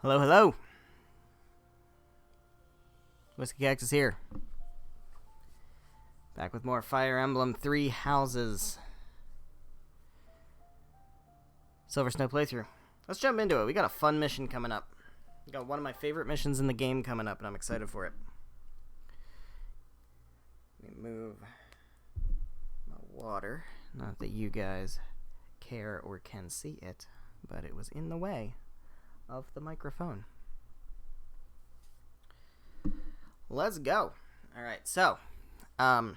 Hello, hello. Whiskey Cactus here. Back with more Fire Emblem 3 Houses. Silver Snow playthrough. Let's jump into it. We got a fun mission coming up. We got one of my favorite missions in the game coming up, and I'm excited for it. Let me move my water. Not that you guys care or can see it, but it was in the way of the microphone. Let's go. Alright, so I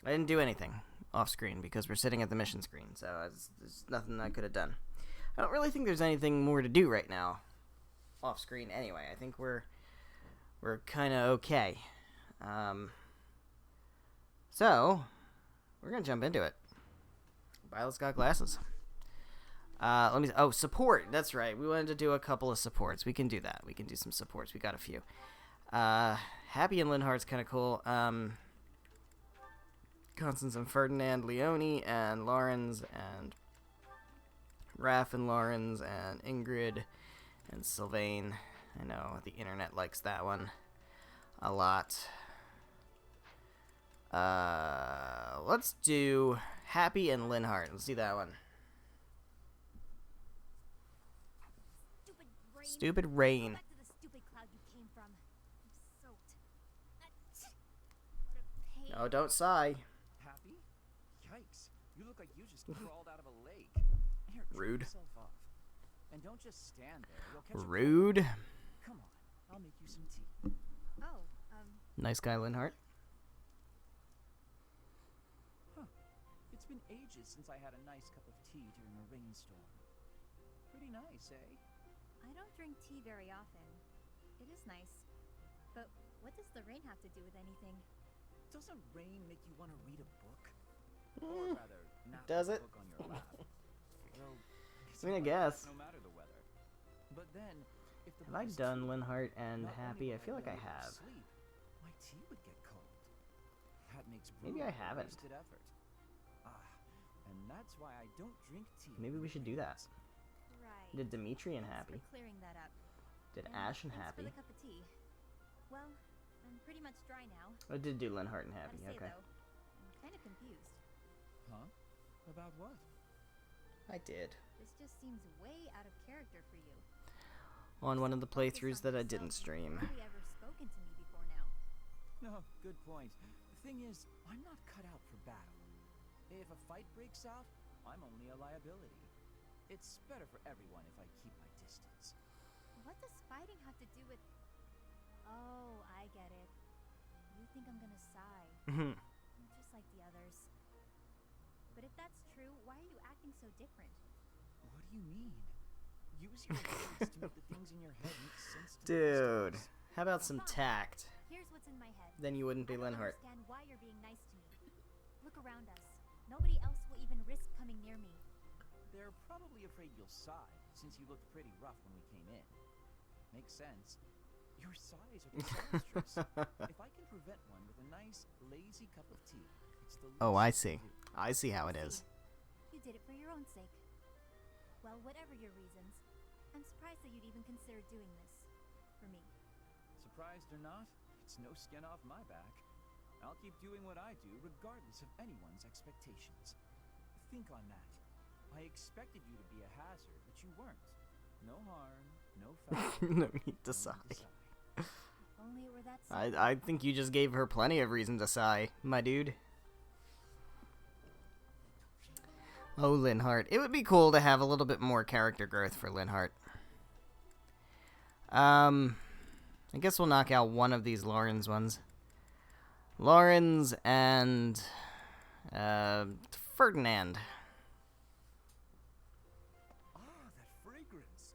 didn't do anything off screen because we're sitting at the mission screen, so there's nothing I could have done. I don't really think there's anything more to do right now off screen anyway. I think we're kind of okay. So we're gonna jump into it. Violet's got glasses. Support. That's right. We wanted to do a couple of supports. We can do that. We can do some supports. We got a few. Happy and Linhardt's kind of cool. Constance and Ferdinand, Leonie and Lawrence and Raph and Lawrence and Ingrid and Sylvain. I know the internet likes that one a lot. Let's do Happy and Linhardt. Let's do that one. Stupid rain. Go back to the stupid cloud you came from. I'm soaked. What a pain. Oh, don't sigh. Happy? Yikes. You look like you just crawled out of a lake. Here, Rude. dry yourself off. And don't just stand there. You'll catch a Rude. cold. Come on. I'll make you some tea. Oh, Nice guy, Linhardt. Huh. It's been ages since I had a nice cup of tea during a rainstorm. Pretty nice, eh? I don't drink tea very often. It is nice. But what does the rain have to do with anything? Doesn't rain make you want to read a book? Or rather, nap Does a it? book on your lap. Well, I mean, I guess. No matter the weather. But then, if the Have I book is done true, Linhardt and not Happy? I only will feel like I be able to have. sleep, my tea would get cold. That makes Maybe I brewing a haven't. wasted effort. And that's why I don't drink tea. Maybe we should do that. Right. Did Dimitri and Thanks Happy? for clearing that up. Did And Ash and thanks Happy? for the cup of tea. Well, I'm pretty much dry now. I did do Linhardt and Gotta Happy. say Okay. though, I'm kind of confused. Huh? About what? I did. This just seems way out of character for you. On one of the Focus playthroughs on that I yourself. didn't stream. You've hardly ever spoken to me before now. No, good point. The thing is, I'm not cut out for battle. If a fight breaks out, I'm only a liability. It's better for everyone if I keep my distance. What does fighting have to do with... Oh, I get it. You think I'm gonna sigh. Just like the others. But if that's true, why are you acting so different? What do you mean? Use your words to make the things in your head make sense to the Dude, rest of us. how about some tact? Here's what's in my head. Then you wouldn't be I don't Linhardt. understand why you're being nice to me. Look around us. Nobody else will even risk coming near me. They're probably afraid you'll sigh, since you looked pretty rough when we came in. Makes sense. Your sighs are disastrous. If I can prevent one with a nice, lazy cup of tea, it's the Oh, least I I see. can do. I see how it is. You did it for your own sake. Well, whatever your reasons, I'm surprised that you'd even consider doing this. For me. Surprised or not, it's no skin off my back. I'll keep doing what I do, regardless of anyone's expectations. Think on that. I expected you to be a hazard, but you weren't. No harm, no foul. No need to no sigh. need to sigh. If only it were that simple. I think you just gave her plenty of reason to sigh, my dude. Oh, Linhardt. It would be cool to have a little bit more character growth for Linhardt. I guess we'll knock out one of these Lawrence ones. Lawrence and Ferdinand. Ah, that fragrance.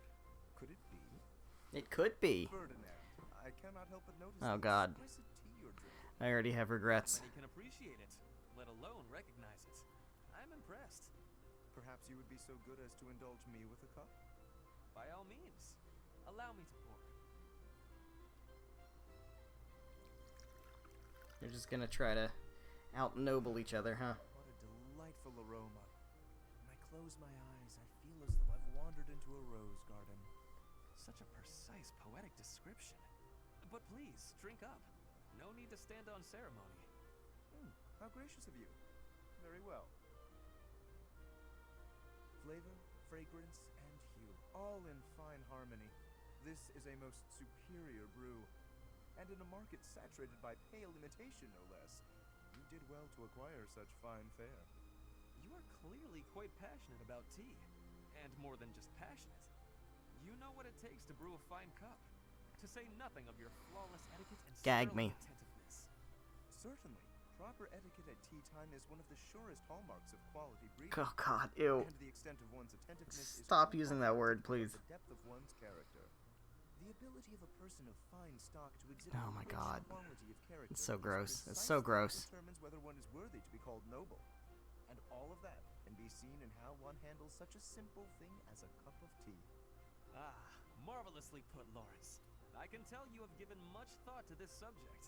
Could it be? It could be. Ferdinand, I cannot help but notice Oh, the God. exquisite tea you're drinking. I already have regrets. Many can appreciate it, let alone recognize it. I'm impressed. Perhaps you would be so good as to indulge me with a cup? By all means, allow me to pour. They're just gonna try to out-noble each other, huh? What a delightful aroma. My close my eyes, I feel as though I've wandered into a rose garden. Such a precise, poetic description. But please, drink up. No need to stand on ceremony. How gracious of you. Very well. Flavor, fragrance, and hue, all in fine harmony. This is a most superior brew, and in a market saturated by pale imitation, no less. You did well to acquire such fine fare. You are clearly quite passionate about tea. And more than just passionate. You know what it takes to brew a fine cup. To say nothing of your flawless etiquette and Gag sterling me. attentiveness. Certainly. Proper etiquette at tea time is one of the surest hallmarks of quality breeding. Oh god, ew. And the extent of one's attentiveness Stop is using that word, please. the depth of one's character. The ability of a person of fine stock to exhibit Oh my rich god. quality of character It's so is gross. It's so precisely what gross. determines whether one is worthy to be called noble. And all of that can be seen in how one handles such a simple thing as a cup of tea. Ah, marvelously put, Lawrence. I can tell you have given much thought to this subject.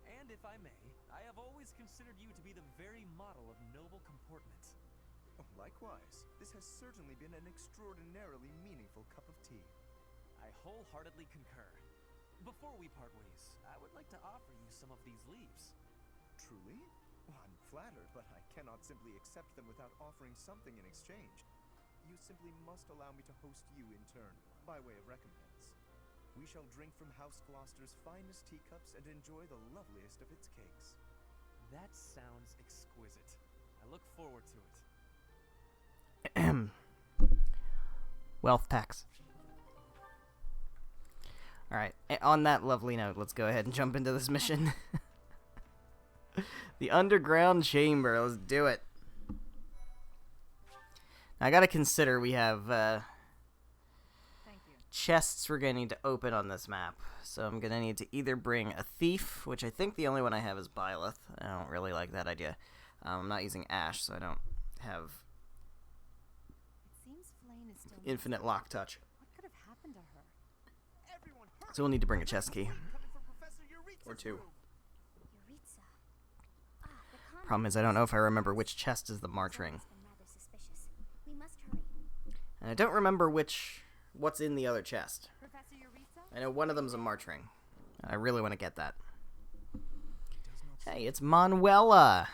And if I may, I have always considered you to be the very model of noble comportment. Oh, likewise, this has certainly been an extraordinarily meaningful cup of tea. I wholeheartedly concur. Before we part ways, I would like to offer you some of these leaves. Truly? Well, I'm flattered, but I cannot simply accept them without offering something in exchange. You simply must allow me to host you in turn, by way of recompense. We shall drink from House Gloucester's finest teacups and enjoy the loveliest of its cakes. That sounds exquisite. I look forward to it. Wealth tax. Alright, on that lovely note, let's go ahead and jump into this mission. The underground chamber, let's do it. Now, I gotta consider we have chests we're gonna need to open on this map. So I'm gonna need to either bring a thief, which I think the only one I have is Byleth. I don't really like that idea. I'm not using Ash, so I don't have It seems Flayn is still infinite lock touch. What could have happened to her? Everyone, hurry! So we'll need to bring a chest key. Coming from Professor Yaritza's Or two. room. Yaritza. Ah, the convent Problem is I don't know if I remember which chest is the March ring. has been rather suspicious. We must hurry. And I don't remember what's in the other chest. Professor Yaritza? I know one of them's a March ring. I really want to get that. Hey, it's Manuela.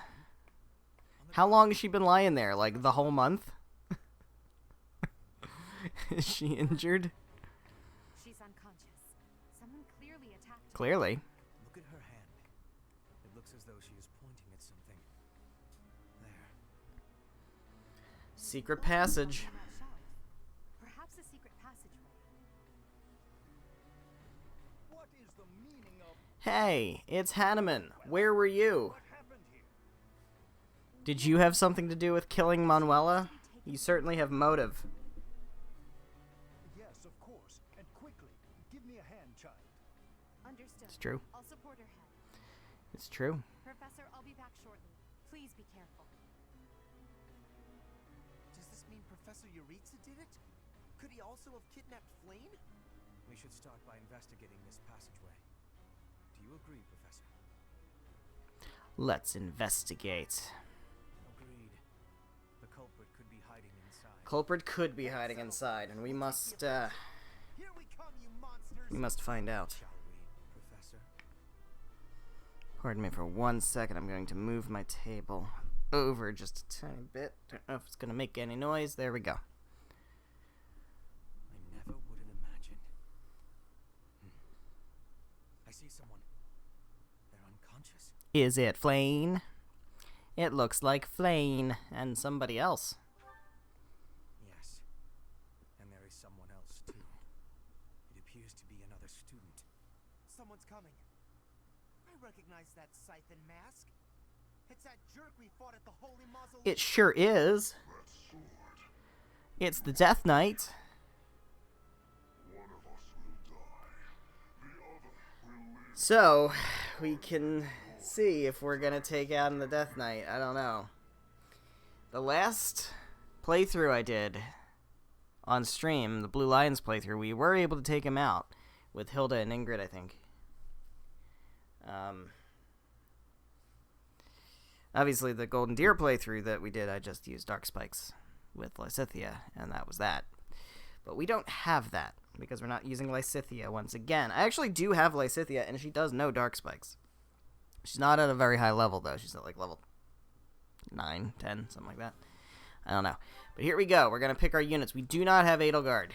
How long has she been lying there? Like the whole month? Is she injured? She's unconscious. Someone clearly attacked her. Clearly. Look at her hand. It looks as though she is pointing at something. There. Secret passage. On that shelf. Perhaps a secret passageway. What is the meaning of Hey, it's Hanneman. Where were you? what happened here? Did you have something to do with killing Manuela? You certainly have motive. Yes, of course. And quickly. Give me a hand, child. Understood. It's true. I'll support her head. It's true. Professor, I'll be back shortly. Please be careful. Does this mean Professor Yaritza did it? Could he also have kidnapped Flayn? We should start by investigating this passageway. Do you agree, Professor? Let's investigate. Agreed. The culprit could be hiding inside. Culprit could be hiding inside, and we must Here we come, you monsters! find out. Shall we, Professor? Pardon me for 1 second. I'm going to move my table over just a tiny bit. Don't know if it's going to make any noise. There we go. I never would have imagined. I see someone. They're unconscious. Is it Flayn? It looks like Flayn and somebody else. Yes. And there is someone else, too. It appears to be another student. Someone's coming. I recognize that scythe and mask. It's that jerk we fought at the Holy Mausoleum. It sure is. It's the Death Knight. So, we can see if we're gonna take out the Death Knight. I don't know. The last playthrough I did on stream, the Blue Lions playthrough, we were able to take him out with Hilda and Ingrid, I think. Obviously, the Golden Deer playthrough that we did, I just used Dark Spikes. with Lysithea, and that was that. But we don't have that, because we're not using Lysithea once again. I actually do have Lysithea, and she does know Dark Spikes. She's not at a very high level, though. She's at, like, level 9, 10, something like that. I don't know. But here we go. We're going to pick our units. We do not have Edelgard.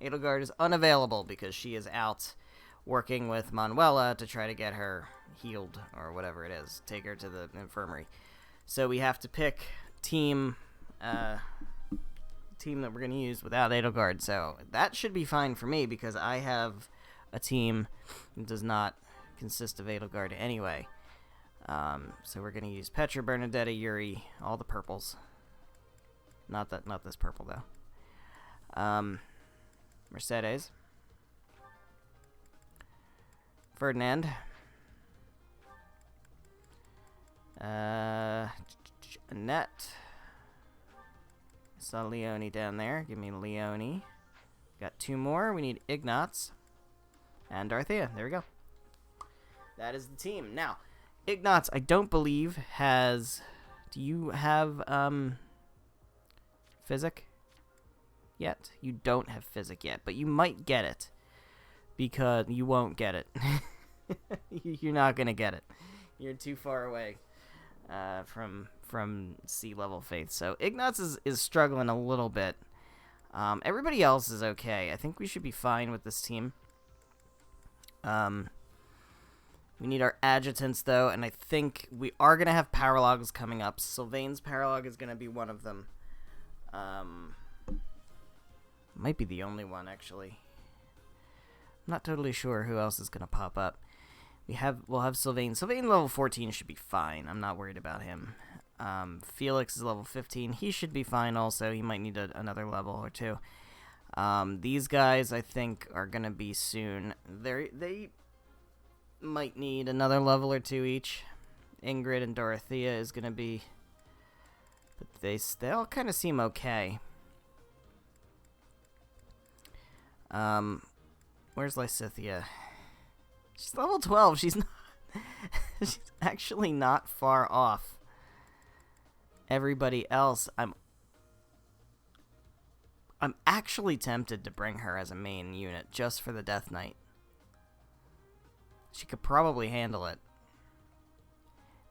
Edelgard is unavailable because she is out working with Manuela to try to get her healed, or whatever it is. Take her to the infirmary. So we have to pick team that we're going to use without Edelgard. So that should be fine for me because I have a team that does not consist of Edelgard anyway. So we're going to use Petra, Bernadetta, Yuri, all the purples. Not this purple though. Mercedes, Ferdinand, Annette. I saw Leone down there. Give me Leone. Got 2 more. We need Ignatz and Dorothea. There we go. That is the team. Now, Ignatz, I don't believe has. Do you have Physic yet? You don't have Physic yet, but you might get it because you won't get it. You're not gonna get it. You're too far away from sea level faith. So Ignatz is struggling a little bit. Everybody else is okay. I think we should be fine with this team. We need our adjutants, though, and I think we are going to have paralogs coming up. Sylvain's paralog is going to be one of them. Might be the only one, actually. I'm not totally sure who else is going to pop up. We'll have Sylvain. Sylvain level 14 should be fine. I'm not worried about him. Felix is level 15. He should be fine also. He might need another level or 2. These guys, I think, are going to be soon. They might need another level or 2 each. Ingrid and Dorothea is going to be... But they all kind of seem okay. Where's Lysithea? She's level 12. She's not... She's actually not far off everybody else. I'm actually tempted to bring her as a main unit just for the Death Knight. She could probably handle it.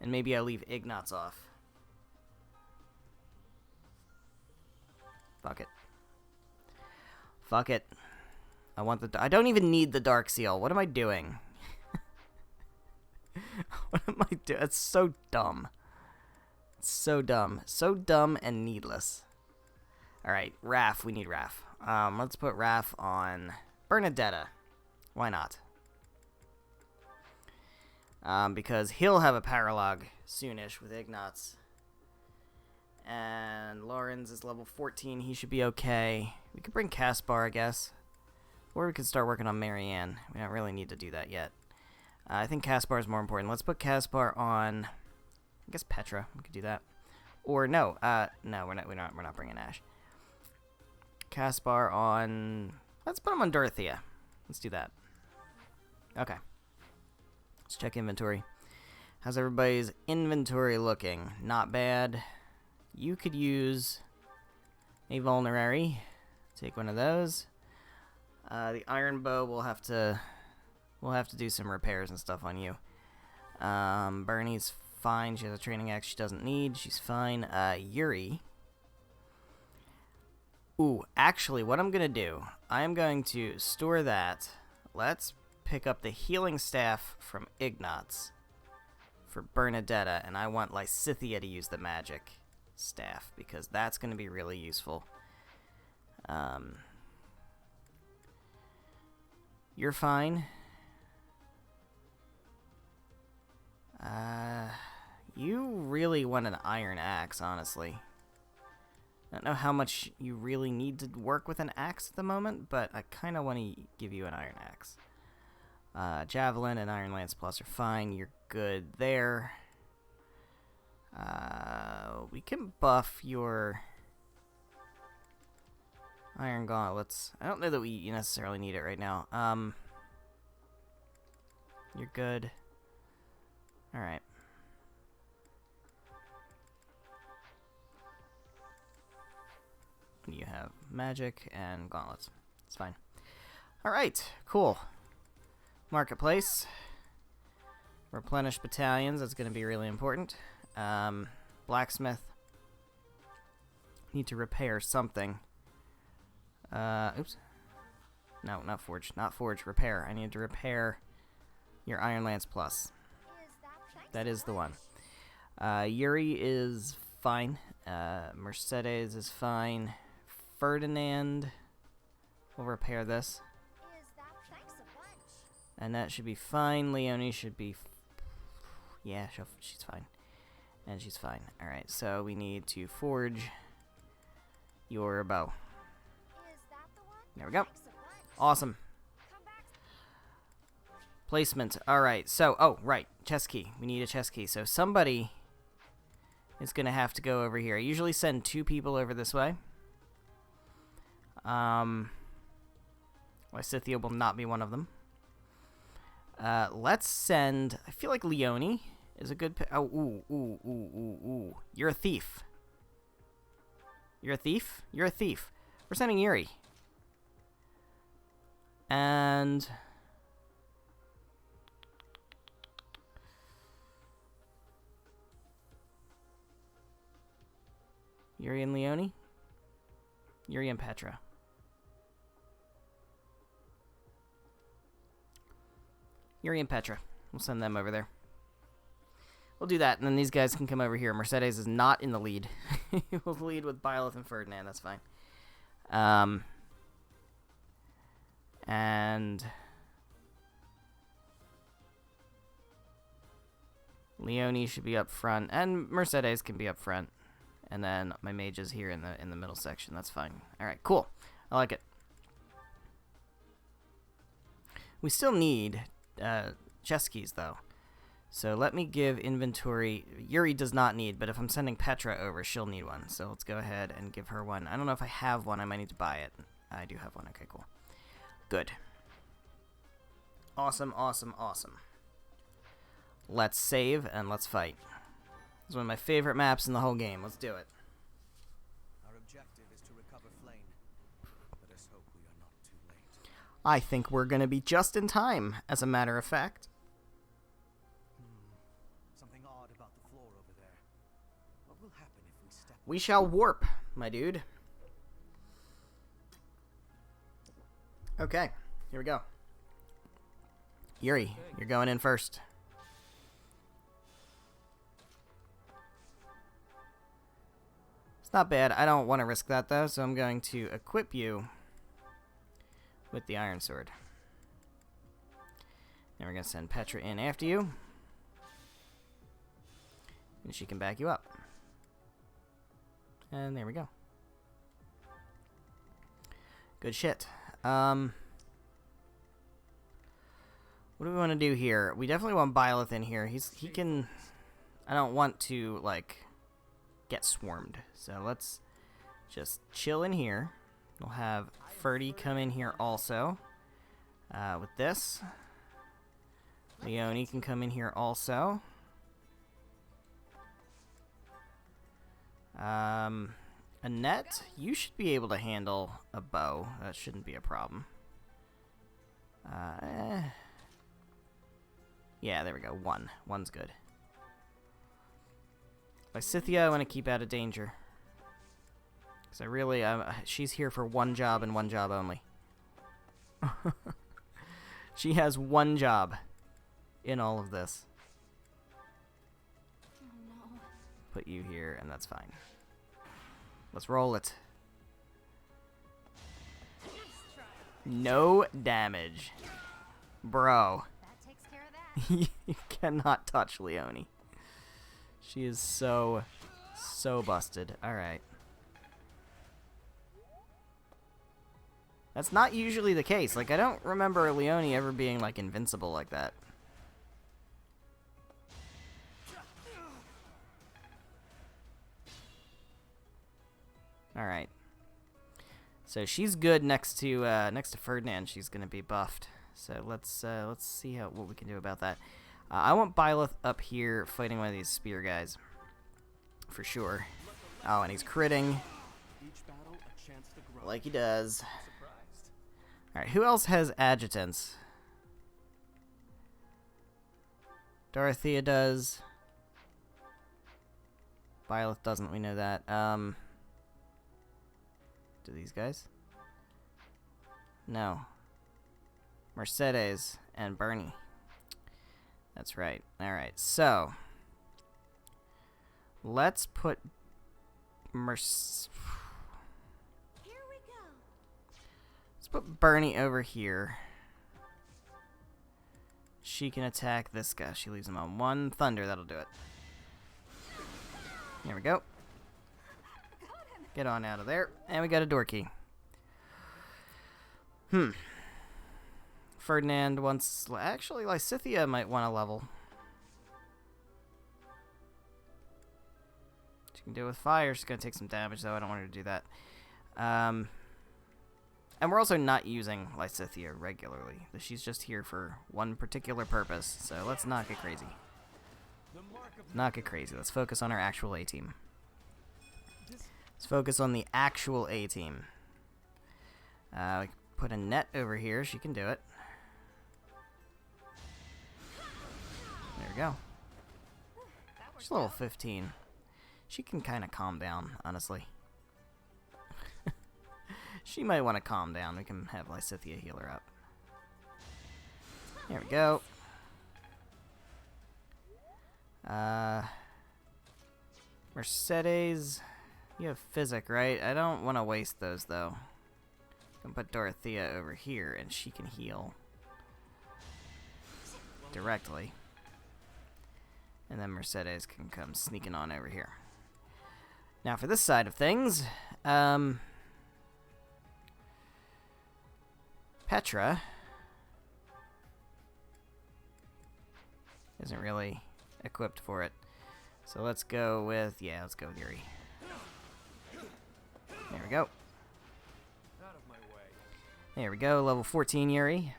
And maybe I leave Ignatz off. Fuck it. Fuck it. I don't even need the Dark Seal. What am I doing? What am I doing? It's so dumb. It's so dumb. So dumb and needless. Alright, Raph. We need Raph. Let's put Raph on Bernadetta. Why not? Because he'll have a paralog soonish with Ignatz. And Lawrence is level 14. He should be okay. We could bring Caspar, I guess. Or we could start working on Marianne. We don't really need to do that yet. I think Caspar is more important. Let's put Caspar on... I guess Petra. We could do that. Or no. No, we're not bringing Ash. Caspar on... Let's put him on Dorothea. Let's do that. Okay. Let's check inventory. How's everybody's inventory looking? Not bad. You could use a vulnerary. Take one of those. The iron bow we'll have to do some repairs and stuff on you. Bernie's fine. She has a training axe she doesn't need. She's fine. Yuri. Ooh, actually, what I'm gonna do, I'm going to store that. Let's pick up the healing staff from Ignatz for Bernadetta, and I want Lysithea to use the magic staff because that's going to be really useful. You're fine. You really want an iron axe, honestly. I don't know how much you really need to work with an axe at the moment, but I kind of want to give you an iron axe. Javelin and Iron Lance Plus are fine. You're good there. We can buff your Iron Gauntlets. I don't know that we necessarily need it right now. You're good. Alright. You have magic and gauntlets. It's fine. Alright, cool. Marketplace. Replenish battalions, that's going to be really important. Blacksmith. Need to repair something. Oops. No, not forge. Not forge. Repair. I need to repair your Iron Lance Plus. That is the one. Yuri is fine. Mercedes is fine. Ferdinand will repair this. And that should be fine. Leonie should be... yeah, she's fine. And she's fine. Alright, so we need to forge your bow. There we go. Awesome. Placement. Alright, so... oh, right. Chest key. We need a chest key. So somebody is going to have to go over here. I usually send 2 people over this way. Lysithia will not be one of them. Let's send... I feel like Leonie is a good... oh, ooh. You're a thief. You're a thief? You're a thief. We're sending Yuri. And... Yuri and Leonie? Yuri and Petra. Yuri and Petra. We'll send them over there. We'll do that, and then these guys can come over here. Mercedes is not in the lead. We'll lead with Byleth and Ferdinand. That's fine. And... Leonie should be up front, and Mercedes can be up front. And then my mage is here in the middle section. That's fine. All right, cool. I like it. We still need chest keys, though. So let me give inventory. Yuri does not need, but if I'm sending Petra over, she'll need one. So let's go ahead and give her one. I don't know if I have one. I might need to buy it. I do have one. Okay, cool. Good. Awesome, awesome, awesome. Let's save and let's fight. It's one of my favorite maps in the whole game. Let's do it. Our objective is to recover Flame. Let us hope we are not too late. I think we're going to be just in time, as a matter of fact. Something odd about the floor over there. What will happen if we step... We shall warp, my dude. Okay, here we go. Yuri, you're going in first. Not bad. I don't want to risk that, though, so I'm going to equip you with the Iron Sword. And we're going to send Petra in after you. And she can back you up. And there we go. Good shit. What do we want to do here? We definitely want Byleth in here. He can... I don't want to, like... get swarmed. So let's just chill in here. We'll have Ferdy come in here also. With this. Leonie can come in here also. Annette, you should be able to handle a bow. That shouldn't be a problem. Yeah, there we go. One's good. Lysithia, I want to keep out of danger. Because I really... she's here for one job and one job only. She has one job in all of this. Oh no. Put you here, and that's fine. Let's roll it. No damage. Bro. That takes care of that. You cannot touch Leonie. She is so busted. Alright. That's not usually the case. Like, I don't remember Leonie ever being, like, invincible like that. Alright. So she's good next to Ferdinand. She's gonna be buffed. So let's see what we can do about that. I want Byleth up here fighting one of these spear guys. For sure. Oh, and he's critting. Each battle, a champion Like he does. Surprised. Alright, who else has adjutants? Dorothea does. Violet doesn't, we know that. Do these guys? No. Mercedes and Bernie. That's right. Alright, so. Let's put Here we go. Let's put Bernie over here. She can attack this guy. She leaves him on 1 thunder. That'll do it. There we go. Get on out of there. And we got a door key. Ferdinand wants... Actually, Lysithea might want a level. She can deal with fire. She's going to take some damage, though. I don't want her to do that. And we're also not using Lysithea regularly. She's just here for one particular purpose. So let's not get crazy. Not get crazy. Let's focus on our actual A-team. Let's focus on the actual A-team. We can put a net over here. She can do it. There we go. She's level 15. She can kind of calm down, honestly. She might want to calm down. We can have Lysithea heal her up. There we go. Mercedes, you have Physic, right? I don't want to waste those, though. I can put Dorothea over here, and she can heal directly. And then Mercedes can come sneaking on over here. Now, for this side of things, Petra isn't really equipped for it. So let's go with, let's go with Yuri. There we go. Out of my way. There we go, level 14 Yuri.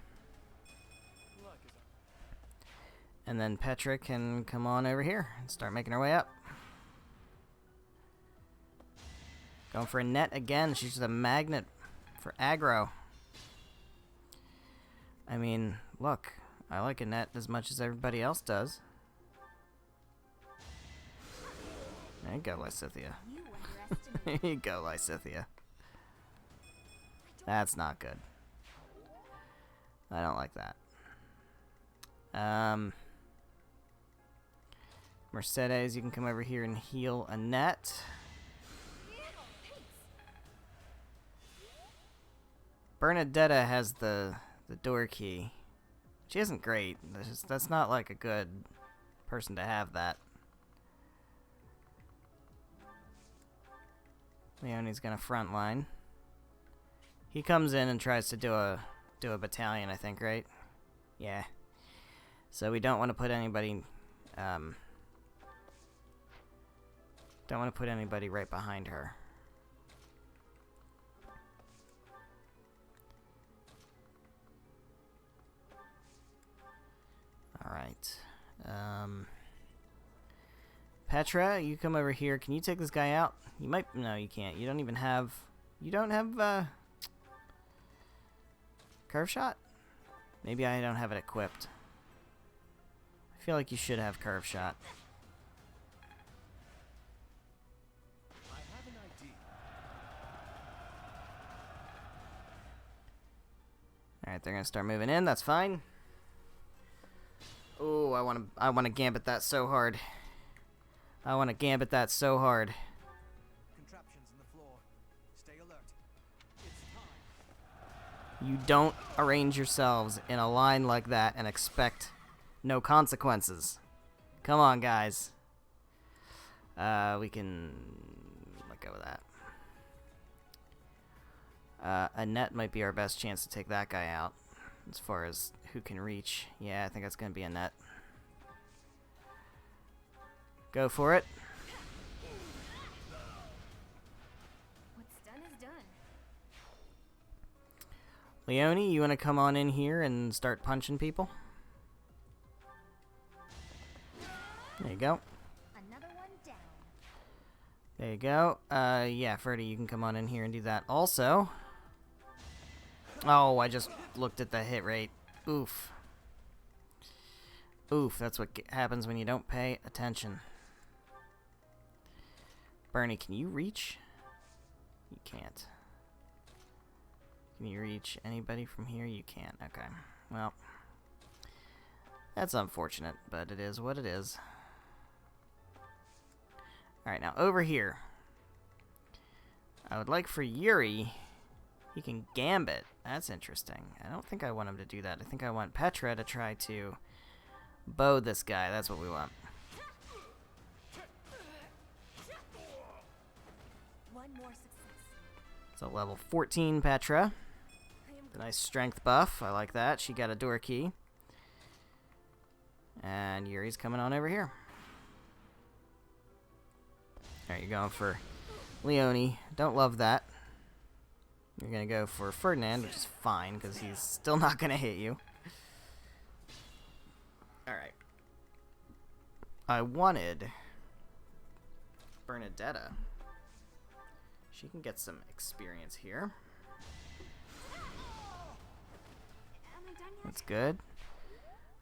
And then Petra can come on over here and start making her way up. Going for a net again. She's just a magnet for aggro. I mean, look, I like a net as much as everybody else does. There you go, Lysithea. There you go, Lysithea. That's not good. I don't like that. Mercedes, you can come over here and heal Annette. Bernadetta has the door key. She isn't great. That's not like a good person to have that. Leonie's gonna frontline. He comes in and tries to do a battalion, I think, right? Yeah. So we don't want to put anybody right behind her. Alright. Petra, you come over here. Can you take this guy out? You might... No, you can't. You don't even have... You don't have, Curve Shot? Maybe I don't have it equipped. I feel like you should have Curve Shot. I have an idea. Alright, they're gonna start moving in. That's fine. Oh, I wanna gambit that so hard. I wanna gambit that so hard. Contraptions in the floor. Stay alert. It's time. You don't arrange yourselves in a line like that and expect no consequences. Come on, guys. We can let go of that. Annette might be our best chance to take that guy out. As far as who can reach. Yeah, I think that's going to be Annette. Go for it. What's done is done. Leonie, you want to come on in here and start punching people? There you go. Another one down. There you go. Yeah, Ferdy, you can come on in here and do that also. Oh, I just looked at the hit rate. Oof. Oof, that's what happens when you don't pay attention. Bernie, can you reach? You can't. Can you reach anybody from here? You can't. Okay. Well, that's unfortunate, but it is what it is. Alright, now over here. I would like for Yuri... He can gambit. That's interesting. I don't think I want him to do that. I think I want Petra to try to bow this guy. That's what we want. One more success. It's a level 14 Petra. A nice strength buff. I like that. She got a door key. And Yuri's coming on over here. Alright, you're going for Leone. Don't love that. You're going to go for Ferdinand, which is fine, because he's still not going to hit you. Alright. I wanted Bernadetta. She can get some experience here. That's good.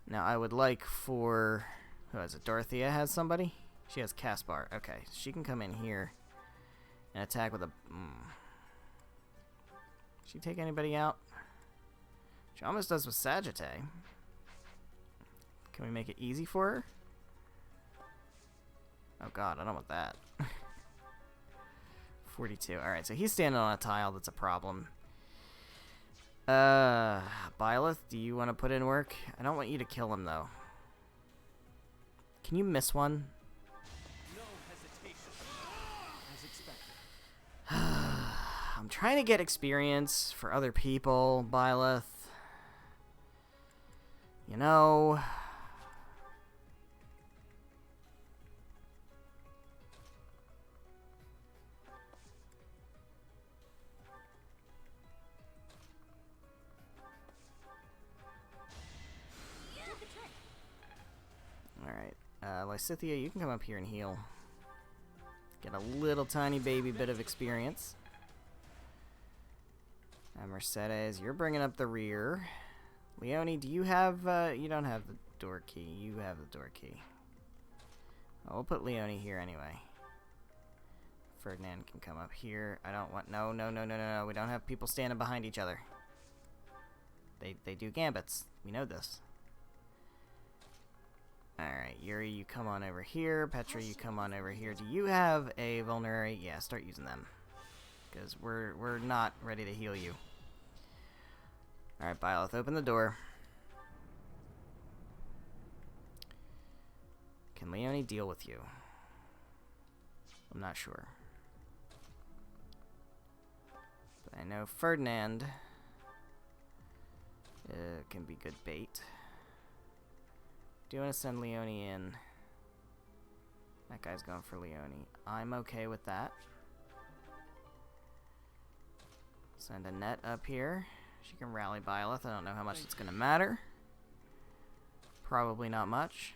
Now I would like for... Who is it? Dorothea has somebody? She has Caspar. Okay, she can come in here and attack with a... She take anybody out? She almost does with Sagittae. Can we make it easy for her? Oh god, I don't want that. 42. Alright, so he's standing on a tile that's a problem. Byleth, do you want to put in work? I don't want you to kill him, though. Can you miss one? No hesitation. As expected. I'm trying to get experience for other people, Byleth. You know... Alright, Lysithea, you can come up here and heal. Get a little tiny baby bit of experience. Mercedes, you're bringing up the rear. Leone, do you have, you don't have the door key. You have the door key. Well, we'll put Leone here anyway. Ferdinand can come up here. I don't want, no. We don't have people standing behind each other. They do gambits. We know this. Alright, Yuri, you come on over here. Petra, you come on over here. Do you have a vulnerary? Yeah, start using them. Because we're not ready to heal you. Alright, Byleth, open the door. Can Leone deal with you? I'm not sure. But I know Ferdinand can be good bait. Do you want to send Leone in? That guy's going for Leone. I'm okay with that. Send a net up here. She can rally Byleth. I don't know how much it's going to matter. Probably not much.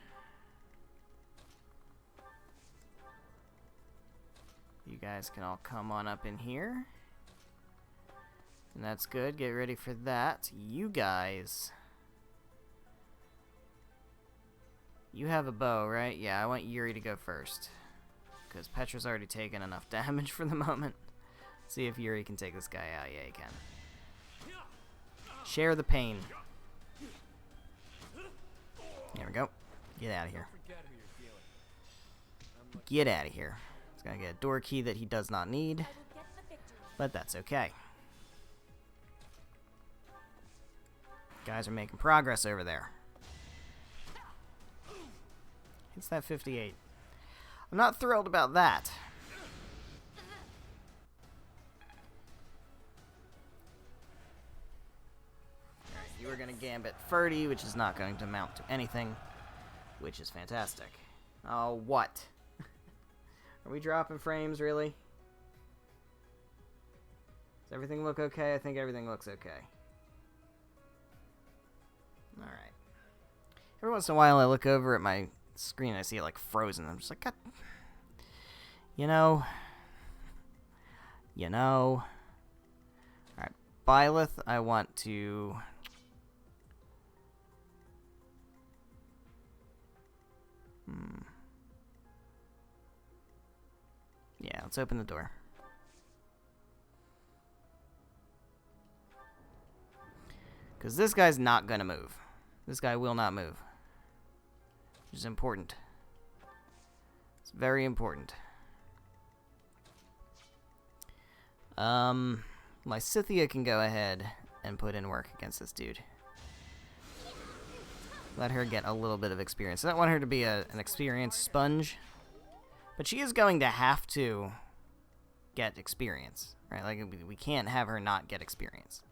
You guys can all come on up in here. And that's good. Get ready for that. You guys... You have a bow, right? Yeah, I want Yuri to go first. Because Petra's already taken enough damage for the moment. See if Yuri can take this guy out. Yeah, he can. Share the pain. There we go. Get out of here. Get out of here. He's going to get a door key that he does not need. But that's okay. Guys are making progress over there. It's that 58. I'm not thrilled about that. Alright, you are going to gambit Ferdy, which is not going to amount to anything, which is fantastic. Oh, what? Are we dropping frames, really? Does everything look okay? I think everything looks okay. Alright. Every once in a while I look over at my screen and I see it like frozen. I'm just like, God. You know, You know. Alright, Byleth, I want to... Yeah, let's open the door. Because this guy's not going to move. This guy will not move. Which is important. It's very important. Lysithea can go ahead and put in work against this dude. Let her get a little bit of experience. I don't want her to be an experienced sponge. But she is going to have to get experience. Right? Like, we can't have her not get experience.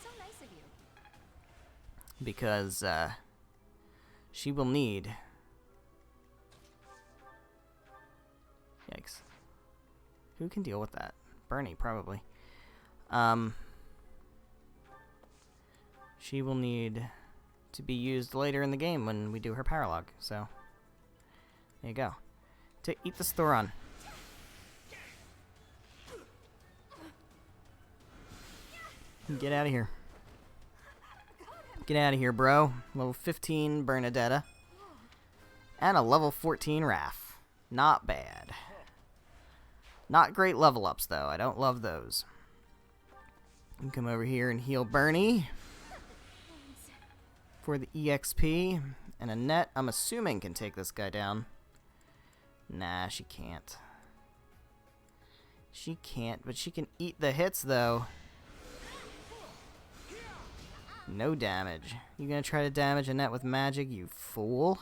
So nice of you. Because, she will need... Yikes. Who can deal with that? Bernie, probably. She will need to be used later in the game when we do her paralog, so... There you go. Eat this Thoron. Get out of here. Get out of here, bro. Level 15 Bernadetta. And a level 14 Raph. Not bad. Not great level ups, though. I don't love those. You can come over here and heal Bernie. For the EXP. And Annette, I'm assuming, can take this guy down. Nah, she can't. She can't, but she can eat the hits, though. No damage. You gonna try to damage Annette with magic, you fool?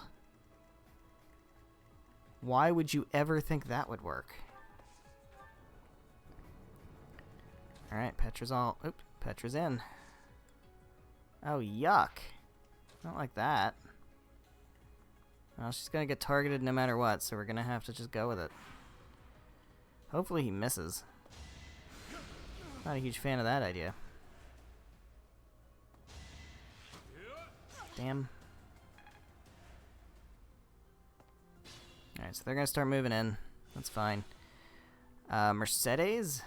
Why would you ever think that would work? Alright, Petra's all... Oop, Petra's in. Oh, yuck. Not like that. Well, she's gonna get targeted no matter what, so we're gonna have to just go with it. Hopefully he misses. Not a huge fan of that idea. Damn. Alright, so they're gonna start moving in. That's fine. Mercedes?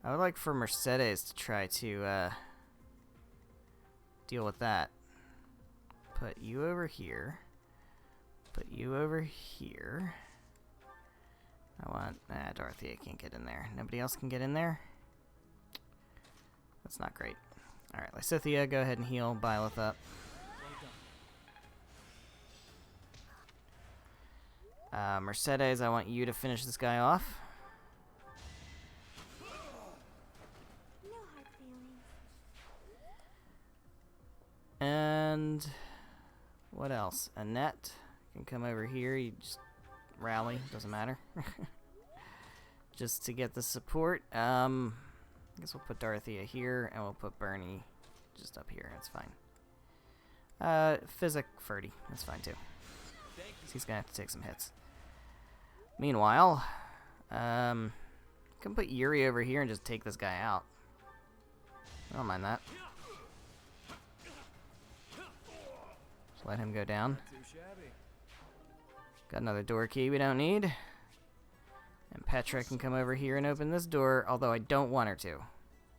I would like for Mercedes to try to, deal with that. Put you over here. Put you over here. I want... Dorothea can't get in there. Nobody else can get in there? That's not great. Alright, Lysithea, go ahead and heal Byleth up. Mercedes, I want you to finish this guy off. No hard feelings. And... what else? Annette can come over here. You just rally. Doesn't matter. Just to get the support. I guess we'll put Dorothea here, and we'll put Bernie just up here. That's fine. Physic Ferdy. That's fine, too. He's gonna have to take some hits. Meanwhile, can put Yuri over here and just take this guy out. I don't mind that. Just let him go down. Got another door key we don't need. And Petra can come over here and open this door, although I don't want her to.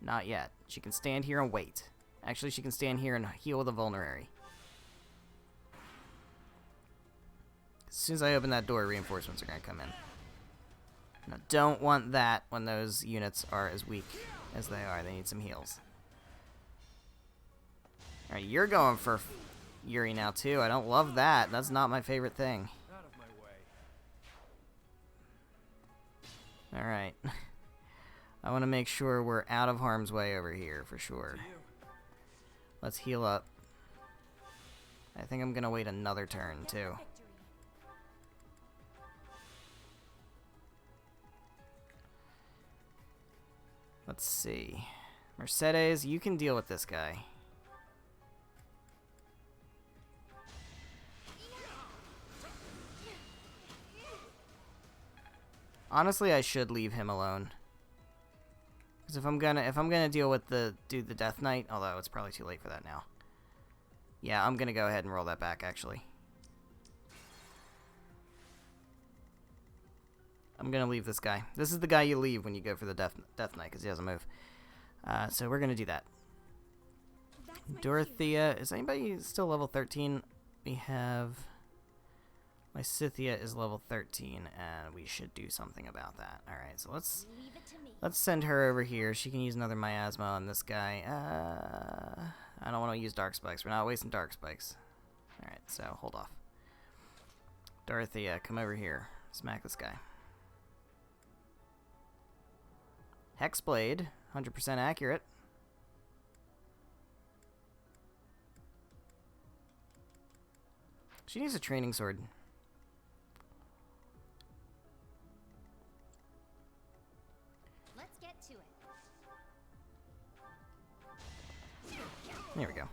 Not yet. She can stand here and wait. Actually, she can stand here and heal the vulnerary. As soon as I open that door, reinforcements are going to come in. Now, don't want that when those units are as weak as they are. They need some heals. Alright, you're going for Yuri now, too. I don't love that. That's not my favorite thing. Alright. I want to make sure we're out of harm's way over here, for sure. Let's heal up. I think I'm going to wait another turn, too. Let's see. Mercedes, you can deal with this guy. Honestly, I should leave him alone. Because if I'm gonna deal with the Death Knight, although it's probably too late for that now. Yeah, I'm gonna go ahead and roll that back, actually. I'm gonna leave this guy. This is the guy you leave when you go for the Death Knight, because he doesn't move. So we're gonna do that. That's my cue. Dorothea, is anybody still level 13? We have... Lysithea is level 13, and we should do something about that. Alright, so let's Leave it to me. send her over here. She can use another miasma on this guy. I don't want to use dark spikes. We're not wasting dark spikes. Alright, so hold off. Dorothea, come over here. Smack this guy. Hexblade, 100% accurate. She needs a training sword. Let's get to it. There we go.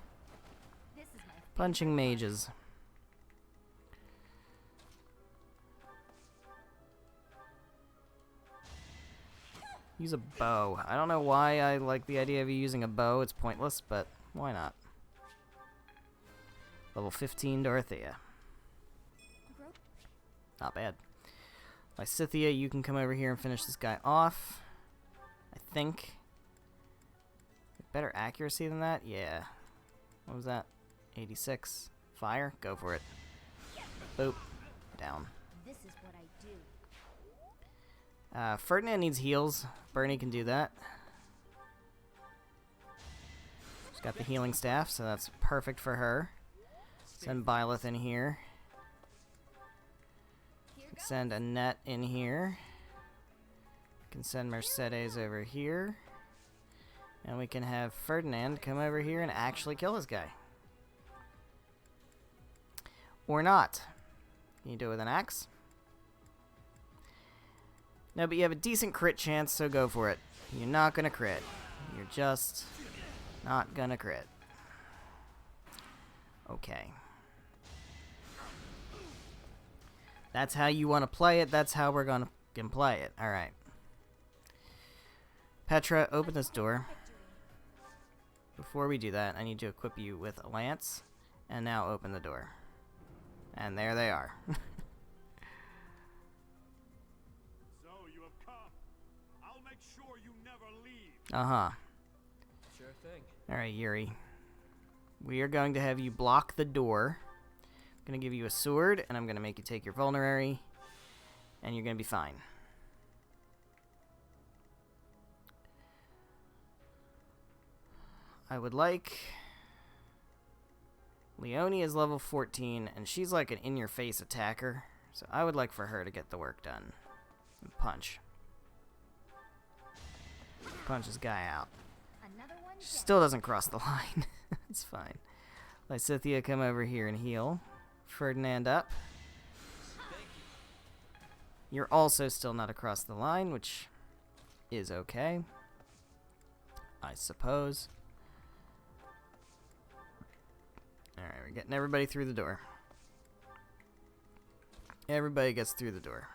This is my Punching mages. Use a bow. I don't know why I like the idea of you using a bow. It's pointless, but why not? Level 15 Dorothea. Not bad. Lysithea, you can come over here and finish this guy off. I think. Better accuracy than that? Yeah. What was that? 86. Fire? Go for it. Boop. Down. This is what I do. Ferdinand needs heals. Bernie can do that. She's got the healing staff, so that's perfect for her. Send Byleth in here. Here goes. Send Annette in here. Can send Mercedes over here. And we can have Ferdinand come over here and actually kill this guy. Or not. Can you do it with an axe? No, but you have a decent crit chance, so go for it. You're not gonna crit. You're just not gonna crit. Okay. That's how you want to play it. That's how we're gonna play it. Alright. Petra, open this door. Before we do that, I need to equip you with a lance. And now open the door. And there they are. So you have come. I'll make sure you never leave. Uh-huh. Sure thing. Alright, Yuri. We are going to have you block the door. I'm going to give you a sword, and I'm going to make you take your vulnerary. And you're going to be fine. I would like... Leonie is level 14, and she's like an in-your-face attacker. So I would like for her to get the work done. And punch. Punch this guy out. Another one She down. still doesn't cross the line. It's fine. Lysithea, come over here and heal. Ferdinand up. You're also still not across the line, which is okay, I suppose. Alright, we're getting everybody through the door. Everybody gets through the door.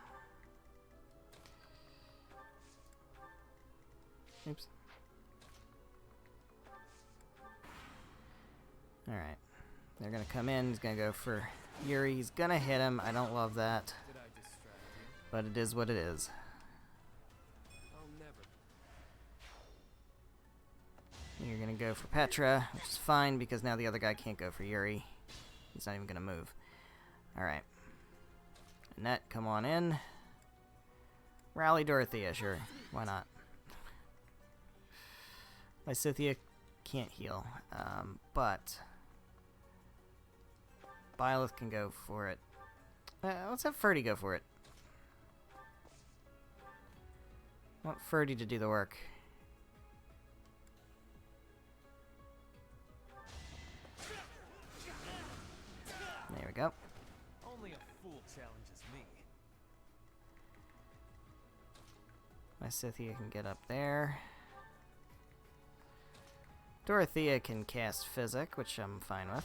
Oops. Alright. They're gonna come in. He's gonna go for Yuri. He's gonna hit him. I don't love that. Did I distract you? But it is what it is. I'll never. You're gonna go for Petra, which is fine because now the other guy can't go for Yuri. He's not even gonna move. Alright. Annette, come on in. Rally Dorothea, sure. Why not? Lysithea can't heal. But Byleth can go for it. Let's have Ferdy go for it. I want Ferdy to do the work. There we go. Only a fool challenges me. Lysithea can get up there. Dorothea can cast Physic, which I'm fine with.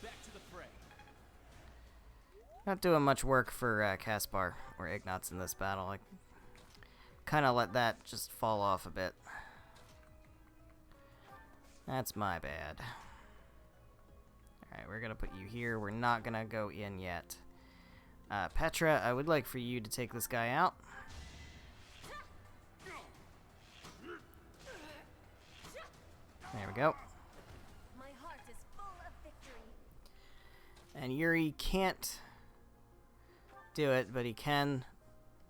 Back to the fray. Not doing much work for Caspar or Ignatz in this battle. I kind of let that just fall off a bit. That's my bad. Alright, we're going to put you here. We're not going to go in yet. Petra, I would like for you to take this guy out. There we go. My heart is full of victory. And Yuri can't do it, but he can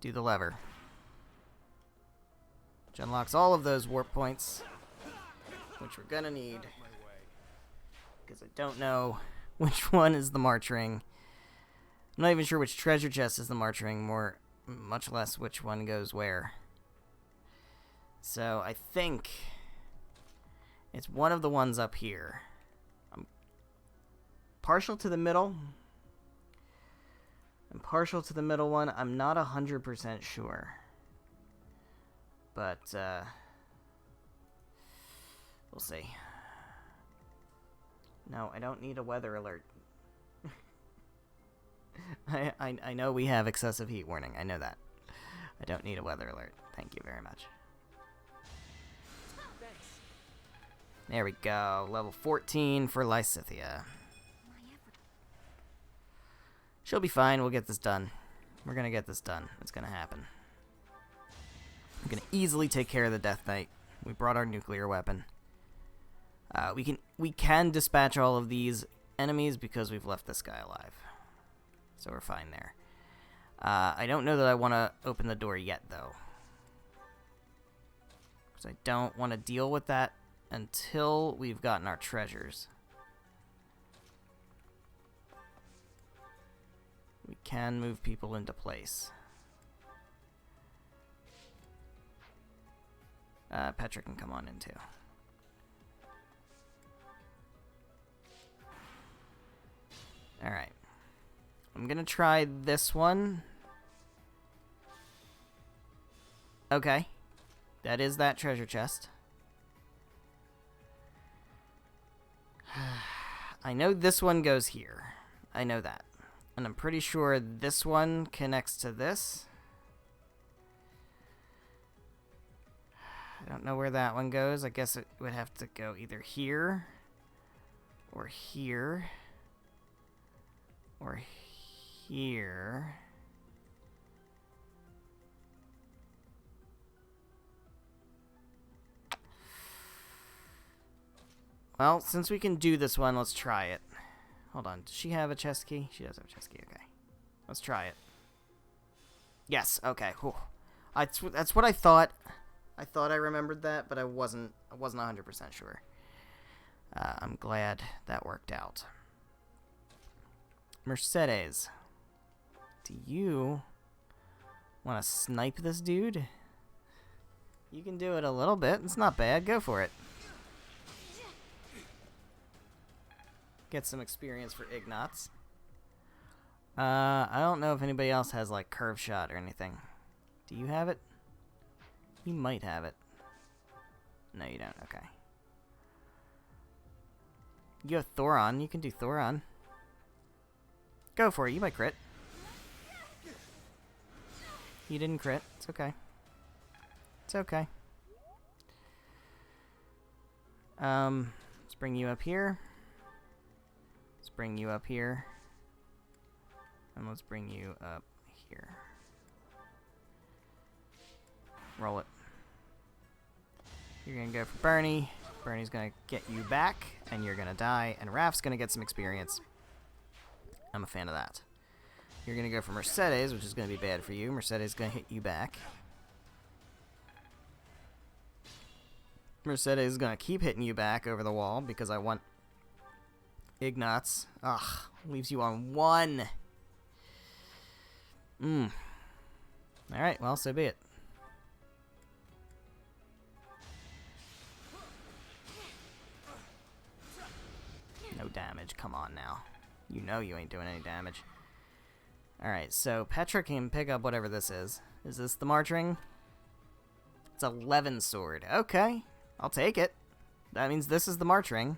do the lever. Which unlocks all of those warp points, which we're gonna need. Because I don't know which one is the March Ring. I'm not even sure which treasure chest is the March Ring, much less which one goes where. So I think it's one of the ones up here. I'm partial to the middle. I'm partial to the middle one. I'm not 100% sure. But, we'll see. No, I don't need a weather alert. I know we have excessive heat warning. I know that. I don't need a weather alert. Thank you very much. There we go. Level 14 for Lysithia. She'll be fine. We'll get this done. We're gonna get this done. It's gonna happen. We're gonna easily take care of the Death Knight. We brought our nuclear weapon. We can dispatch all of these enemies because we've left this guy alive. So we're fine there. I don't know that I want to open the door yet, though. Because I don't want to deal with that until we've gotten our treasures. We can move people into place. Petra can come on in, too. Alright. I'm gonna try this one. Okay. That is that treasure chest. I know this one goes here. I know that. And I'm pretty sure this one connects to this. I don't know where that one goes. I guess it would have to go either here or here. Or here. Well, since we can do this one, let's try it. Hold on. Does she have a chest key? She does have a chest key. Okay. Let's try it. Yes. Okay. Whew. That's what I thought. I thought I remembered that, but I wasn't 100% sure. I'm glad that worked out. Mercedes, do you want to snipe this dude? You can do it a little bit. It's not bad. Go for it. Get some experience for Ignatz. I don't know if anybody else has, like, curve shot or anything. Do you have it? You might have it. No, you don't. Okay. You have Thoron. You can do Thoron. Go for it. You might crit. You didn't crit. It's okay. It's okay. Let's bring you up here. Let's bring you up here. And let's bring you up here. Roll it. You're gonna go for Bernie. Bernie's gonna get you back, and you're gonna die, and Raph's gonna get some experience. I'm a fan of that. You're gonna go for Mercedes, which is gonna be bad for you. Mercedes is gonna hit you back. Mercedes is gonna keep hitting you back over the wall because I want Ignatz. Ugh, leaves you on 1. Alright, well, so be it. No damage, come on now. You know you ain't doing any damage. Alright, so Petra can pick up whatever this is. Is this the March Ring? It's a 11 sword. Okay, I'll take it. That means this is the March Ring.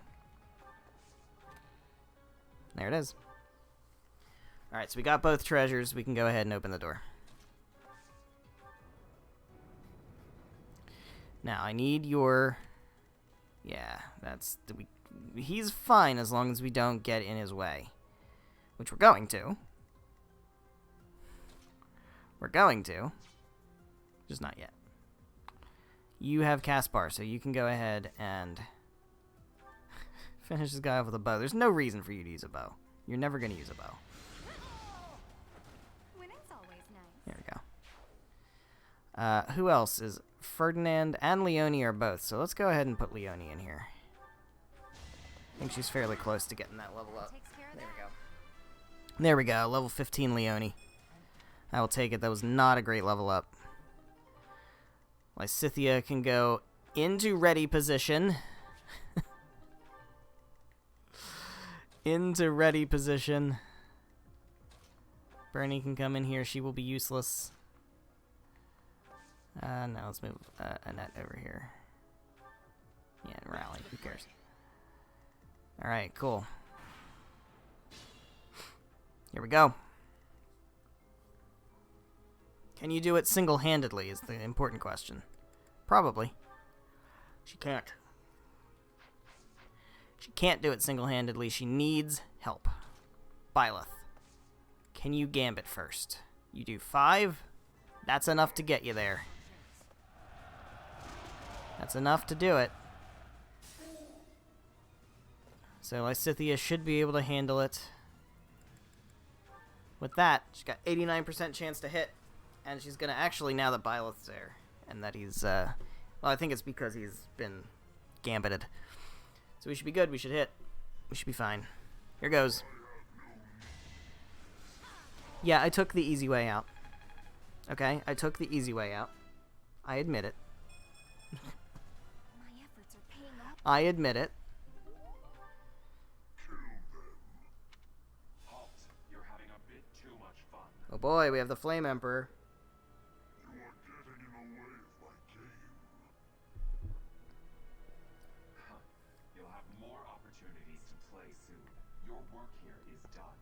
There it is. Alright, so we got both treasures. We can go ahead and open the door. Now, I need your... Yeah, that's... He's fine as long as we don't get in his way. Which we're going to. We're going to. Just not yet. You have Caspar, so you can go ahead and finish this guy off with a bow. There's no reason for you to use a bow. You're never going to use a bow. Winning's always nice. There we go. Who else is... Ferdinand and Leonie are both, so let's go ahead and put Leonie in here. I think she's fairly close to getting that level up. Takes care of There that. we go. There we go, level 15 Leonie. I will take it. That was not a great level up. Lysithea can go into ready position. Into ready position. Bernie can come in here. She will be useless. No, let's move Annette over here. Yeah, and rally. Who cares? Alright, cool. Here we go. Can you do it single-handedly is the important question. Probably. She can't. She can't do it single-handedly. She needs help. Byleth. Can you gambit first? You do 5. That's enough to get you there. That's enough to do it. So Lysithea should be able to handle it. With that, she's got 89% chance to hit. And she's going to actually, now that Byleth's there, and that he's, well, I think it's because he's been gambited. So we should be good. We should hit. We should be fine. Here goes. Yeah, I took the easy way out. Okay, I took the easy way out. I admit it. My efforts are paying off. I admit it. Halt. You're having a bit too much fun. Oh boy, we have the Flame Emperor. You are getting in the way of my game. You'll have more opportunities to play soon. Your work here is done.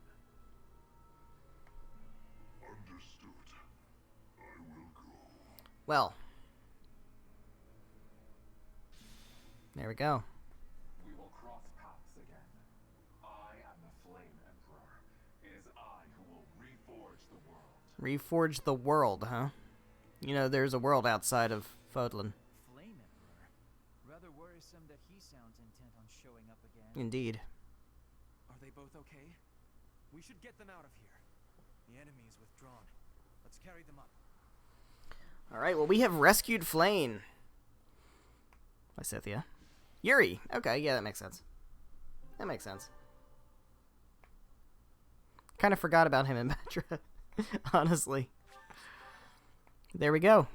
Understood. I will go. Well. There we go. We will cross paths again. I am the Flame Emperor. It is I who will reforge the world. Reforge the world, huh? You know, there's a world outside of Fodlan. Flame Emperor? Rather worrisome that he sounds intent on showing up again. Indeed. Are they both okay? We should get them out of here. The enemy is withdrawn. Let's carry them up. Alright, well, we have rescued Flame. Lysithea. Yuri. Okay, yeah, that makes sense. That makes sense. Kind of forgot about him in Batra, honestly. There we go.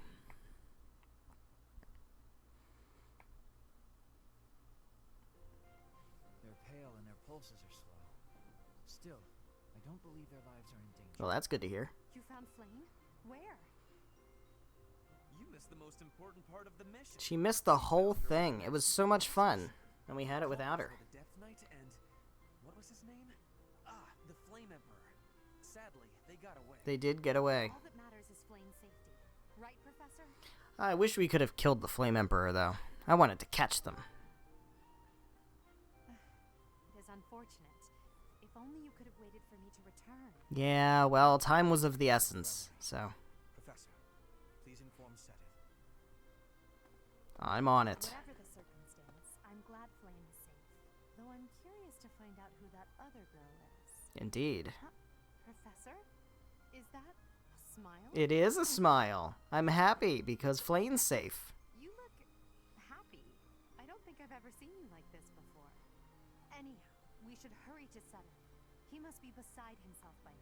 They're pale and their pulses are slow. Still, I don't believe their lives are in danger. Well, that's good to hear. You found Flame? Where? You missed the most important part of the mission. She missed the whole thing. It was so much fun. And we had it without her. The Death Knight and what was his name? The Flame Emperor. Sadly, they got away. They did get away. All that matters is Flame's safety. Right, Professor? I wish we could have killed the Flame Emperor, though. I wanted to catch them. It is unfortunate. If only you could have waited for me to return. Yeah, well, time was of the essence, so Professor, please inform Seteth. I'm on it. Whatever the circumstance, I'm glad Flame is safe. Though I'm curious to find out who that other girl is. Indeed. Professor? Is that a smile? It is a smile. I'm happy because Flame's safe. You look happy. I don't think I've ever seen you like this before. Anyhow, we should hurry to Seteth. He must be beside himself by now.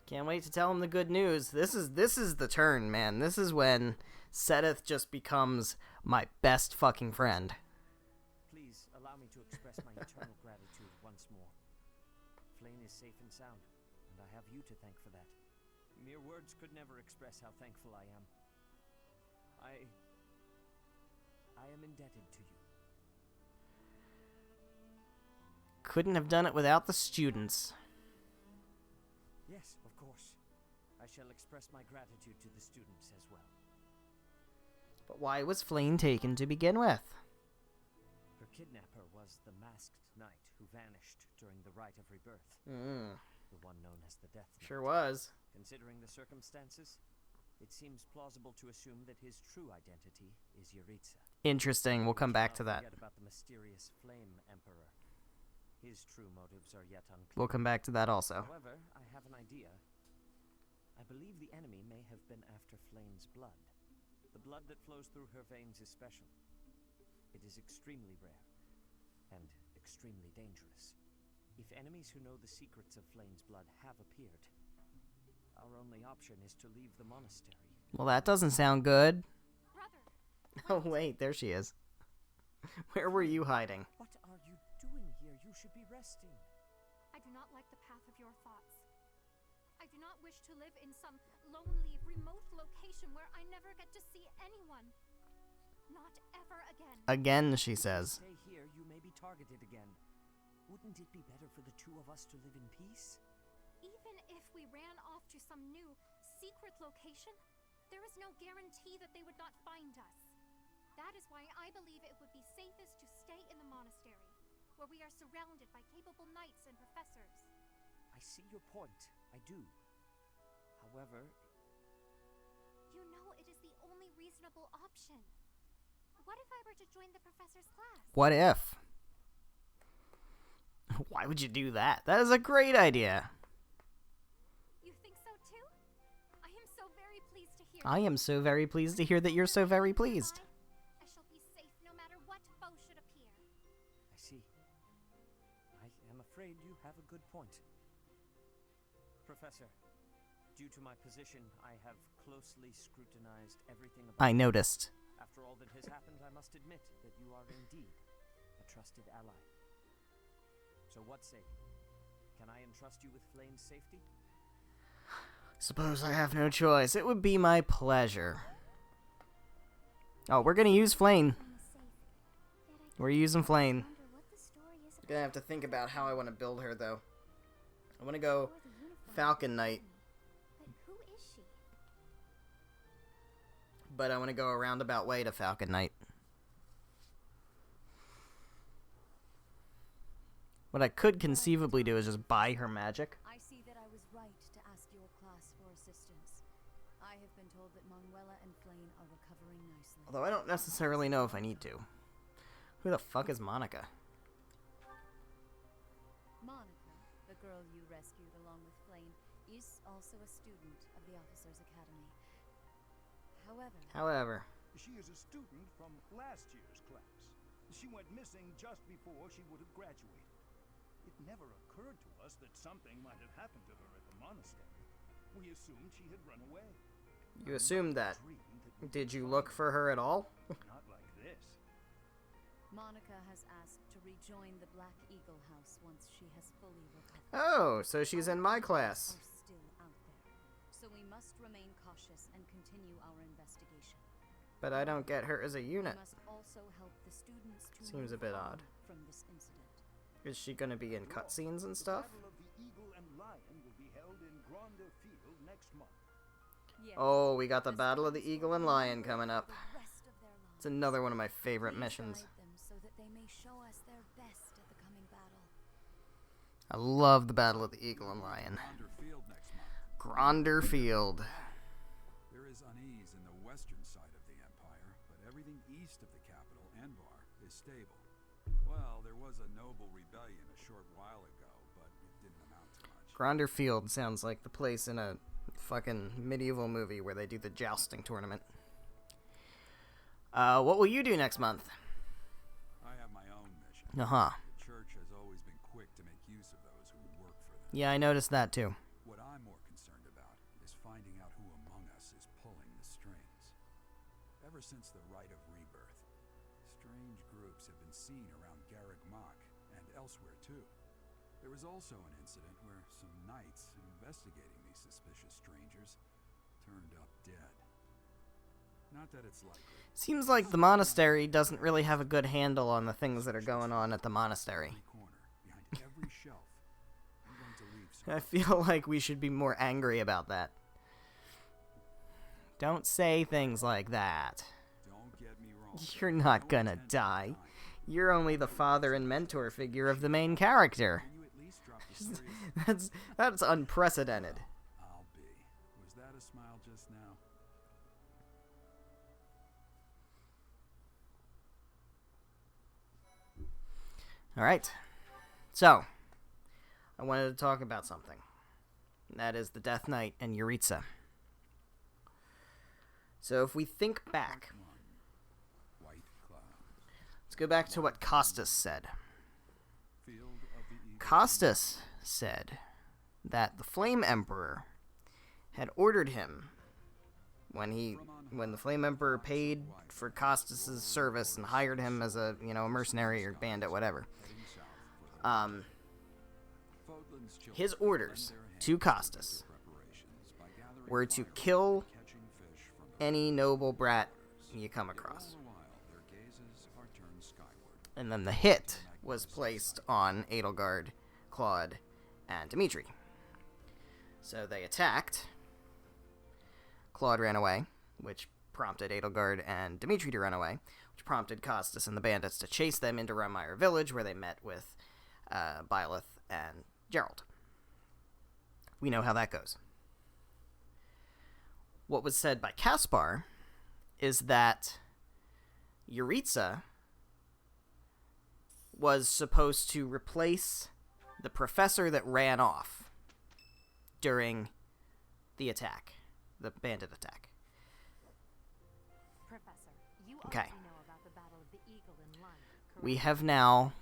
Can't wait to tell him the good news. This is the turn, man. This is when Seteth just becomes my best fucking friend. Please allow me to express my eternal gratitude once more. Flame is safe and sound, and I have you to thank for that. Mere words could never express how thankful I am. I am indebted to you. Couldn't have done it without the students. Yes, of course. I shall express my gratitude to the students as well. But why was Flame taken to begin with? Her kidnapper was the masked knight who vanished during the Rite of Rebirth. the one known as the Death Knight. Sure was. Considering the circumstances, it seems plausible to assume that his true identity is Yaritza. Interesting. We'll come back to that. Forget about the mysterious Flame Emperor. His true motives are yet unclear. We'll come back to that also. However, I have an idea. I believe the enemy may have been after Flame's blood. The blood that flows through her veins is special. It is extremely rare and extremely dangerous. If enemies who know the secrets of Flame's blood have appeared, our only option is to leave the monastery. Well, that doesn't sound good. Brother, Oh, wait, there she is. Where were you hiding? What are you doing here? You should be resting. I do not like the path of your thoughts. I do not wish to live in some lonely, remote location where I never get to see anyone. Not ever again. Again, she says. Stay here, you may be targeted again. Wouldn't it be better for the two of us to live in peace? Even if we ran off to some new, secret location, there is no guarantee that they would not find us. That is why I believe it would be safest to stay in the monastery, where we are surrounded by capable knights and professors. I see your point. I do. However... You know it is the only reasonable option. What if I were to join the professor's class? What if? Why would you do that? That is a great idea. You think so too? I am so very pleased to hear. I am so very pleased to hear that you're so very pleased. I shall be safe no matter what foe should appear. I see. I am afraid you have a good point. Professor, due to my position, I have closely scrutinized everything about I noticed. After all that has happened, I must admit that you are indeed a trusted ally. So what say you? Can I entrust you with Flame's safety? Suppose I have no choice. It would be my pleasure. Oh, we're gonna use Flame. We're using Flame. Gonna have to think about how I want to build her, though. I want to go Falcon Knight, But who is she? but I want to go a roundabout way to Falcon Knight. What I could conceivably do is just buy her magic. I see that I was right to ask your class for assistance. I have been told that Manuela and Flame are recovering nicely. Although I don't necessarily know if I need to. Who the fuck is Monica? Monica, the girl you rescued along with Flame, is also a student of the Officers' Academy. However. She is a student from last year's class. She went missing just before she would have graduated. It never occurred to us that something might have happened to her at the monastery. We assumed she had run away. You assumed that. Dreamed that we Did would you find look her. for her at all? Not like this. Monica has asked to rejoin the Black Eagle House once she has fully recovered. Oh, so she's in my class. Are still out there, so we must remain cautious and continue our investigation. But I don't get her as a We unit. must also help the students to Seems a move bit on odd. from this incident. Is she gonna be in cutscenes and stuff? The Battle of the Eagle and Lion will be held in Gronder Field next month. Yes, Oh, we got the Battle of the students Eagle will and remember Lion coming up. the rest of their It's lives. another one of my favorite Please missions. guide them so that they may show us their best at the coming battle. I love the Battle of the Eagle and Lion. Gronder Field next month. Gronder Field. There is unease in the western side of the Empire, but everything east of the capital, Anbar, is stable. Well, there was a noble rebellion a short while ago, but it didn't amount to much. Gronder Field sounds like the place in a fucking medieval movie where they do the jousting tournament. What will you do next month? I have my own mission. Uh-huh. The church has always been quick to make use of those who work for them. Yeah, I noticed that too. What I'm more concerned about is finding out who among us is pulling the strings. Ever since the Rite of Rebirth, strange groups have been seen around Garreg Mach and elsewhere too. There was also an incident where some knights investigating these suspicious strangers turned up dead. Not that it's likely. Seems like the monastery doesn't really have a good handle on the things that are going on at the monastery. Every corner, behind every shelf. I'm going to leave some. I feel like we should be more angry about that. Don't say things like that. Don't get me wrong. You're not gonna die. You're only the father and mentor figure of the main character. Can you at least drop the That's unprecedented. I'll be. Was that a smile just now? All right. So, I wanted to talk about something. And that is the Death Knight and Yaritza. So, if we think back, White cloud. let's go back to what Costas said. Field of the Eagle. Costas said that the Flame Emperor had ordered him when the Flame Emperor paid for Costas's service and hired him as a mercenary or bandit, whatever. His orders to Costas were to kill any noble brat you come across. And then the hit was placed on Edelgard, Claude, and Dimitri. So they attacked. Claude ran away, which prompted Edelgard and Dimitri to run away, which prompted Costas and the bandits to chase them into Rummeyer village, where they met with Byleth and Gerald. We know how that goes. What was said by Caspar is that Yaritza was supposed to replace the professor that ran off during the attack, the bandit attack. Professor, you Okay. already know about the Battle of the Eagle in Lund, correct? We have now,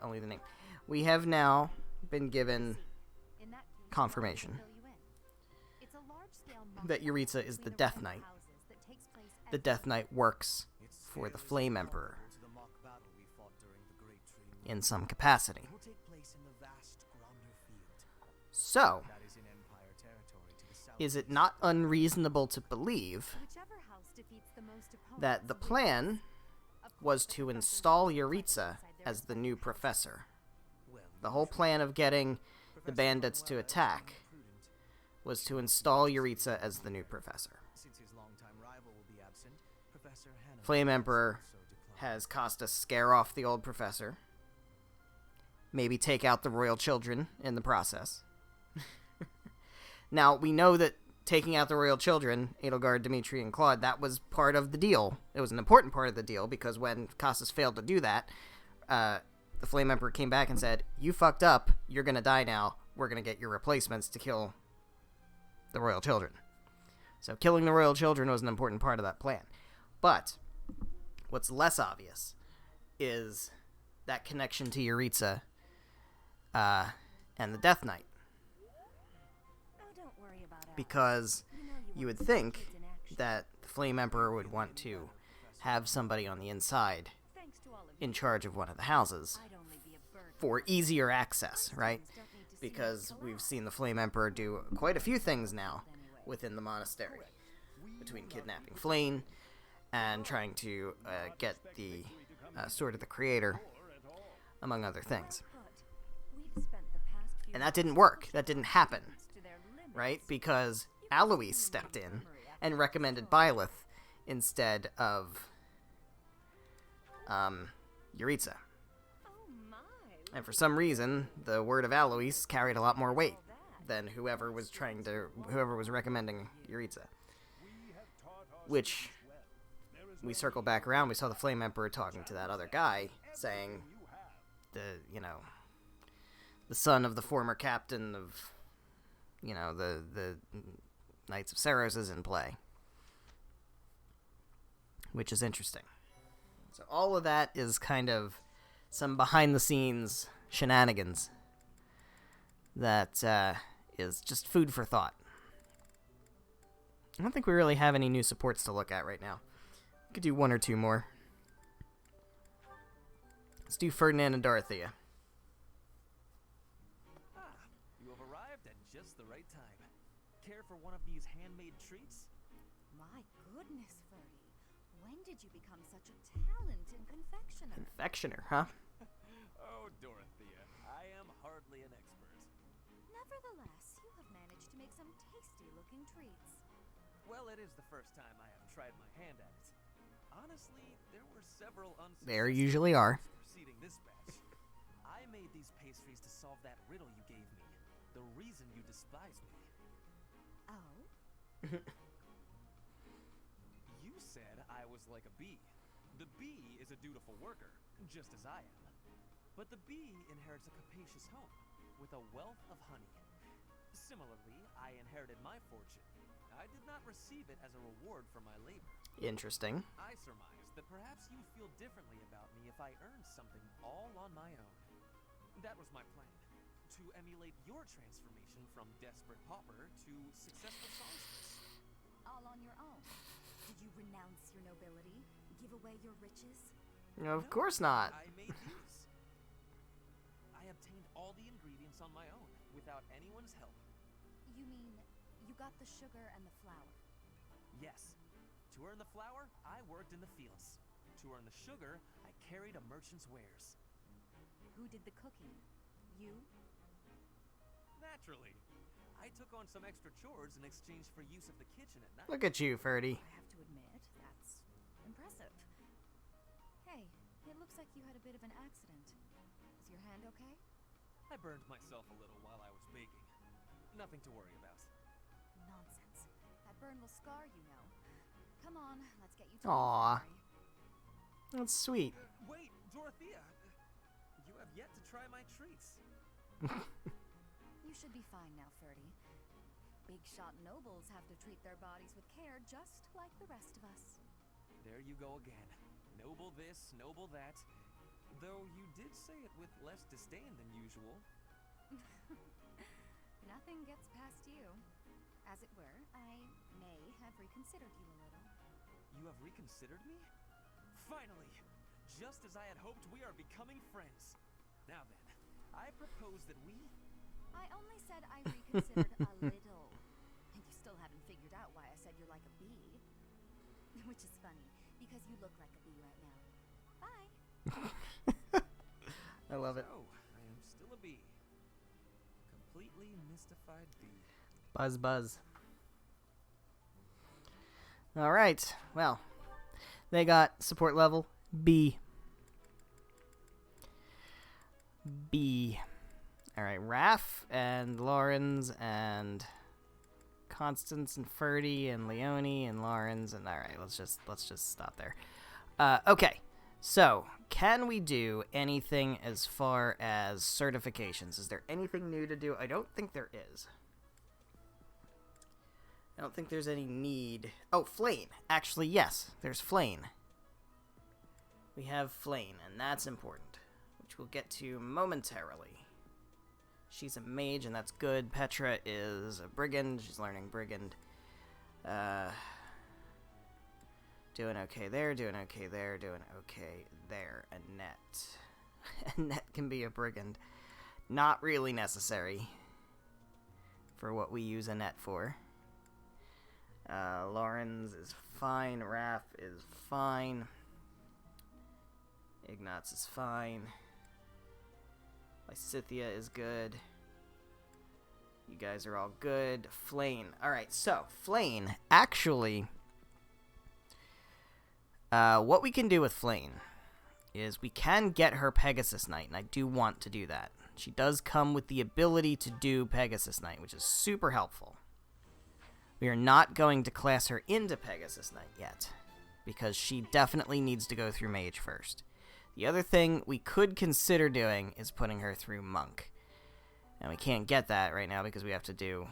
only the name, we have now been given In that case, confirmation I'll fill you in. It's a large-scale that Yaritza is the between Death rival Knight. houses that takes place The Death Knight works for the Flame Emperor in some capacity. So, is it not unreasonable to believe Whichever house defeats the most opponents that the plan was to install Yaritza as the new professor? The whole plan of getting the bandits to attack was to install Yaritza as the new professor. Flame Emperor has Costas scare off the old professor. Maybe take out the royal children in the process. Now, we know that taking out the royal children, Edelgard, Dimitri, and Claude, that was part of the deal. It was an important part of the deal, because when Costas failed to do that, the Flame Emperor came back and said, "You fucked up, you're gonna die now, we're gonna get your replacements to kill the royal children." So killing the royal children was an important part of that plan. But what's less obvious is that connection to Yaritza and the Death Knight. Oh, don't worry about it. Because You know you would want to see think kids in action. that the Flame Emperor would want to have somebody on the inside Thanks to all of in you, charge of one of the houses I'd only be a burden. for easier access, right? Don't need to see Because us we've collapse. seen the Flame Emperor do quite a few things now within the monastery, between kidnapping Flame and trying to get the Sword of the Creator, among other things. But we've spent the past few And that didn't months work. pushing That didn't things happen, to their limits. right? Because Alois stepped in and recommended Byleth instead of Yaritza. Oh my. And for some reason, the word of Alois carried a lot more weight than whoever was recommending Yaritza. Which, we circle back around, we saw the Flame Emperor talking to that other guy, saying, the son of the former captain of, the Knights of Saros is in play. Which is interesting. So all of that is kind of some behind-the-scenes shenanigans that is just food for thought. I don't think we really have any new supports to look at right now. We could do one or two more. Let's do Ferdinand and Dorothea. You have arrived at just the right time. Care for one of these handmade treats? My goodness, Ferdy. When did you become such a talent in confectioner? Confectioner, huh? Oh, Dorothea, I am hardly an expert. Nevertheless, you have managed to make some tasty-looking treats. Well, it is the first time I have tried my hand at it. Honestly, there were several There unsuccessful usually are. attempts preceding this batch. I I made these pastries to solve that riddle you gave me. The reason you despise me. Oh? You said I was like a bee. The bee is a dutiful worker, just as I am. But the bee inherits a capacious home, with a wealth of honey. Similarly, I inherited my fortune. I did not receive it as a reward for my labor. Interesting. I surmised that perhaps you'd feel differently about me if I earned something all on my own. That was my plan, to emulate your transformation from desperate pauper to successful songstress. All on your own. Did you renounce your nobility? Give away your riches? Of course not. I made these. I obtained all the ingredients on my own, without anyone's help. You mean you got the sugar and the flour? Yes. To earn the flour, I worked in the fields. To earn the sugar, I carried a merchant's wares. Who did the cooking? You? Naturally. I took on some extra chores in exchange for use of the kitchen at night. Look at you, Ferdy. I have to admit, that's impressive. Hey, it looks like you had a bit of an accident. Is your hand okay? I burned myself a little while I was baking. Nothing to worry about. Nonsense. That burn will scar you, know. Come on, let's get you to Aww. the infirmary. That's sweet. Wait, Dorothea! You have yet to try my treats. You should be fine now, Ferdy. Big shot nobles have to treat their bodies with care just like the rest of us. There you go again. Noble this, noble that. Though you did say it with less disdain than usual. Nothing gets past you. As it were, I may have reconsidered you a little. You have reconsidered me? Finally! Just as I had hoped, we are becoming friends. Now then, I propose that we... I only said I reconsidered a little. And you still haven't figured out why I said you're like a bee. Which is funny, because you look like a bee right now. Bye! I love it. So, I am still a bee. Completely mystified bee. Buzz, buzz. Alright, well. They got support level B. B. Alright, Raph and Lawrence and Constance and Ferdy and Leonie and Lawrence and alright, let's just stop there. Okay. So, can we do anything as far as certifications? Is there anything new to do? I don't think there is. I don't think there's any need. Oh, Flane. Actually, yes. There's Flane. We have Flane, and that's important, which we'll get to momentarily. She's a mage, and that's good. Petra is a brigand. She's learning brigand. Doing okay there, doing okay there, doing okay there. Annette. Annette can be a brigand. Not really necessary for what we use Annette for. Lawrence is fine. Raph is fine. Ignatz is fine. Lysithia is good. You guys are all good. Flane. Alright, so, Flane, actually... what we can do with Flane is we can get her Pegasus Knight, and I do want to do that. She does come with the ability to do Pegasus Knight, which is super helpful. We are not going to class her into Pegasus Knight yet, because she definitely needs to go through Mage first. The other thing we could consider doing is putting her through Monk. And we can't get that right now because we have to do...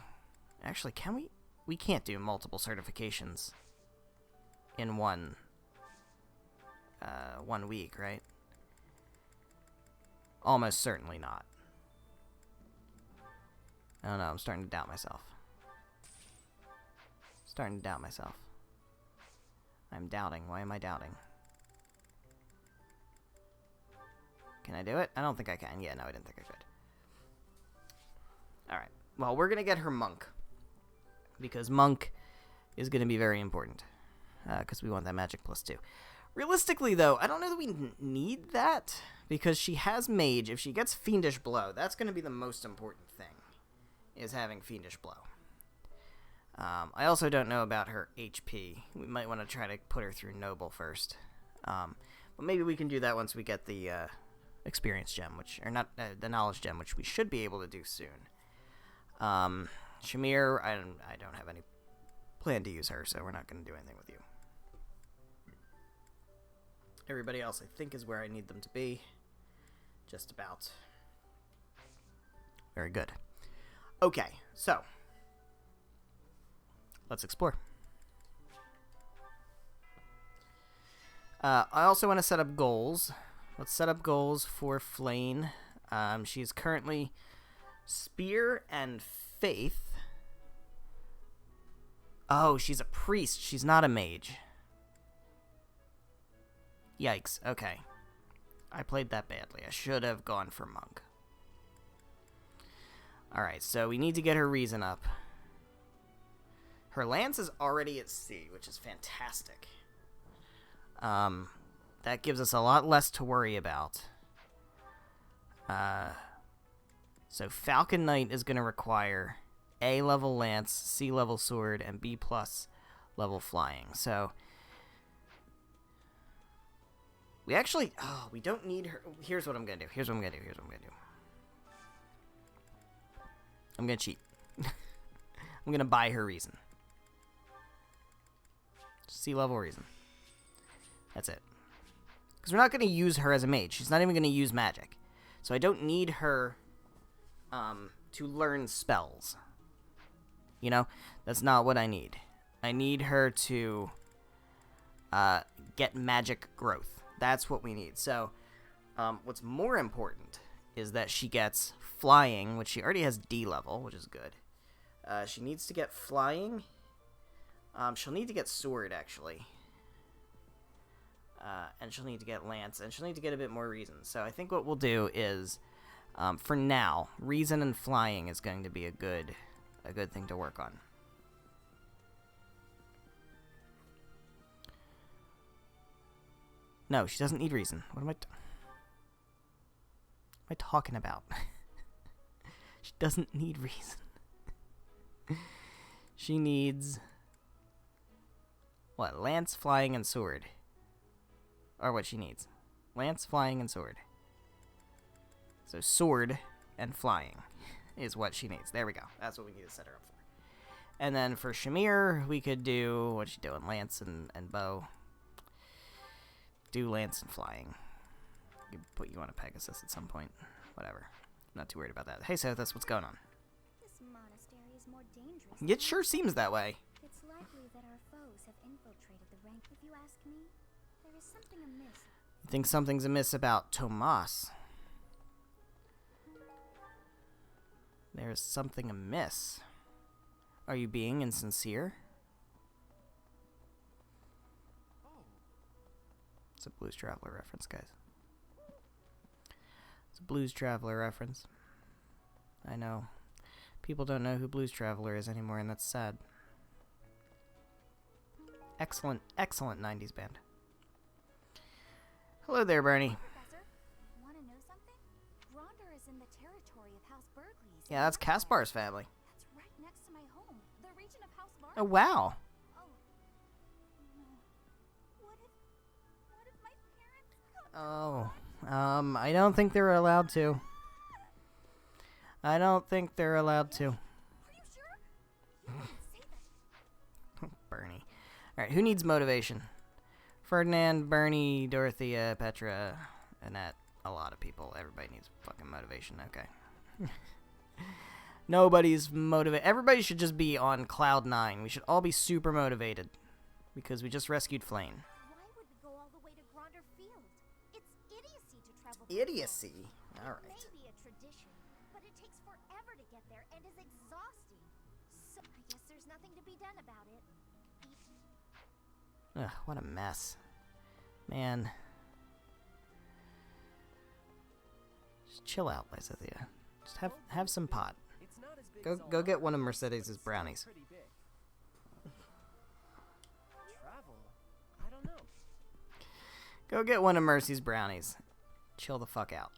Actually, can we? We can't do multiple certifications in one week, right? Almost certainly not. I don't know, I'm starting to doubt myself. I'm doubting. Why am I doubting? Can I do it? I don't think I can. Yeah, no, I didn't think I could. Alright. Well, we're going to get her Monk. Because Monk is going to be very important. Because we want that magic +2. Realistically, though, I don't know that we need that. Because she has Mage. If she gets Fiendish Blow, that's going to be the most important thing. Is having Fiendish Blow. I also don't know about her HP. We might want to try to put her through Noble first. But maybe we can do that once we get the experience gem, or not the knowledge gem, which we should be able to do soon. Shamir, I don't have any plan to use her, so we're not going to do anything with you. Everybody else, I think, is where I need them to be. Just about. Very good. Okay, so let's explore. I also want to set up goals. Let's set up goals for Flayn. She's currently Spear and Faith. Oh, she's a priest. She's not a mage. Yikes. Okay. I played that badly. I should have gone for Monk. Alright, so we need to get her reason up. Her lance is already at C, which is fantastic. That gives us a lot less to worry about. So Falcon Knight is going to require A level lance, C level sword, and B plus level flying. So we actually, we don't need her. Here's what I'm going to do. I'm going to cheat. I'm going to buy her reason. C level reason. That's it. Because we're not going to use her as a mage. She's not even going to use magic. So I don't need her to learn spells. You know? That's not what I need. I need her to get magic growth. That's what we need. So what's more important is that she gets flying, which she already has D level, which is good. She needs to get flying. She'll need to get sword, actually. And she'll need to get lance, and she'll need to get a bit more reason. So I think what we'll do is, for now, reason and flying is going to be a good thing to work on. No, she doesn't need reason. What am I talking about? She doesn't need reason. She needs what? Lance, flying, and sword. Or what she needs. Lance, flying, and sword. So sword and flying is what she needs. There we go. That's what we need to set her up for. And then for Shamir, we could do, what's she doing? Lance and bow. Do lance and flying. Could put you on a Pegasus at some point. Whatever. Not too worried about that. Hey, Sothis, what's going on? This monastery is more dangerous. It sure seems that way. It's likely that our foes have infiltrated the rank. If you ask me, there is something amiss. You think something's amiss about Tomas? There's something amiss. Are you being insincere? It's a Blues Traveler reference, guys. It's a Blues Traveler reference. I know. People don't know who Blues Traveler is anymore, and that's sad. Excellent, excellent 90s band. Hello there, Bernie. Professor, want to know something? Gronder is in the territory of House Berkeley's. Yeah, that's Kaspar's family. That's right next to my home. The region of House Berkeley. Oh, wow. Oh. No. What if my parents come? Oh, I don't think they're allowed to. I don't think they're allowed to. Are you sure? You didn't say that. Bernie. Alright, who needs motivation? Ferdinand, Bernie, Dorothea, Petra, Annette. A lot of people. Everybody needs fucking motivation. Okay. Nobody's motivated. Everybody should just be on cloud 9. We should all be super motivated. Because we just rescued Flayn. Why would we go all the way to Gronder Field? It's idiocy to travel. Idiocy? Alright. It may be a tradition, but it takes forever to get there and is exhausting. So I guess there's nothing to be done about it. Ugh, what a mess. Man. Just chill out, Lysithea. Just have some pot. Go get one of Mercedes' brownies. Travel? I don't know. Go get one of Mercy's brownies. Chill the fuck out.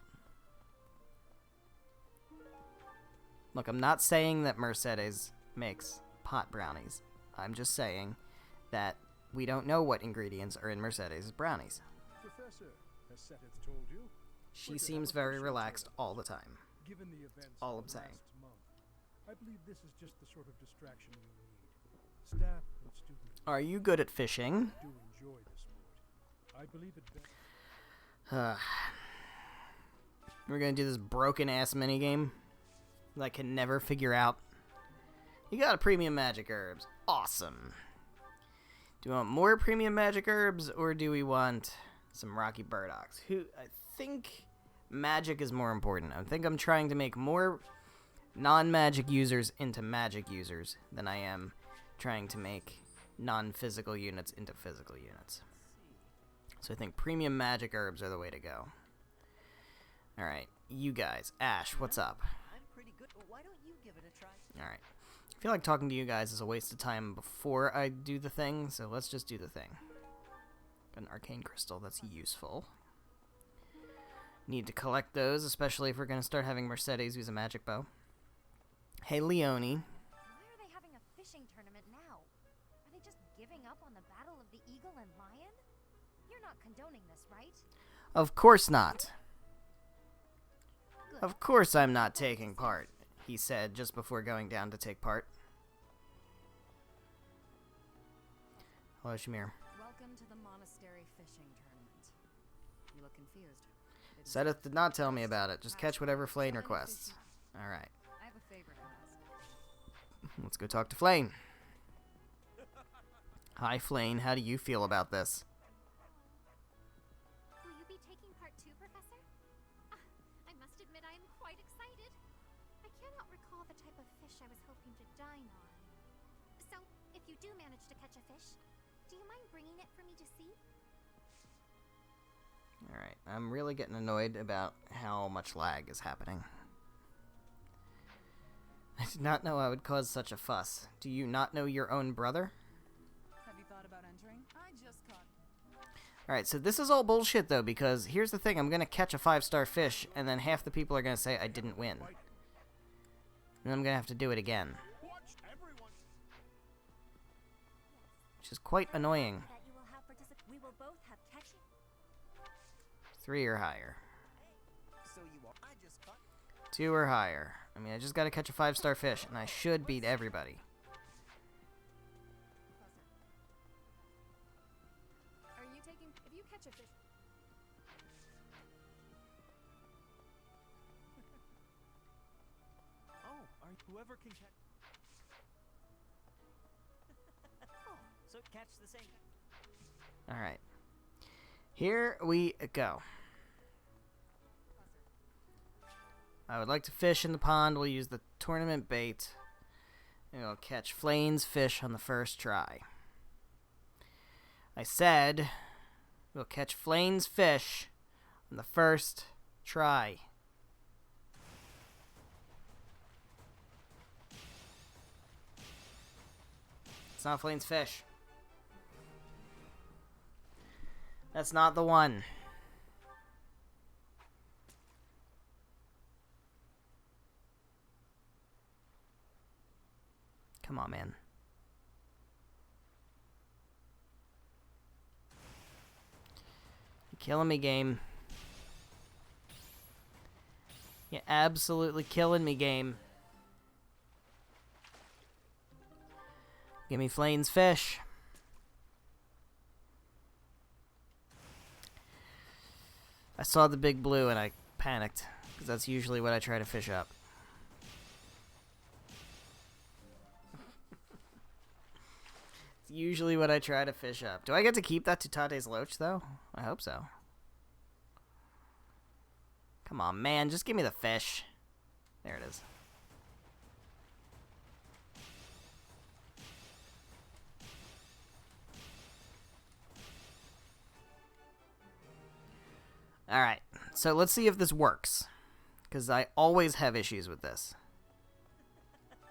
Look, I'm not saying that Mercedes makes pot brownies. I'm just saying that we don't know what ingredients are in Mercedes' brownies. Professor, has Sethith told you? She seems very relaxed all the time. Given the events All of I'm saying. last month, I believe this is just the sort of distraction we need. Staff and students Are you good at fishing? do enjoy the sport. I believe it best. We're gonna do this broken ass minigame that I can never figure out. You got a premium magic herbs. Awesome. Do we want more premium magic herbs or do we want some rocky burdocks? I think magic is more important. I think I'm trying to make more non-magic users into magic users than I am trying to make non-physical units into physical units. So I think premium magic herbs are the way to go. Alright, you guys. Ash, what's up? I'm pretty good. Why don't you give it a try? Alright. I feel like talking to you guys is a waste of time before I do the thing, so let's just do the thing. Got an arcane crystal, that's useful. Need to collect those, especially if we're going to start having Mercedes use a magic bow. Hey, Leonie. Why are they having a fishing tournament now? Are they just giving up on the battle of the eagle and lion? You're not condoning this, right? Of course not. Good. Of course I'm not taking part, he said just before going down to take part. Hello, Shamir. Welcome to the Monastery fishing tournament. You look confused. Sedith did not tell me about it. Just catch whatever Flane requests. Alright. I have a favor to ask. Let's go talk to Flane. Hi, Flane. How do you feel about this? Will you be taking part too, Professor? I must admit I am quite excited. I cannot recall the type of fish I was hoping to dine on. So, if you do manage to catch a fish, do you mind bringing it for me to see? Alright, I'm really getting annoyed about how much lag is happening. I did not know I would cause such a fuss. Do you not know your own brother? Have you thought about entering? I just caught. Alright, so this is all bullshit though, because here's the thing, I'm gonna catch a 5-star fish, and then half the people are gonna say I didn't win. And I'm gonna have to do it again. Which is quite annoying. That you will have we will both have catching. 3 or higher. So you are. I just caught. 2 or higher. I mean, I just gotta catch a 5-star fish, and I should beat everybody. Are you taking? If you catch a fish. Oh, whoever can catch. Oh, so catch the same. Alright. Here we go. I would like to fish in the pond. We'll use the tournament bait. And we'll catch Flane's fish on the first try. I said we'll catch Flane's fish on the first try. It's not Flane's fish. That's not the one. Come on, man. You're killing me, game. You're absolutely killing me, game. Give me Flane's fish. I saw the big blue and I panicked, because that's usually what I try to fish up. It's usually what I try to fish up. Do I get to keep that Tutate's Loach, though? I hope so. Come on, man, just give me the fish. There it is. Alright, so let's see if this works. Because I always have issues with this.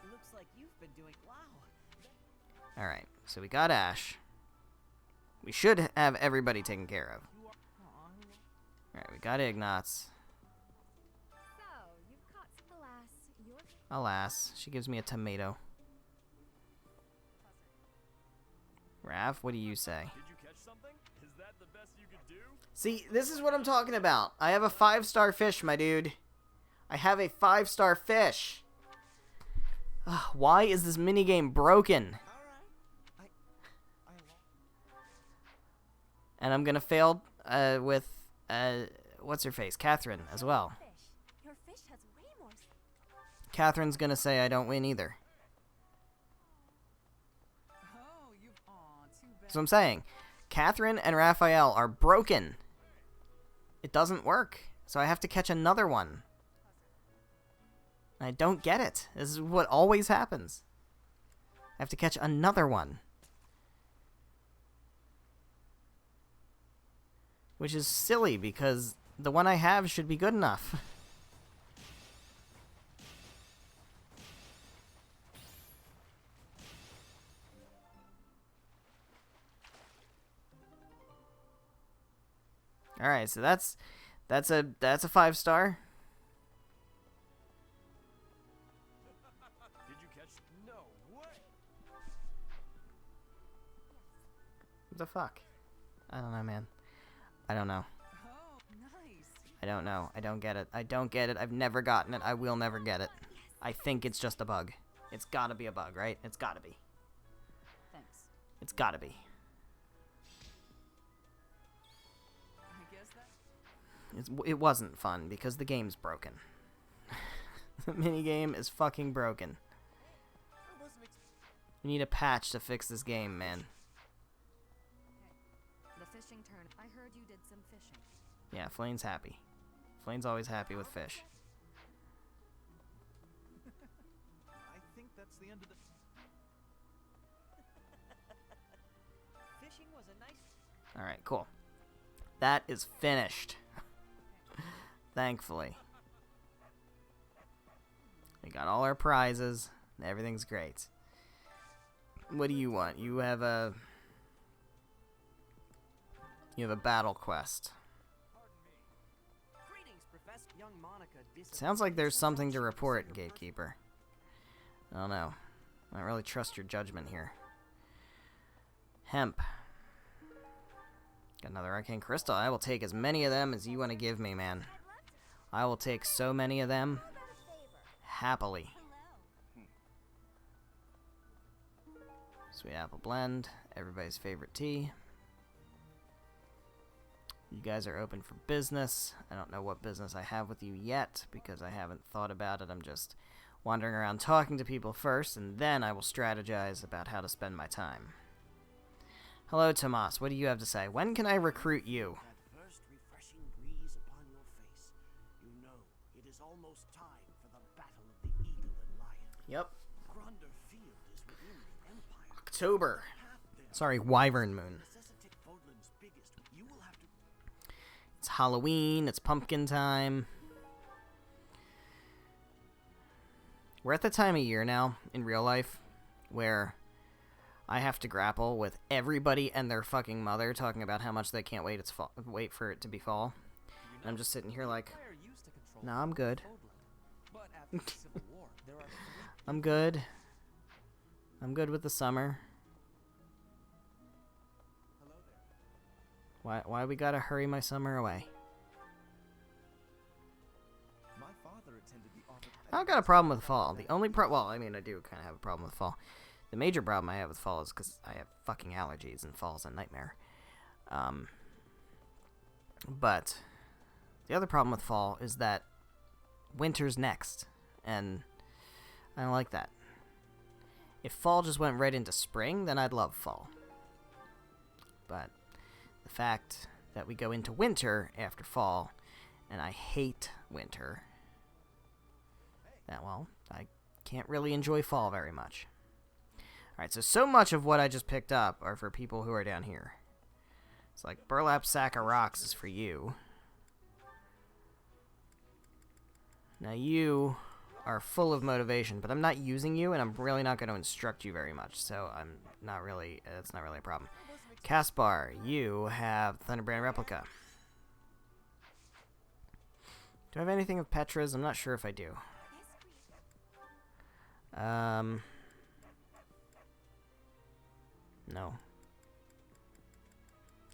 Looks like you've been doing wow. Alright, so we got Ash. We should have everybody taken care of. Alright, we got Ignatz. So, you've caught your Alas, she gives me a tomato. Rav, what do you say? Did you catch something? Is that the best you could do? See, this is what I'm talking about. I have a 5-star fish, my dude. I have a 5-star fish. Ugh, why is this minigame broken? And I'm gonna fail with what's her face, Catherine, as well. Your fish has way more. Catherine's gonna say I don't win either. Oh, you too bad. That's what I'm saying. Catherine and Raphael are broken. It doesn't work, so I have to catch another one. I don't get it. This is what always happens. I have to catch another one. Which is silly, because the one I have should be good enough. Alright, so that's a 5-star. Did you catch? No way. What the fuck? I don't know, man. I don't know. Oh, nice. I don't know. I don't get it. I don't get it. I've never gotten it. I will never get it. I think it's just a bug. It's gotta be a bug, right? It's gotta be. Thanks. It's gotta be. I guess that. It wasn't fun because the game's broken. The minigame is fucking broken. We need a patch to fix this game, man. The fishing turn. I heard you did some fishing. Yeah, Flane's happy. Flane's always happy with fish. I think that's the end of the... Fishing was a nice... Alright, cool. That is finished. Thankfully. We got all our prizes. And everything's great. What do you want? You have a battle quest. Sounds like there's something to report, Gatekeeper. I don't know. I don't really trust your judgment here. Hemp. Got another arcane crystal. I will take as many of them as you want to give me, man. I will take so many of them. Happily. Sweet apple blend. Everybody's favorite tea. You guys are open for business. I don't know what business I have with you yet because I haven't thought about it. I'm just wandering around talking to people first, and then I will strategize about how to spend my time. Hello, Tomas. What do you have to say? When can I recruit you? That first refreshing breeze upon your face, you know it is almost time for the battle of the eagle and lion. Yep. Gronder Field is within the Empire. October. Sorry, Wyvern Moon. You will have to... It's Halloween. It's pumpkin time. We're at the time of year now, in real life, where I have to grapple with everybody and their fucking mother talking about how much they can't wait for it to be fall. And I'm just sitting here like, nah, I'm good. I'm good. I'm good with the summer. Why we gotta hurry my summer away? My father attended the I don't got a problem with fall. The only well, I mean, I do kind of have a problem with fall. The major problem I have with fall is because I have fucking allergies and fall's a nightmare. But the other problem with fall is that winter's next, and I don't like that. If fall just went right into spring, then I'd love fall. But the fact that we go into winter after fall, and I hate winter, that, well, I can't really enjoy fall very much. Alright, so much of what I just picked up are for people who are down here. It's like, burlap sack of rocks is for you. Now you are full of motivation, but I'm not using you, and I'm really not going to instruct you very much, so I'm not really, it's not really a problem. Caspar, you have Thunderbrand Replica. Do I have anything of Petra's? I'm not sure if I do. No.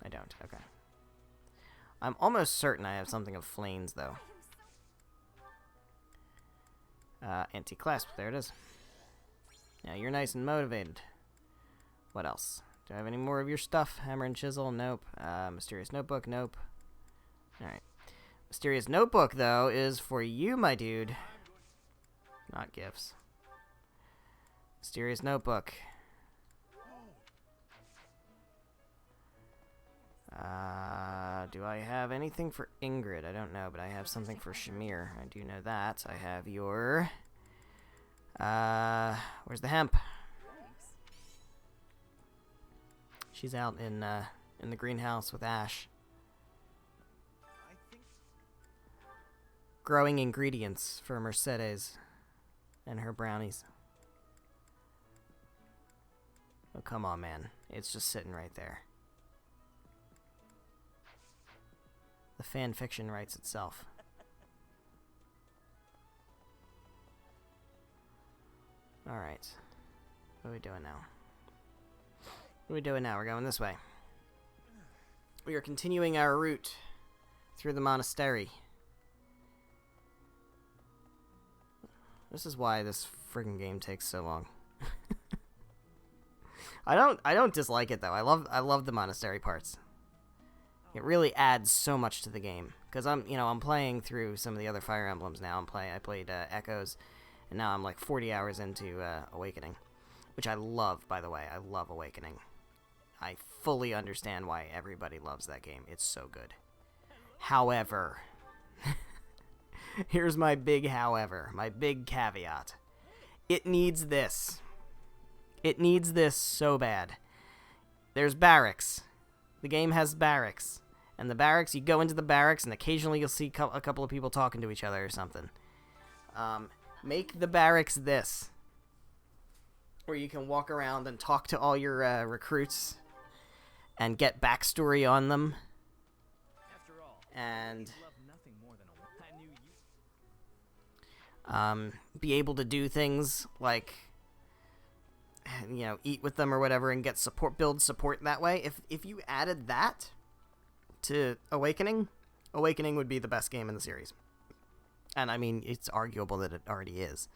I don't. Okay. I'm almost certain I have something of Flames, though. Anti-clasp. There it is. Now you're nice and motivated. What else? Do I have any more of your stuff? Hammer and chisel? Nope. Mysterious notebook? Nope. Alright. Mysterious notebook, though, is for you, my dude. Not gifts. Mysterious notebook. Do I have anything for Ingrid? I don't know, but I have something for Shamir. I do know that. I have your... where's the hemp? She's out in the greenhouse with Ash. Growing ingredients for Mercedes and her brownies. Oh, come on, man. It's just sitting right there. The fan fiction writes itself. Alright. What are we doing now? What are we doing now? We're going this way. We are continuing our route through the monastery. This is why this friggin' game takes so long. I don't dislike it though. I love the monastery parts. It really adds so much to the game because I'm playing through some of the other Fire Emblems now. I played Echoes, and now I'm like 40 hours into Awakening, which I love, by the way. I love Awakening. I fully understand why everybody loves that game. It's so good. However, here's my big however, my big caveat. It needs this. It needs this so bad. There's barracks. The game has barracks. And the barracks, you go into the barracks, and occasionally you'll see a couple of people talking to each other or something. Make the barracks this. Where you can walk around and talk to all your recruits. And get backstory on them. After all, and love nothing more than I knew you. Be able to do things like, eat with them or whatever and get support, build support that way. If you added that to Awakening would be the best game in the series. And I mean, it's arguable that it already is.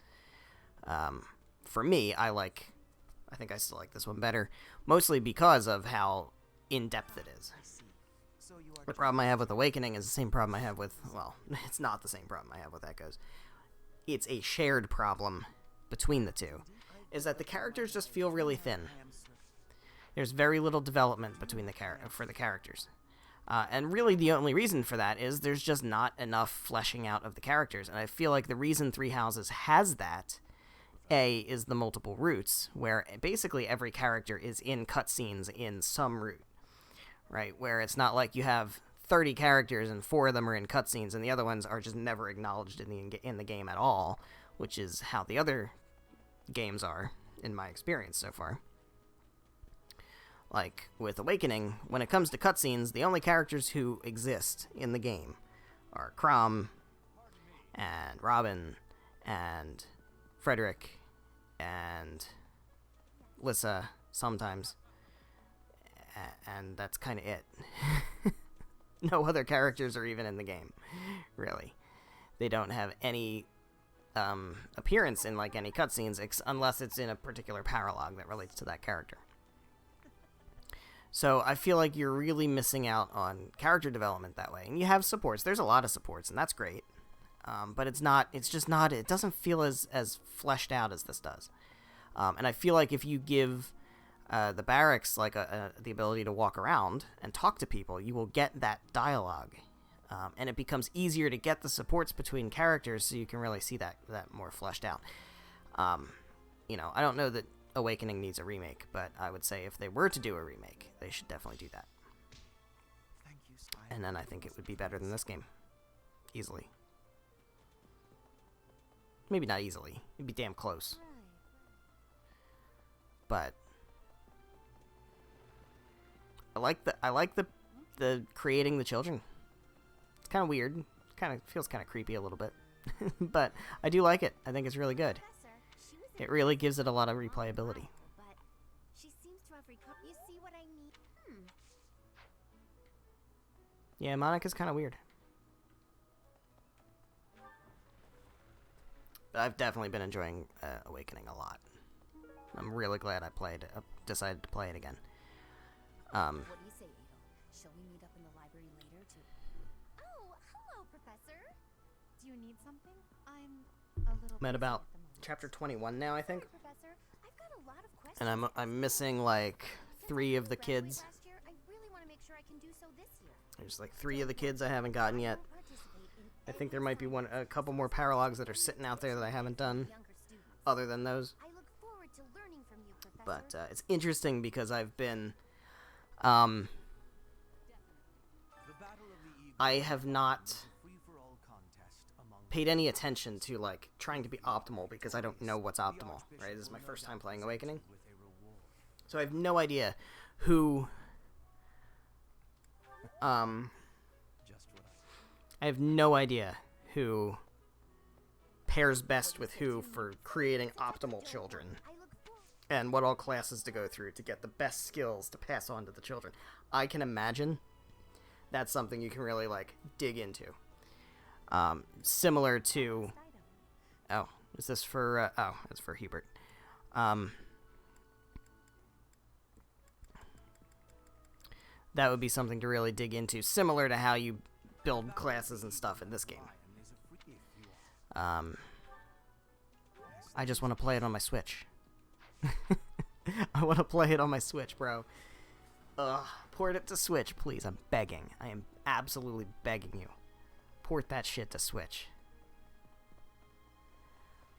For me, I think I still like this one better, mostly because of how in-depth it is. The problem I have with Awakening is the same problem I have with, well, it's not the same problem I have with Echoes. It's a shared problem between the two, is that the characters just feel really thin. There's very little development between for the characters. And really the only reason for that is there's just not enough fleshing out of the characters. And I feel like the reason Three Houses has that, A, is the multiple routes, where basically every character is in cutscenes in some route. Right, where it's not like you have 30 characters and 4 of them are in cutscenes and the other ones are just never acknowledged in the game at all, which is how the other games are, in my experience so far. Like, with Awakening, when it comes to cutscenes, the only characters who exist in the game are Crom, and Robin, and Frederick, and Lissa, sometimes. And that's kind of it. No other characters are even in the game, really. They don't have any appearance in any cutscenes, unless it's in a particular paralogue that relates to that character. So I feel like you're really missing out on character development that way. And you have supports. There's a lot of supports, and that's great. But it doesn't feel as fleshed out as this does. And I feel like if you give the barracks the ability to walk around and talk to people, you will get that dialogue. And it becomes easier to get the supports between characters so you can really see that more fleshed out. I don't know that Awakening needs a remake, but I would say if they were to do a remake, they should definitely do that. Thank you, And then I think it would be better than this game. Easily. Maybe not easily. It'd be damn close. But I like the creating the children. It's kind of weird. Kind of feels kind of creepy a little bit. But I do like it. I think it's really good. It really gives it a lot of replayability. But she seems to have recovered. You see what I mean? Yeah, Monica's kind of weird. But I've definitely been enjoying Awakening a lot. I'm really glad I decided to play it again. What do you say, Adel? Shall we meet up in the library later to... Oh, hello, Professor. Do you need something? I'm a little I'm at busy about at the moment. chapter 21 now, I think. Sorry, Professor. I've got a lot of questions. And I'm missing like 3 of the kids. Last year, I really want to make sure I can do so this year. There's like 3 of the kids I haven't gotten yet. I think there might be a couple more paralogs that are sitting out there that I haven't done, other than those. I look forward to learning from you, Professor. But it's interesting because I've been, I have not paid any attention to like trying to be optimal because I don't know what's optimal. Right, this is my first time playing Awakening, so I have no idea who. I have no idea who pairs best with who for creating optimal children, and what all classes to go through to get the best skills to pass on to the children. I can imagine that's something you can really like dig into. Similar to, oh, is this for? Oh, it's for Hubert. That would be something to really dig into, similar to how you build classes and stuff in this game. I just want to play it on my Switch. I want to play it on my Switch, bro. Ugh, port it to Switch, please. I'm begging. I am absolutely begging you. Port that shit to Switch.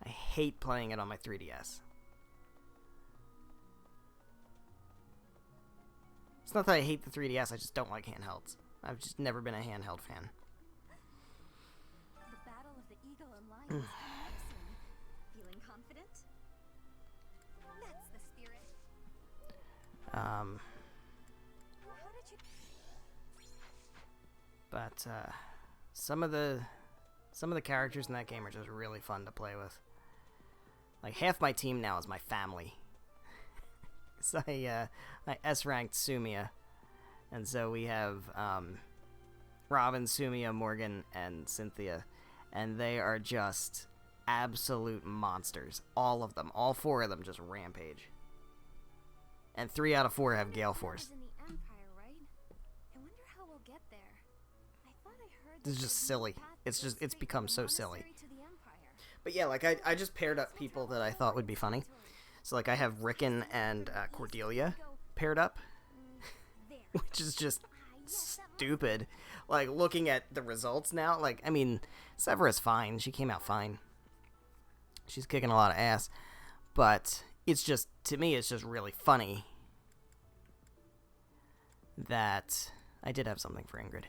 I hate playing it on my 3DS. It's not that I hate the 3DS, I just don't like handhelds. I've just never been a handheld fan. The Battle of the Eagle and Lion is coming up soon. Feeling confident? That's the spirit. How did you... But some of the characters in that game are just really fun to play with. Like half my team now is my family. So I S-ranked Sumia, and so we have Robin, Sumia, Morgan, and Cynthia, and they are just absolute monsters. All of them, all 4 of them, just rampage. And 3 out of 4 have Gale Force. In the Empire, right? I wonder how we'll get there. I thought I heard This is just silly. It's become so silly. But yeah, like I just paired up people that I thought would be funny. So like I have Rickon and Cordelia paired up, which is just stupid. Like looking at the results now, like I mean, Severa's fine. She came out fine. She's kicking a lot of ass, but it's just, to me, it's just really funny that I did have something for Ingrid.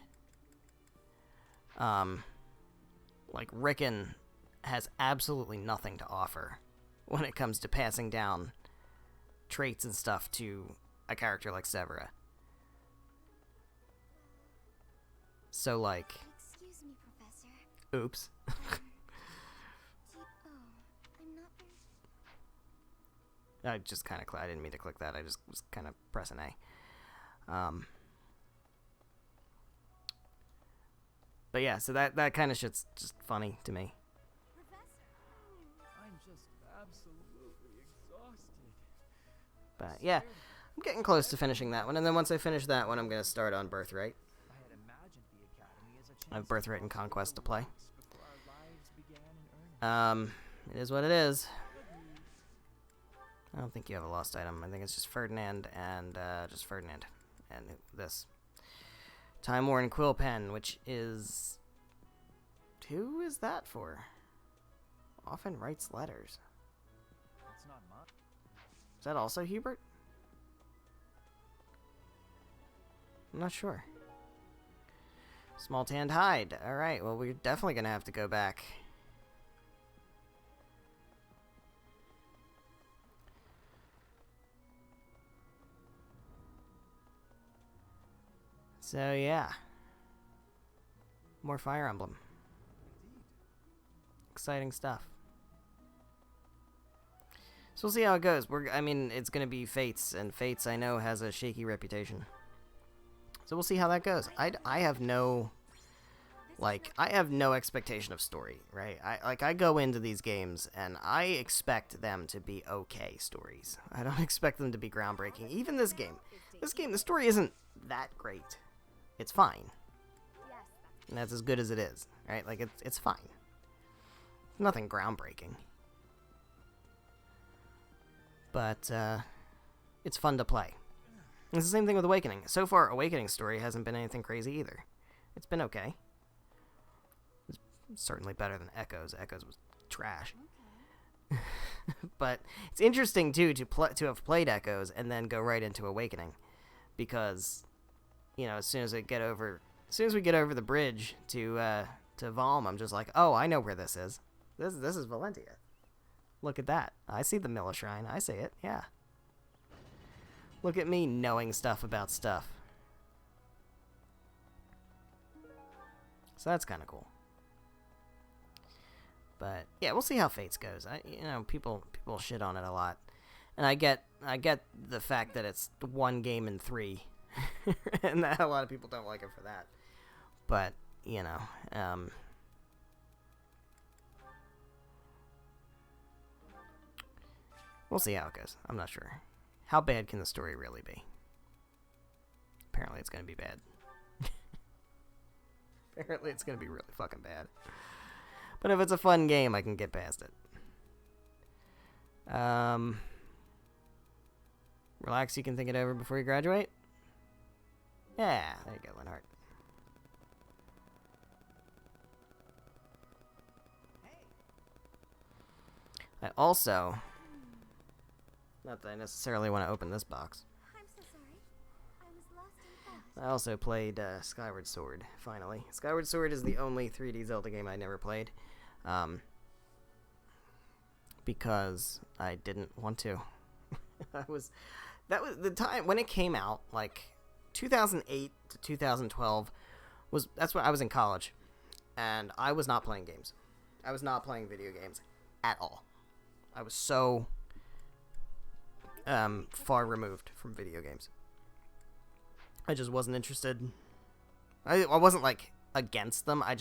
Like Rickon has absolutely nothing to offer when it comes to passing down traits and stuff to a character like Severa. So, like... Excuse me, Professor. Oops. I'm not very... I just kind of... I didn't mean to click that. I just was kind of pressing A. But yeah, so that kind of shit's just funny to me. I'm just absolutely exhausted. But yeah, I'm getting close to finishing that one, and then once I finish that one, I'm gonna start on Birthright. I have Birthright and Conquest to play. It is what it is. I don't think you have a lost item. I think it's just Ferdinand and just Ferdinand and this Time Worn Quill Pen, which is... Who is that for? Often writes letters. It's not mine. Is that also Hubert? I'm not sure. Small tanned hide. Alright, well, we're definitely going to have to go back. So, yeah. More Fire Emblem. Exciting stuff. So we'll see how it goes. I mean, it's going to be Fates, and Fates, I know, has a shaky reputation. So we'll see how that goes. I have no... Like, I have no expectation of story, right? I go into these games, and I expect them to be okay stories. I don't expect them to be groundbreaking. Even this game. This game, the story isn't that great. It's fine. And that's as good as it is, right? Like, it's fine. Nothing groundbreaking. But, it's fun to play. It's the same thing with Awakening. So far, Awakening's story hasn't been anything crazy either. It's been okay. It's certainly better than Echoes. Echoes was trash. Okay. But it's interesting, too, to have played Echoes and then go right into Awakening. Because, you know, as soon as we get over the bridge to Valm, I'm just like, oh, I know where this is. This is Valentia. Look at that. I see the Mila Shrine. I see it. Yeah. Look at me knowing stuff about stuff. So that's kind of cool. But yeah, we'll see how Fates goes. You know, people shit on it a lot, and I get the fact that it's one game in 3, and that a lot of people don't like it for that. But you know, we'll see how it goes. I'm not sure. How bad can the story really be? Apparently, it's gonna be bad. Apparently, it's gonna be really fucking bad. But if it's a fun game, I can get past it. Relax, you can think it over before you graduate? Yeah, there you go, Linhart. I also... Not that I necessarily want to open this box. I'm so sorry. I was lost in thought. I also played Skyward Sword, finally. Skyward Sword is the only 3D Zelda game I never played. Because I didn't want to. That was the time when it came out, like 2008 to 2012 that's when I was in college, and I was not playing games. I was not playing video games at all. I was so far removed from video games. I just wasn't interested. I wasn't like against them. I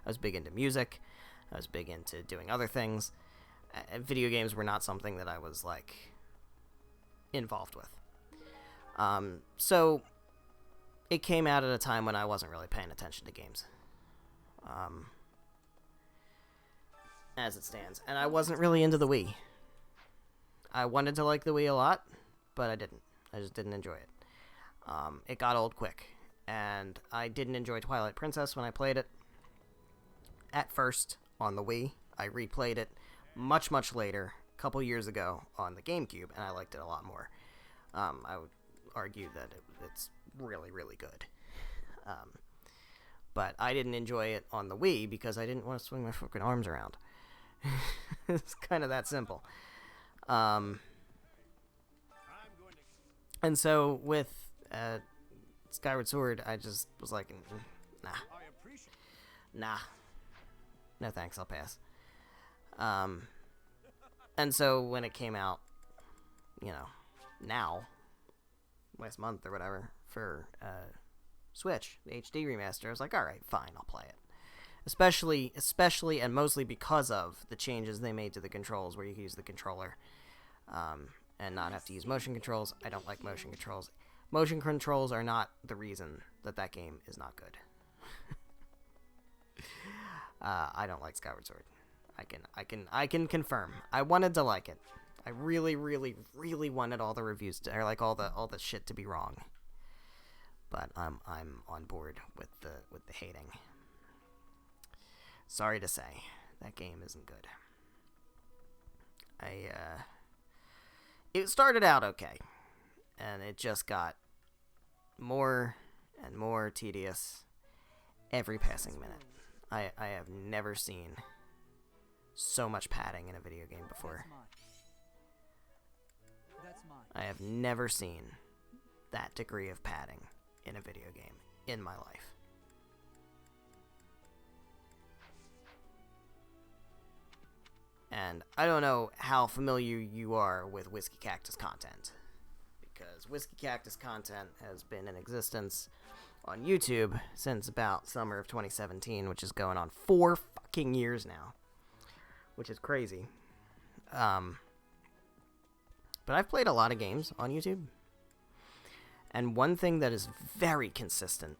was big into music. I was big into doing other things. Video games were not something that I was, like, involved with. So, it came out at a time when I wasn't really paying attention to games. As it stands. And I wasn't really into the Wii. I wanted to like the Wii a lot, but I didn't. I just didn't enjoy it. It got old quick. And I didn't enjoy Twilight Princess when I played it. At first, on the Wii. I replayed it much, much later, a couple years ago, on the GameCube, and I liked it a lot more. I would argue that it's really, really good. But I didn't enjoy it on the Wii because I didn't want to swing my fucking arms around. It's kind of that simple. And so with Skyward Sword, I just was like, nah. No thanks, I'll pass. And so when it came out, you know, last month or whatever, for Switch, the HD remaster, I was like, alright, fine, I'll play it. Especially and mostly because of the changes they made to the controls, where you can use the controller and not have to use motion controls. I don't like motion controls. Motion controls are not the reason that game is not good. I don't like Skyward Sword. I can confirm. I wanted to like it. I really, really, really wanted all the reviews to, or like all the shit to be wrong. But I'm on board with the hating. Sorry to say, that game isn't good. It started out okay, and it just got more and more tedious every passing minute. I have never seen so much padding in a video game before. That's mine. I have never seen that degree of padding in a video game in my life. And I don't know how familiar you are with Whiskey Cactus content, because because Whiskey Cactus content has been in existence on YouTube since about summer of 2017, which is going on 4 fucking years now, which is crazy. But I've played a lot of games on YouTube, and one thing that is very consistent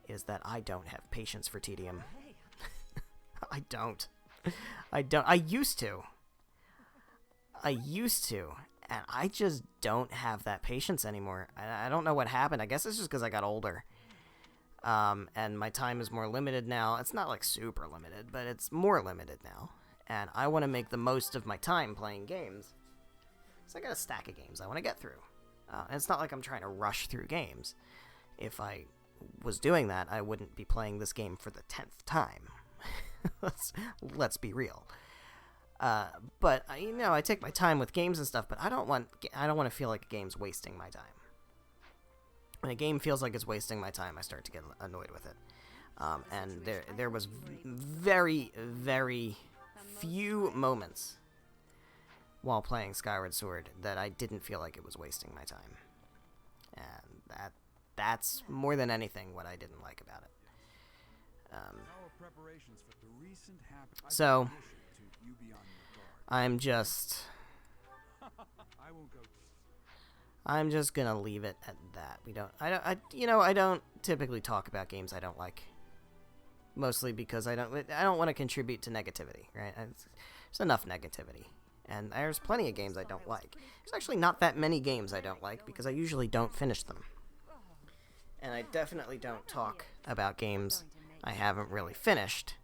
is that I don't have patience for tedium. I don't. I used to, and I just don't have that patience anymore. I don't know what happened. I guess it's just because I got older. And my time is more limited now. It's not like super limited, but it's more limited now. And I want to make the most of my time playing games. So I got a stack of games I want to get through. And it's not like I'm trying to rush through games. If I was doing that, I wouldn't be playing this game for the 10th time. Let's be real. But I take my time with games and stuff, but I don't want to feel like a game's wasting my time. When a game feels like it's wasting my time, I start to get annoyed with it. And there was very, very few moments while playing Skyward Sword that I didn't feel like it was wasting my time. And that's more than anything what I didn't like about it. So I'm just gonna leave it at that. I don't typically talk about games I don't like. Mostly because I don't want to contribute to negativity, right? There's enough negativity. And there's plenty of games I don't like. There's actually not that many games I don't like because I usually don't finish them. And I definitely don't talk about games I haven't really finished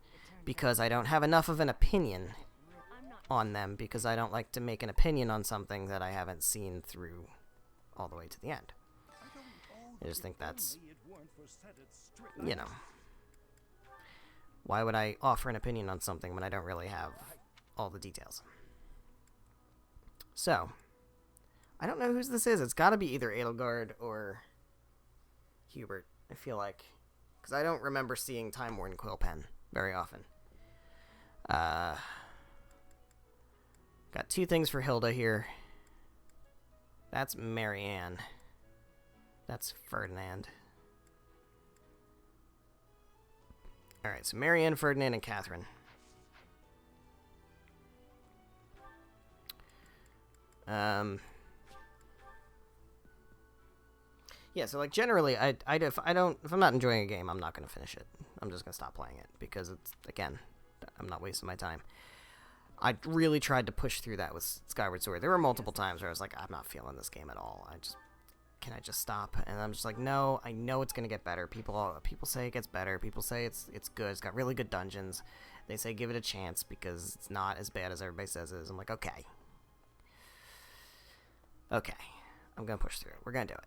because I don't have enough of an opinion on them, because I don't like to make an opinion on something that I haven't seen through all the way to the end. I just think that's, why would I offer an opinion on something when I don't really have all the details? So, I don't know whose this is. It's got to be either Edelgard or Hubert, I feel like. Because I don't remember seeing Time Worn Quill Pen very often. Got 2 things for Hilda here. That's Marianne. That's Ferdinand. Alright, so Marianne, Ferdinand, and Catherine. Yeah, so like generally, if I'm not enjoying a game, I'm not gonna finish it. I'm just gonna stop playing it because I'm not wasting my time. I really tried to push through that with Skyward Sword. There were multiple times where I was like, I'm not feeling this game at all. Can I just stop? And I'm just like, no, I know it's gonna get better. People say it gets better. People say it's good. It's got really good dungeons. They say give it a chance because it's not as bad as everybody says it is. I'm like, okay, I'm gonna push through it. We're gonna do it.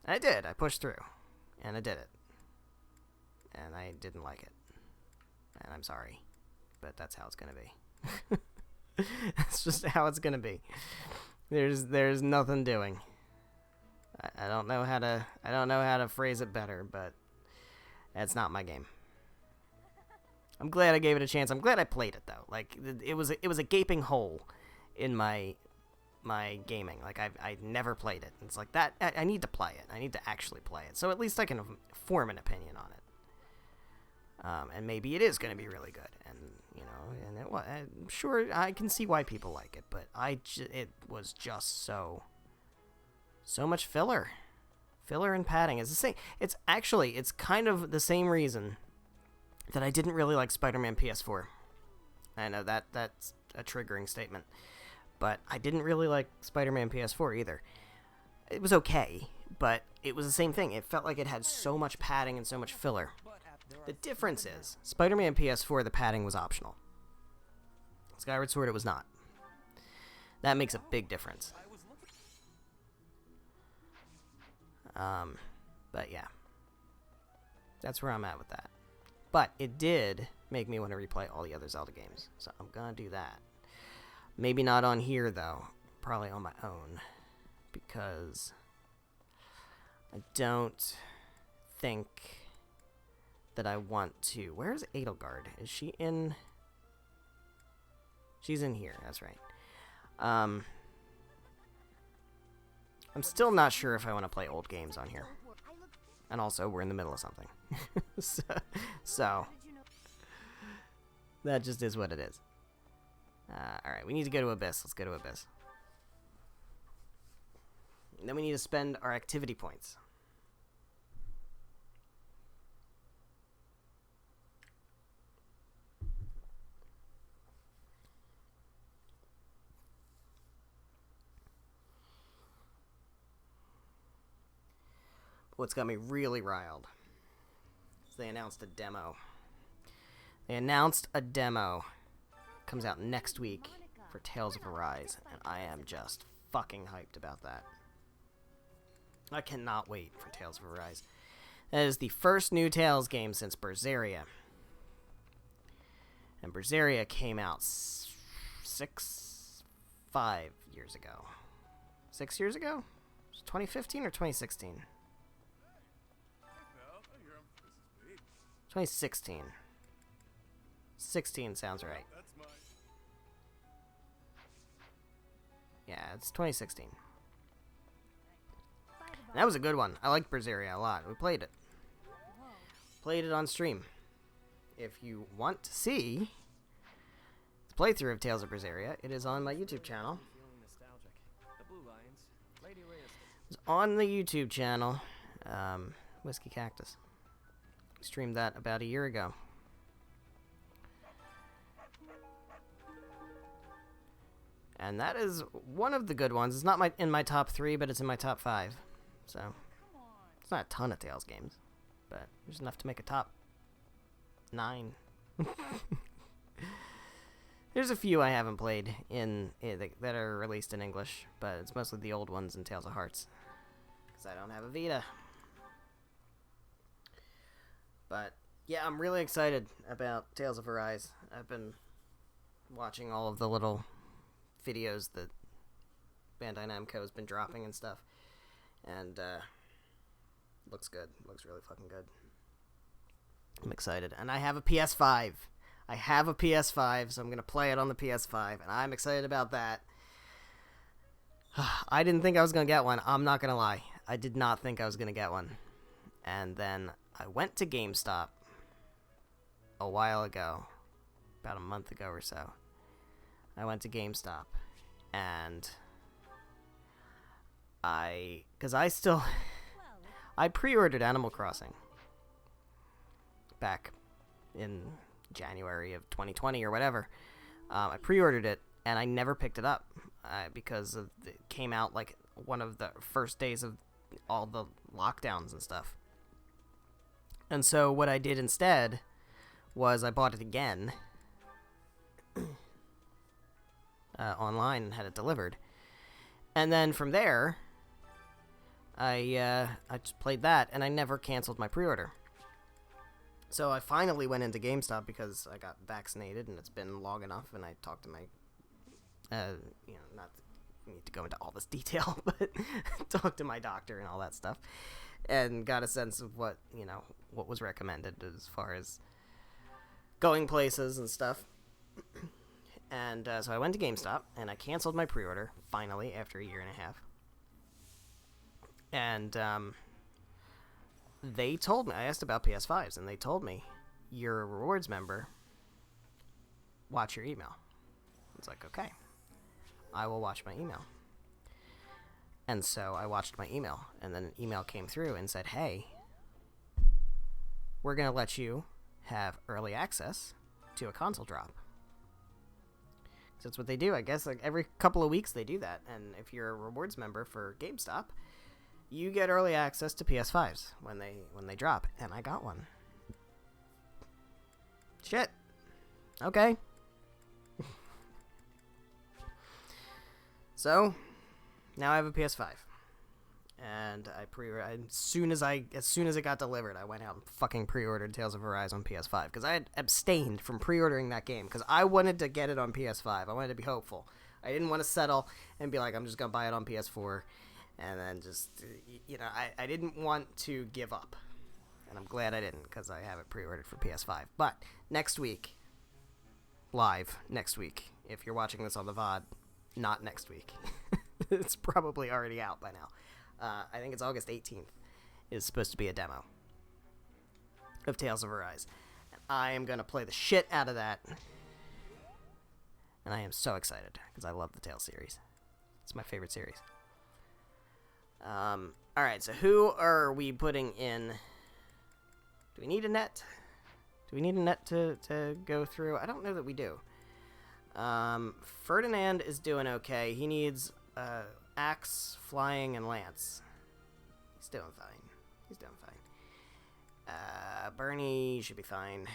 And I did. I pushed through, and I did it. And I didn't like it, and I'm sorry, but that's how it's gonna be. That's just how it's gonna be. There's nothing doing. I don't know how to phrase it better, but that's not my game. I'm glad I gave it a chance. I'm glad I played it though. Like it was a gaping hole in my gaming. Like I never played it. It's like that. I need to play it. I need to actually play it. So at least I can form an opinion on it. And maybe it is going to be really good. And I'm sure I can see why people like it. But it was just so much filler and padding. It's the same. It's kind of the same reason that I didn't really like Spider-Man PS4. I know that's a triggering statement. But I didn't really like Spider-Man PS4 either. It was okay, but it was the same thing. It felt like it had so much padding and so much filler. The difference is, Spider-Man PS4, the padding was optional. Skyward Sword, it was not. That makes a big difference. But yeah. That's where I'm at with that. But it did make me want to replay all the other Zelda games. So I'm gonna do that. Maybe not on here, though. Probably on my own. Because I don't think that I want to. Where's Edelgard? Is she in? She's in here. That's right. I'm still not sure if I want to play old games on here. And also, we're in the middle of something. so that just is what it is. Alright, we need to go to Abyss. Let's go to Abyss. And then we need to spend our activity points. What's got me really riled is they announced a demo. Comes out next week for Tales of Arise, and I am just fucking hyped about that. I cannot wait for Tales of Arise. That is the first new Tales game since Berseria. And Berseria came out 5 years ago. 6 years ago? 2015 or 2016? 2016. 16 sounds right. Yeah, it's 2016. And that was a good one. I liked Berseria a lot. We played it. Played it on stream. If you want to see the playthrough of Tales of Berseria, it is on my YouTube channel. It's on the YouTube channel. Whiskey Cactus. Streamed that about a year ago. And that is one of the good ones. It's not in my top 3, but it's in my top 5. So, it's not a ton of Tales games, but there's enough to make a top 9. There's a few I haven't played that are released in English, but it's mostly the old ones in Tales of Hearts, because I don't have a Vita. But, yeah, I'm really excited about Tales of Arise. I've been watching all of the little videos that Bandai Namco has been dropping and stuff. And, looks good. Looks really fucking good. I'm excited. And I have a PS5. So I'm going to play it on the PS5. And I'm excited about that. I didn't think I was going to get one. I'm not going to lie. I did not think I was going to get one. And then I went to GameStop a while ago, about a month ago or so. I went to GameStop, and I pre-ordered Animal Crossing back in January of 2020 or whatever. I pre-ordered it, and I never picked it up because it came out like one of the first days of all the lockdowns and stuff. And so what I did instead was I bought it again online and had it delivered. And then from there, I just played that, and I never canceled my pre-order. So I finally went into GameStop because I got vaccinated, and it's been long enough, and I talked to my, not need to go into all this detail, but talked to my doctor and all that stuff, and got a sense of what was recommended as far as going places and stuff. And so I went to GameStop, and I canceled my pre-order, finally, after a year and a half. And they told me, I asked about PS5s, and they told me, you're a rewards member, watch your email. It's like, okay, I will watch my email. And so I watched my email, and then an email came through and said, hey, we're going to let you have early access to a console drop. So that's what they do. I guess like every couple of weeks they do that. And if you're a rewards member for GameStop, you get early access to PS5s when they drop. And I got one. Shit. Okay. So now I have a PS5. And as soon as it got delivered, I went out and fucking pre-ordered Tales of Arise on PS5 because I had abstained from pre-ordering that game because I wanted to get it on PS5. I wanted to be hopeful. I didn't want to settle and be like, I'm just gonna buy it on PS4, and then just I didn't want to give up, and I'm glad I didn't because I have it pre-ordered for PS5. But next week, if you're watching this on the VOD, not next week. it's probably already out by now. I think it's August 18th is supposed to be a demo of Tales of Arise. And I am going to play the shit out of that. And I am so excited because I love the Tales series. It's my favorite series. Alright, so who are we putting in? Do we need a net? Do we need a net to go through? I don't know that we do. Ferdinand is doing okay. He needs axe, flying, and lance. He's doing fine. He's doing fine. Bernie should be fine.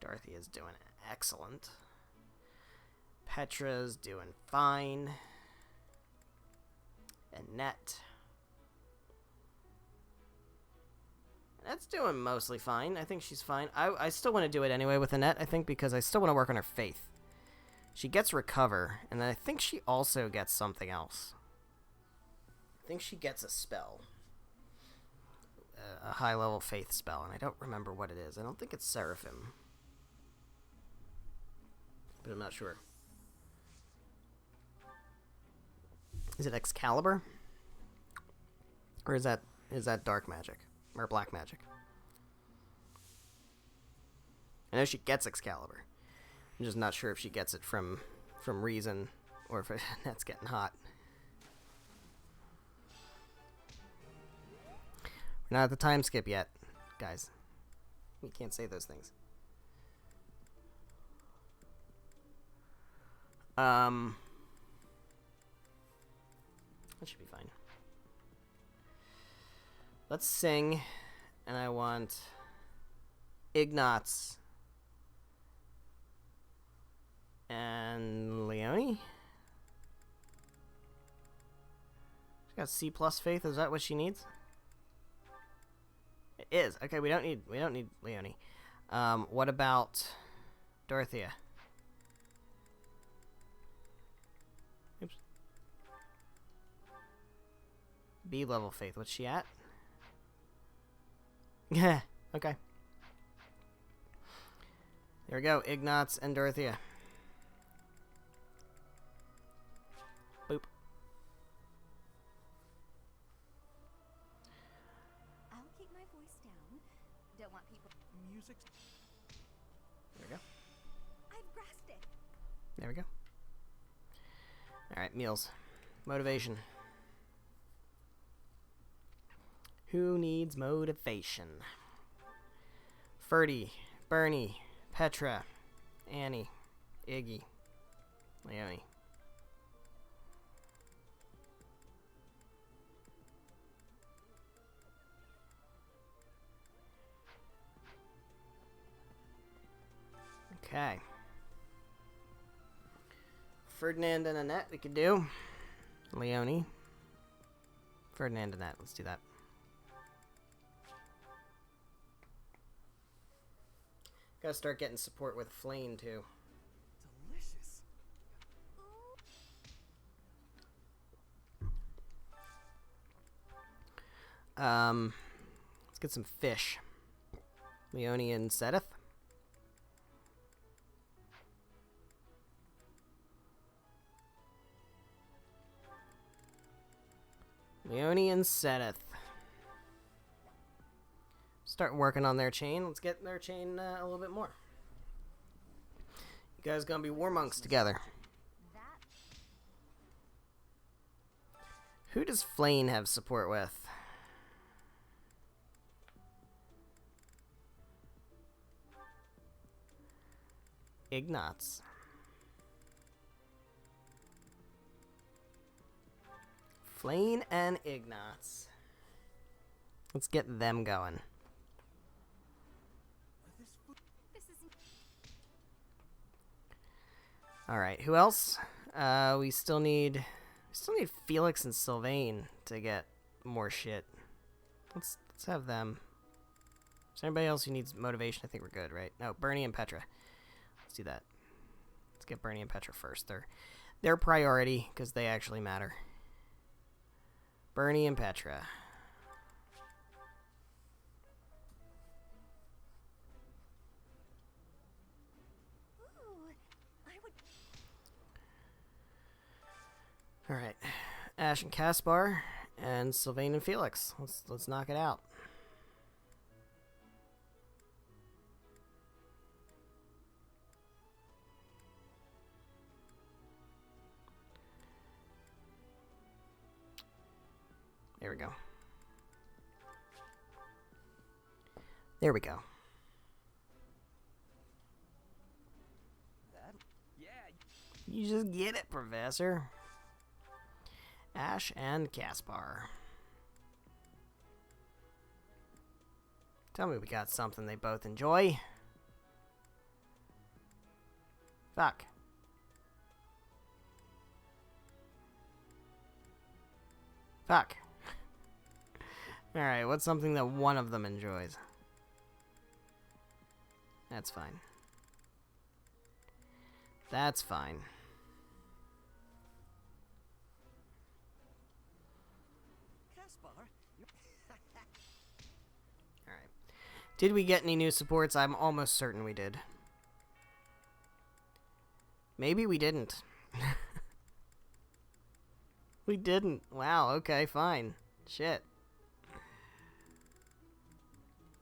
Dorothy is doing excellent. Petra's doing fine. Annette. Annette's doing mostly fine. I think she's fine. I still want to do it anyway with Annette, I think, because I still want to work on her faith. She gets recover, and then I think she also gets something else. I think she gets a spell. A high-level faith spell, and I don't remember what it is. I don't think it's Seraphim. But I'm not sure. Is it Excalibur? Or is that dark magic? Or black magic? I know she gets Excalibur. I'm just not sure if she gets it from reason or if that's getting hot. We're not at the time skip yet, guys. We can't say those things. That should be fine. Let's sing, and I want Ignatz and Leonie. She got C+ faith. Is that what she needs? It is. Okay, we don't need Leonie. What about Dorothea? Oops. B level faith. What's she at? Yeah. Okay. There we go. Ignatz and Dorothea. Boop. I'll keep my voice down. Don't want people. Music. There we go. I've grasped it. There we go. Alright, meals. Motivation. Who needs motivation? Ferdy, Bernie, Petra, Annie, Iggy, Leonie. Okay. Ferdinand and Annette we could do. Leonie. Ferdinand and Annette, let's do that. Gotta start getting support with Flame too. Delicious. Let's get some fish. Leonie and Sedith. Leonie and Sedith. Start working on their chain. Let's get their chain a little bit more. You guys gonna be war monks together. Who does Flame have support with? Ignatz. Flame and Ignatz. Let's get them going. All right, who else? We still need Felix and Sylvain to get more shit. Let's have them. Is there anybody else who needs motivation? I think we're good, right? No, Bernie and Petra. Let's do that. Let's get Bernie and Petra first. They're priority because they actually matter. Bernie and Petra. All right, Ash and Caspar, and Sylvain and Felix. Let's knock it out. There we go. There we go. Yeah. You just get it, Professor. Ash and Caspar. Tell me we got something they both enjoy. Fuck. Fuck. Alright, what's something that one of them enjoys? That's fine. That's fine. Alright. Did we get any new supports? I'm almost certain we did. Maybe we didn't. We didn't. Wow, okay, fine. Shit.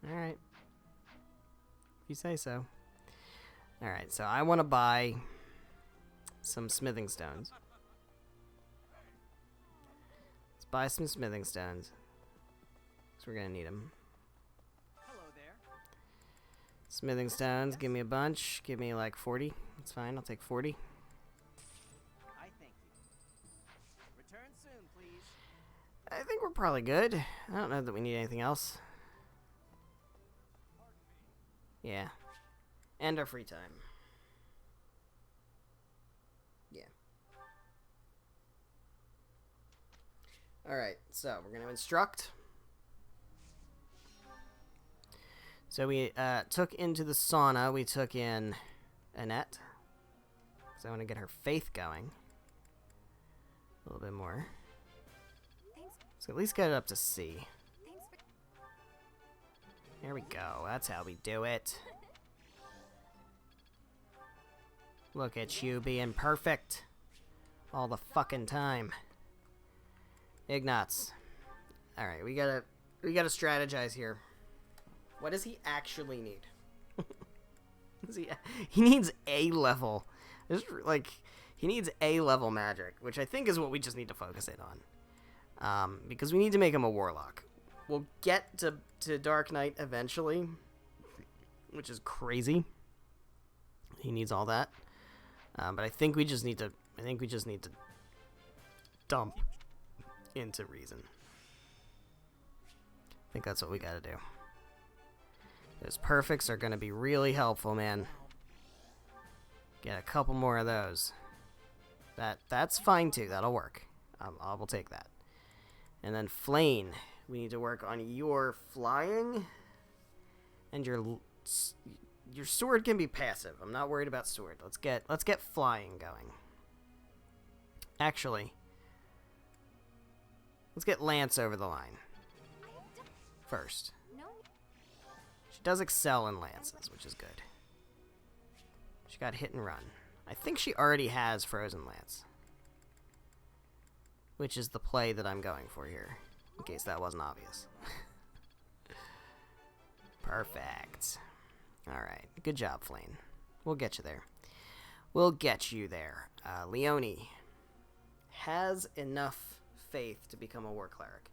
Alright. If you say so. Alright, so I want to buy some smithing stones. Let's buy some smithing stones. So we're going to need them. Hello there. Smithing stones, give me a bunch. Give me like 40. That's fine, I'll take 40. I thank you. Return soon, please. I think we're probably good. I don't know that we need anything else. Yeah. And our free time. Yeah. Alright, so we're going to instruct. So we took into the sauna, we took in Annette. Because I want to get her faith going. A little bit more. So at least get it up to C. There we go. That's how we do it. Look at you being perfect. All the fucking time. Ignatz. Alright, we gotta strategize here. What does he actually need? He needs A level. He needs A level magic, which I think is what we just need to focus in on. Because we need to make him a warlock. We'll get to Dark Knight eventually, which is crazy. He needs all that, but I think we just need to. Dump into reason. I think that's what we gotta do. Those perfects are gonna be really helpful, man. Get a couple more of those. That's fine too. That'll work. I will take that. And then Flane. We need to work on your flying, and your sword can be passive. I'm not worried about sword. Let's get flying going. Actually, let's get Lance over the line first. She does excel in lances, which is good. She got hit and run. I think she already has Frozen Lance, which is the play that I'm going for here. In case that wasn't obvious. Perfect. Alright. Good job, Flane. We'll get you there. We'll get you there. Leonie has enough faith to become a war cleric.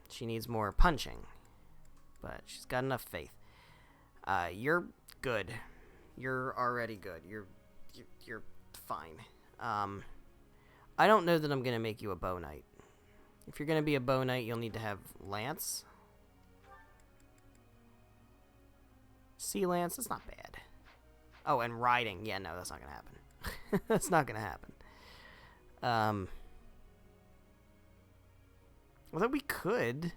She needs more punching. But she's got enough faith. You're good. You're already good. You're fine. I don't know that I'm going to make you a bow knight. If you're going to be a bow knight, you'll need to have lance. Sea lance, that's not bad. Oh, and riding. Yeah, no, that's not going to happen. That's not going to happen. Although we could.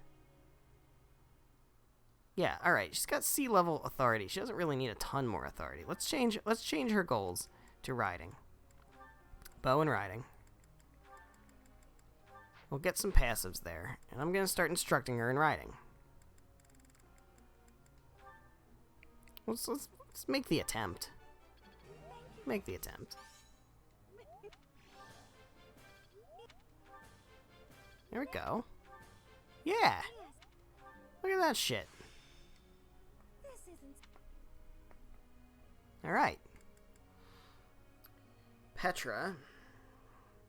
Yeah, alright. She's got sea level authority. She doesn't really need a ton more authority. Let's change her goals to riding. Bow and riding. We'll get some passives there, and I'm going to start instructing her in riding. Let's make the attempt. Make the attempt. There we go. Yeah. Look at that shit. This isn't. Alright. Petra.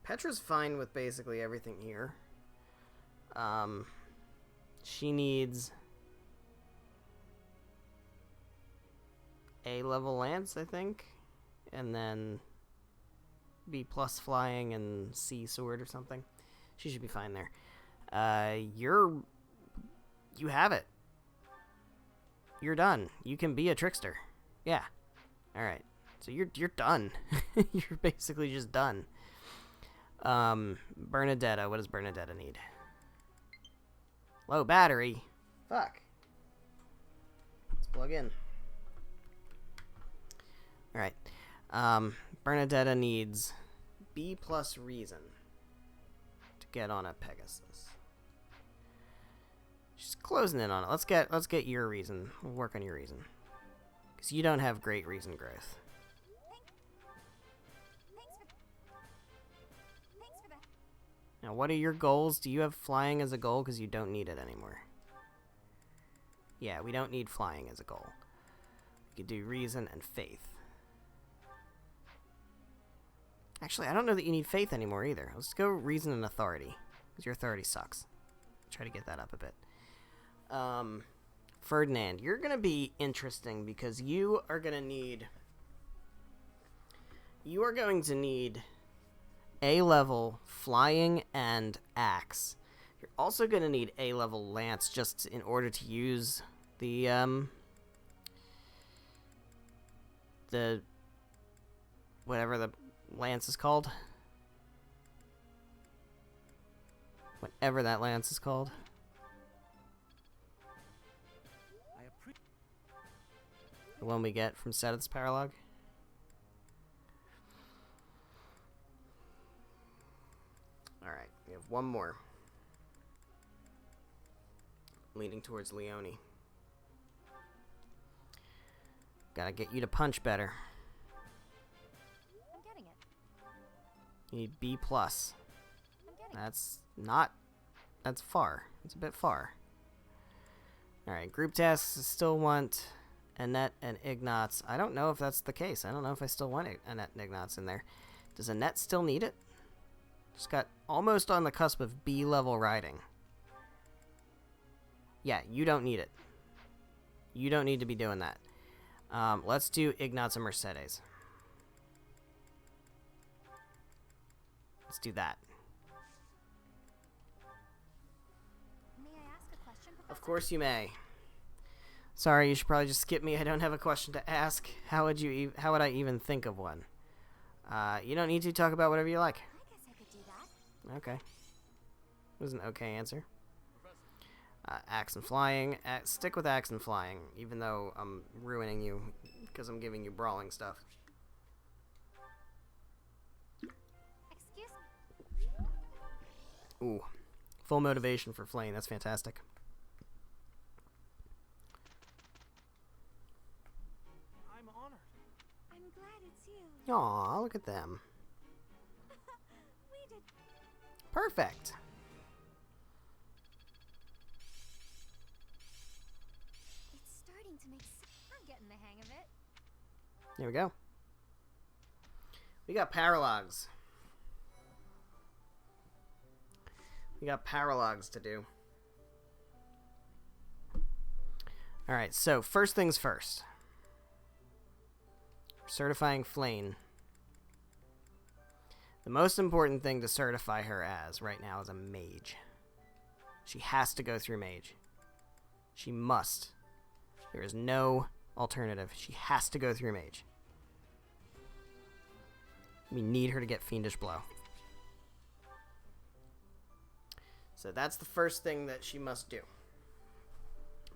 Petra's fine with basically everything here. She needs A-level lance, I think. And then B+ flying and C sword or something. She should be fine there. You have it. You're done. You can be a trickster. Yeah. Alright. So you're done. You're basically just done. Bernadetta. What does Bernadetta need? Low battery. Fuck. Let's plug in. Alright. Bernadetta needs B+ reason to get on a Pegasus. She's closing in on it. Let's get your reason. We'll work on your reason. Because you don't have great reason growth. Thanks for that. Now, what are your goals? Do you have flying as a goal? Because you don't need it anymore. Yeah, we don't need flying as a goal. We could do reason and faith. Actually, I don't know that you need faith anymore either. Let's go reason and authority. Because your authority sucks. Try to get that up a bit. Ferdinand, you're going to be interesting because you are going to need... You are going to need A-level flying and axe. You're also going to need A-level lance just in order to use the whatever the lance is called. Whatever that lance is called. The one we get from Setith's Paralog. Alright, we have one more. Leaning towards Leone. Gotta get you to punch better. I'm getting it. You need B+. I'm getting That's not... That's far. It's a bit far. Alright, group tasks still want Annette and Ignatz. I don't know if that's the case. I don't know if I still want Annette and Ignatz in there. Does Annette still need it? Just got almost on the cusp of B-level riding. Yeah, you don't need it. You don't need to be doing that. Let's do Ignatz and Mercedes. Let's do that. May I ask a question, Professor? Of course you may. Sorry, you should probably just skip me. I don't have a question to ask. How would I even think of one? You don't need to talk about whatever you like. I guess I could do that. Okay. It was an okay answer. Axe and flying. Stick with axe and flying, even though I'm ruining you because I'm giving you brawling stuff. Excuse me. Ooh. Full motivation for Flame. That's fantastic. I'm honored. I'm glad it's you. Aw, look at them. We did. Perfect. It's starting to make sense. I'm getting the hang of it. There we go. We got paralogs. We got paralogs to do. Alright, so first things first. Certifying Flame. The most important thing to certify her as right now is a mage. She has to go through mage. She must. There is no alternative. She has to go through mage. We need her to get Fiendish Blow. So that's the first thing that she must do.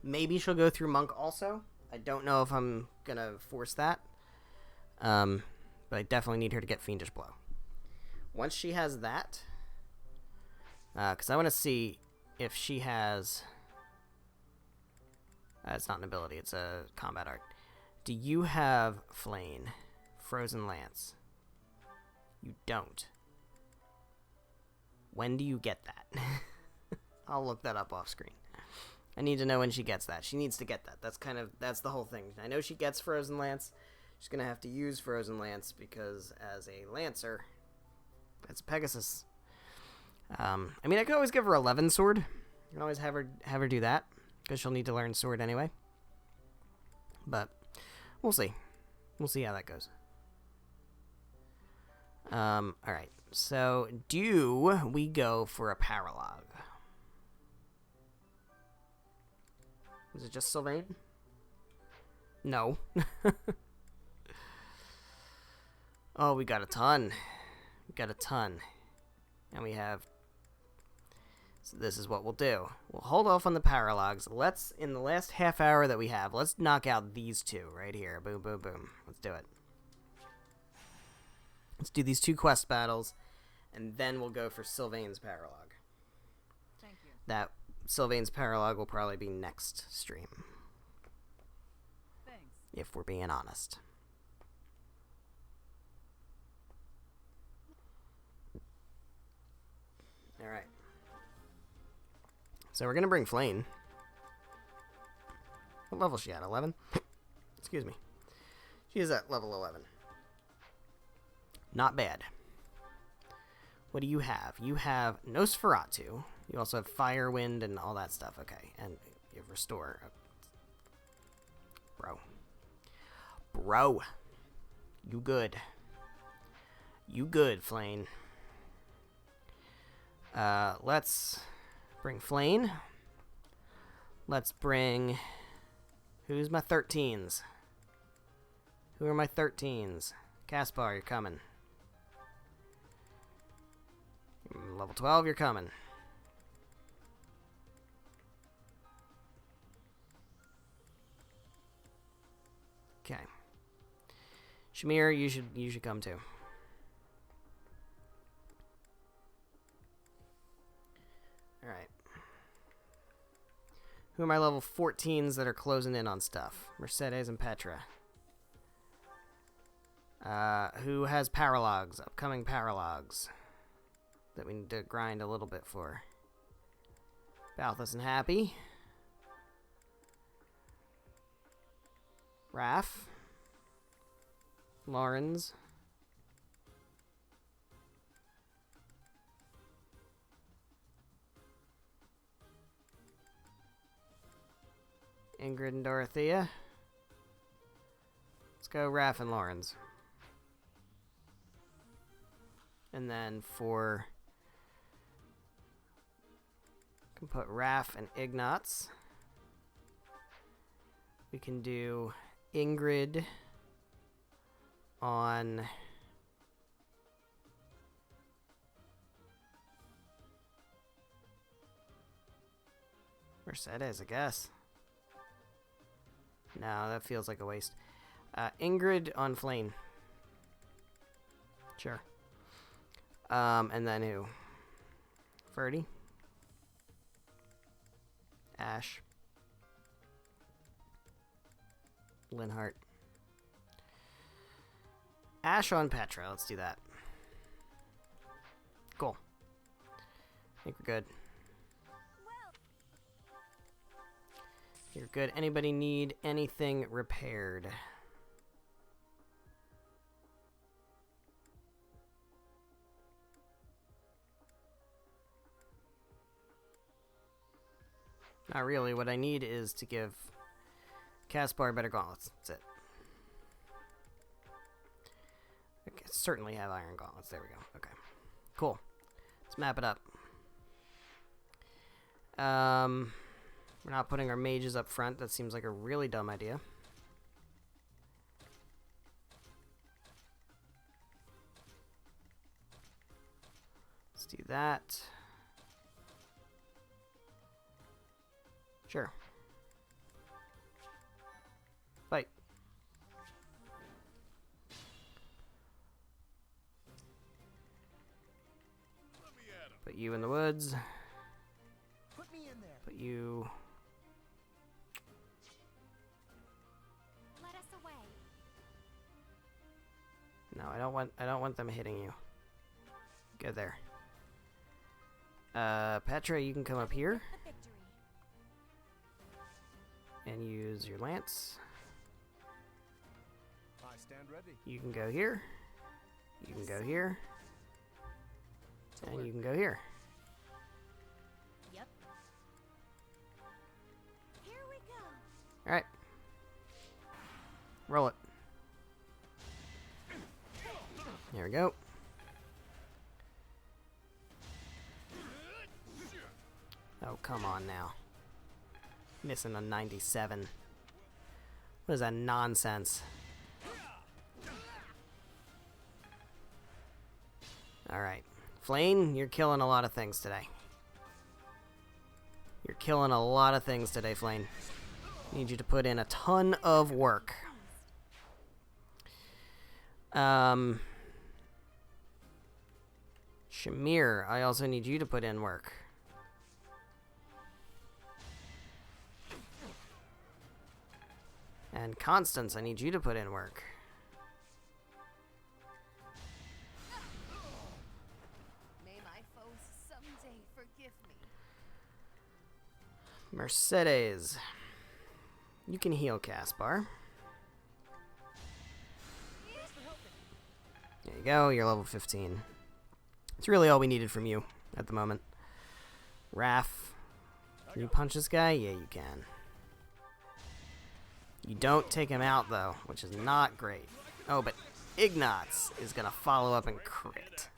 Maybe she'll go through Monk also. I don't know if I'm gonna force that. But I definitely need her to get Fiendish Blow. Once she has that, because I want to see if she has... it's not an ability, it's a combat art. Do you have Flame? Frozen Lance? You don't. When do you get that? I'll look that up off screen. I need to know when she gets that. She needs to get that. That's the whole thing. I know she gets Frozen Lance. She's going to have to use Frozen Lance because as a Lancer, that's a Pegasus. I mean, I could always give her 11 Sword. I can always have her do that because she'll need to learn Sword anyway. But we'll see. We'll see how that goes. Alright. So, do we go for a Paralog? Is it just Sylvain? No. Oh, we got a ton. We got a ton. And we have... So this is what we'll do. We'll hold off on the Paralogs. Let's, in the last half hour that we have, let's knock out these two right here. Boom, boom, boom. Let's do it. Let's do these 2 quest battles, and then we'll go for Sylvain's Paralog. Thank you. That Sylvain's Paralog will probably be next stream. Thanks. If we're being honest. Alright. So we're going to bring Flame. What level is she at? 11? Excuse me. She is at level 11. Not bad. What do you have? You have Nosferatu. You also have Fire, Wind, and all that stuff. Okay. And you have Restore. Bro. Bro. You good. You good, Flame. Let's bring Flame. Let's bring... Who's my 13s? Who are my 13s? Caspar, you're coming. Level 12, you're coming. Okay. Shamir, you should come too. Alright. Who are my level 14s that are closing in on stuff? Mercedes and Petra. Who has Paralogs? Upcoming Paralogs. That we need to grind a little bit for. Balthus and Happy. Raph. Lawrence. Ingrid and Dorothea. Let's go Raph and Lawrence. And then for... can put Raph and Ignatz. We can do Ingrid on... Mercedes, I guess. No, that feels like a waste. Ingrid on Flame. Sure. And then who? Ferdy. Ash. Linhart. Ash on Petra. Let's do that. Cool. I think we're good. You're good. Anybody need anything repaired? Not really. What I need is to give Caspar better gauntlets. That's it. I can certainly have iron gauntlets. There we go. Okay. Cool. Let's map it up. We're not putting our mages up front. That seems like a really dumb idea. Let's do that. Sure. Fight. Put you in the woods. Put me in there. Put you... Let us away. No, I don't want them hitting you. Go there. Petra, you can come up here The victory. and use your lance. I stand ready. You can go here. You can go here. And you can go here. Yep. Here we go. Alright. Roll it. There we go. Oh, come on now. Missing a 97. What is that nonsense? Alright. Flane, you're killing a lot of things today. You're killing a lot of things today, Flane. Need you to put in a ton of work. Shamir, I also need you to put in work. And Constance, I need you to put in work. May my foes someday forgive me. Mercedes, you can heal Caspar. There you go, you're level 15. It's really all we needed from you at the moment. Raph, can you punch this guy? Yeah, you can. You don't take him out, though, which is not great. Oh, but Ignatz is going to follow up and crit.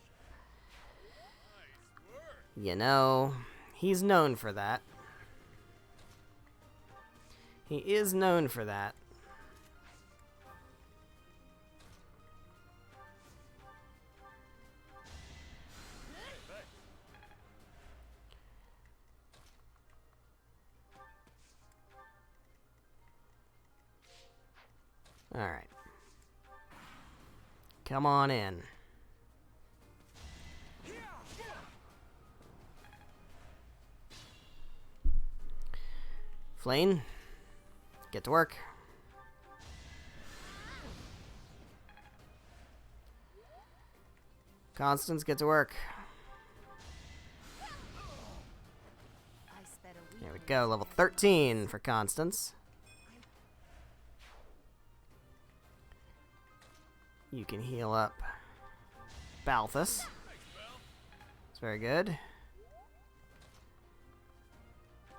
You know, he's known for that. He is known for that. Alright. Come on in. Flane, get to work. Constance, get to work. There we go, level 13 for Constance. You can heal up Balthus. It's very good.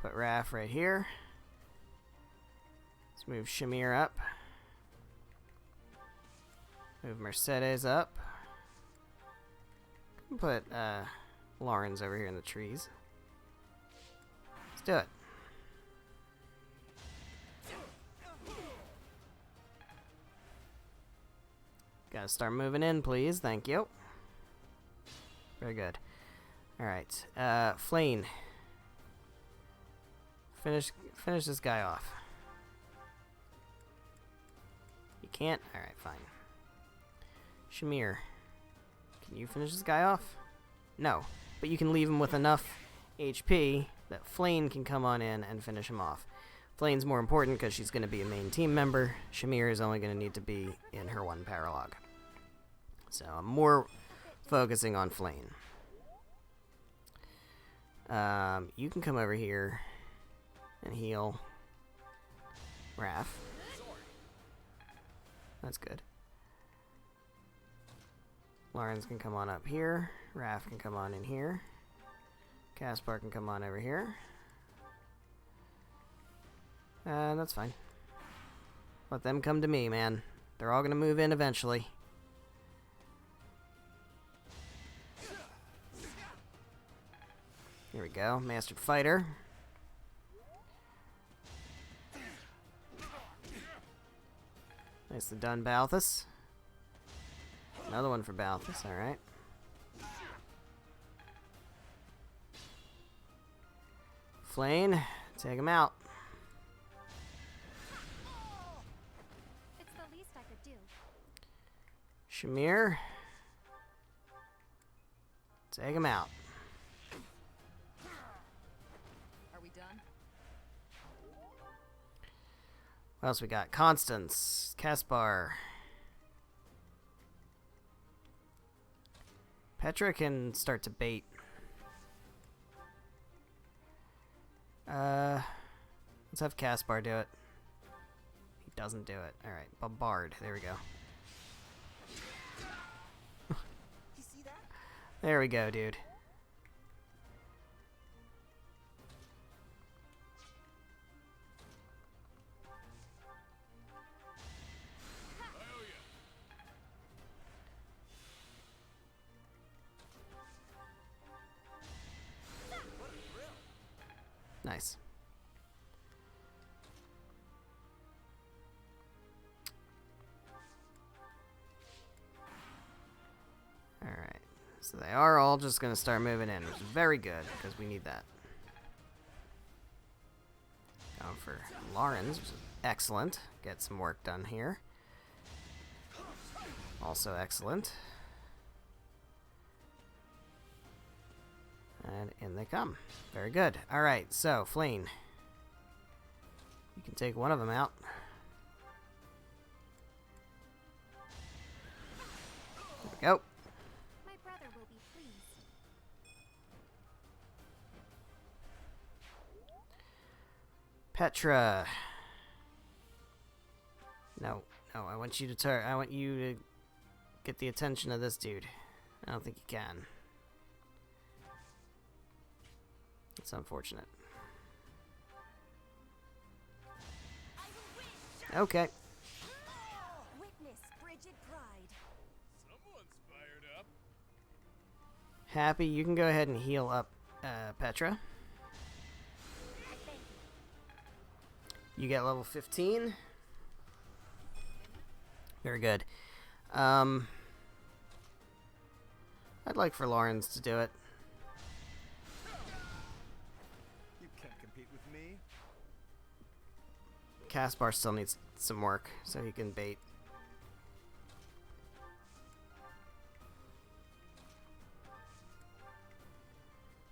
Put Raph right here. Let's move Shamir up. Move Mercedes up. Put Lawrence over here in the trees. Let's do it. Gotta start moving in, please. Thank you. Very good. Alright. Flane. Finish this guy off. You can't? Alright, fine. Shamir. Can you finish this guy off? No. But you can leave him with enough HP that Flane can come on in and finish him off. Flane's more important because she's going to be a main team member. Shamir is only going to need to be in her one paralog. So I'm more focusing on Flane. You can come over here and heal Raph. That's good. Lawrence can come on up here. Raph can come on in here. Caspar can come on over here. That's fine. Let them come to me, man. They're all gonna move in eventually. Here we go. Mastered Fighter. Nicely done, Balthus. Another one for Balthus, alright. Flane, take him out. It's the least I could do. Shamir, take him out. Are we done? What else we got? Constance, Caspar. Petra can start to bait. Let's have Caspar do it. He doesn't do it. Alright, Bombard. There we go. You see that? There we go, dude. Nice. Alright. So they are all just going to start moving in, which is very good, because we need that. Going for Lawrence, which is excellent. Get some work done here. Also excellent. And in they come. Very good. Alright, so, Flane. You can take one of them out. There we go. My brother will be pleased. Petra. No, I want you to I want you to get the attention of this dude. I don't think you can. It's unfortunate. Okay. Witness frigid pride. Someone's fired up. Happy, you can go ahead and heal up Petra. You get level 15. Very good. I'd like for Lawrence to do it. You can't compete with me. Caspar still needs some work, so he can bait.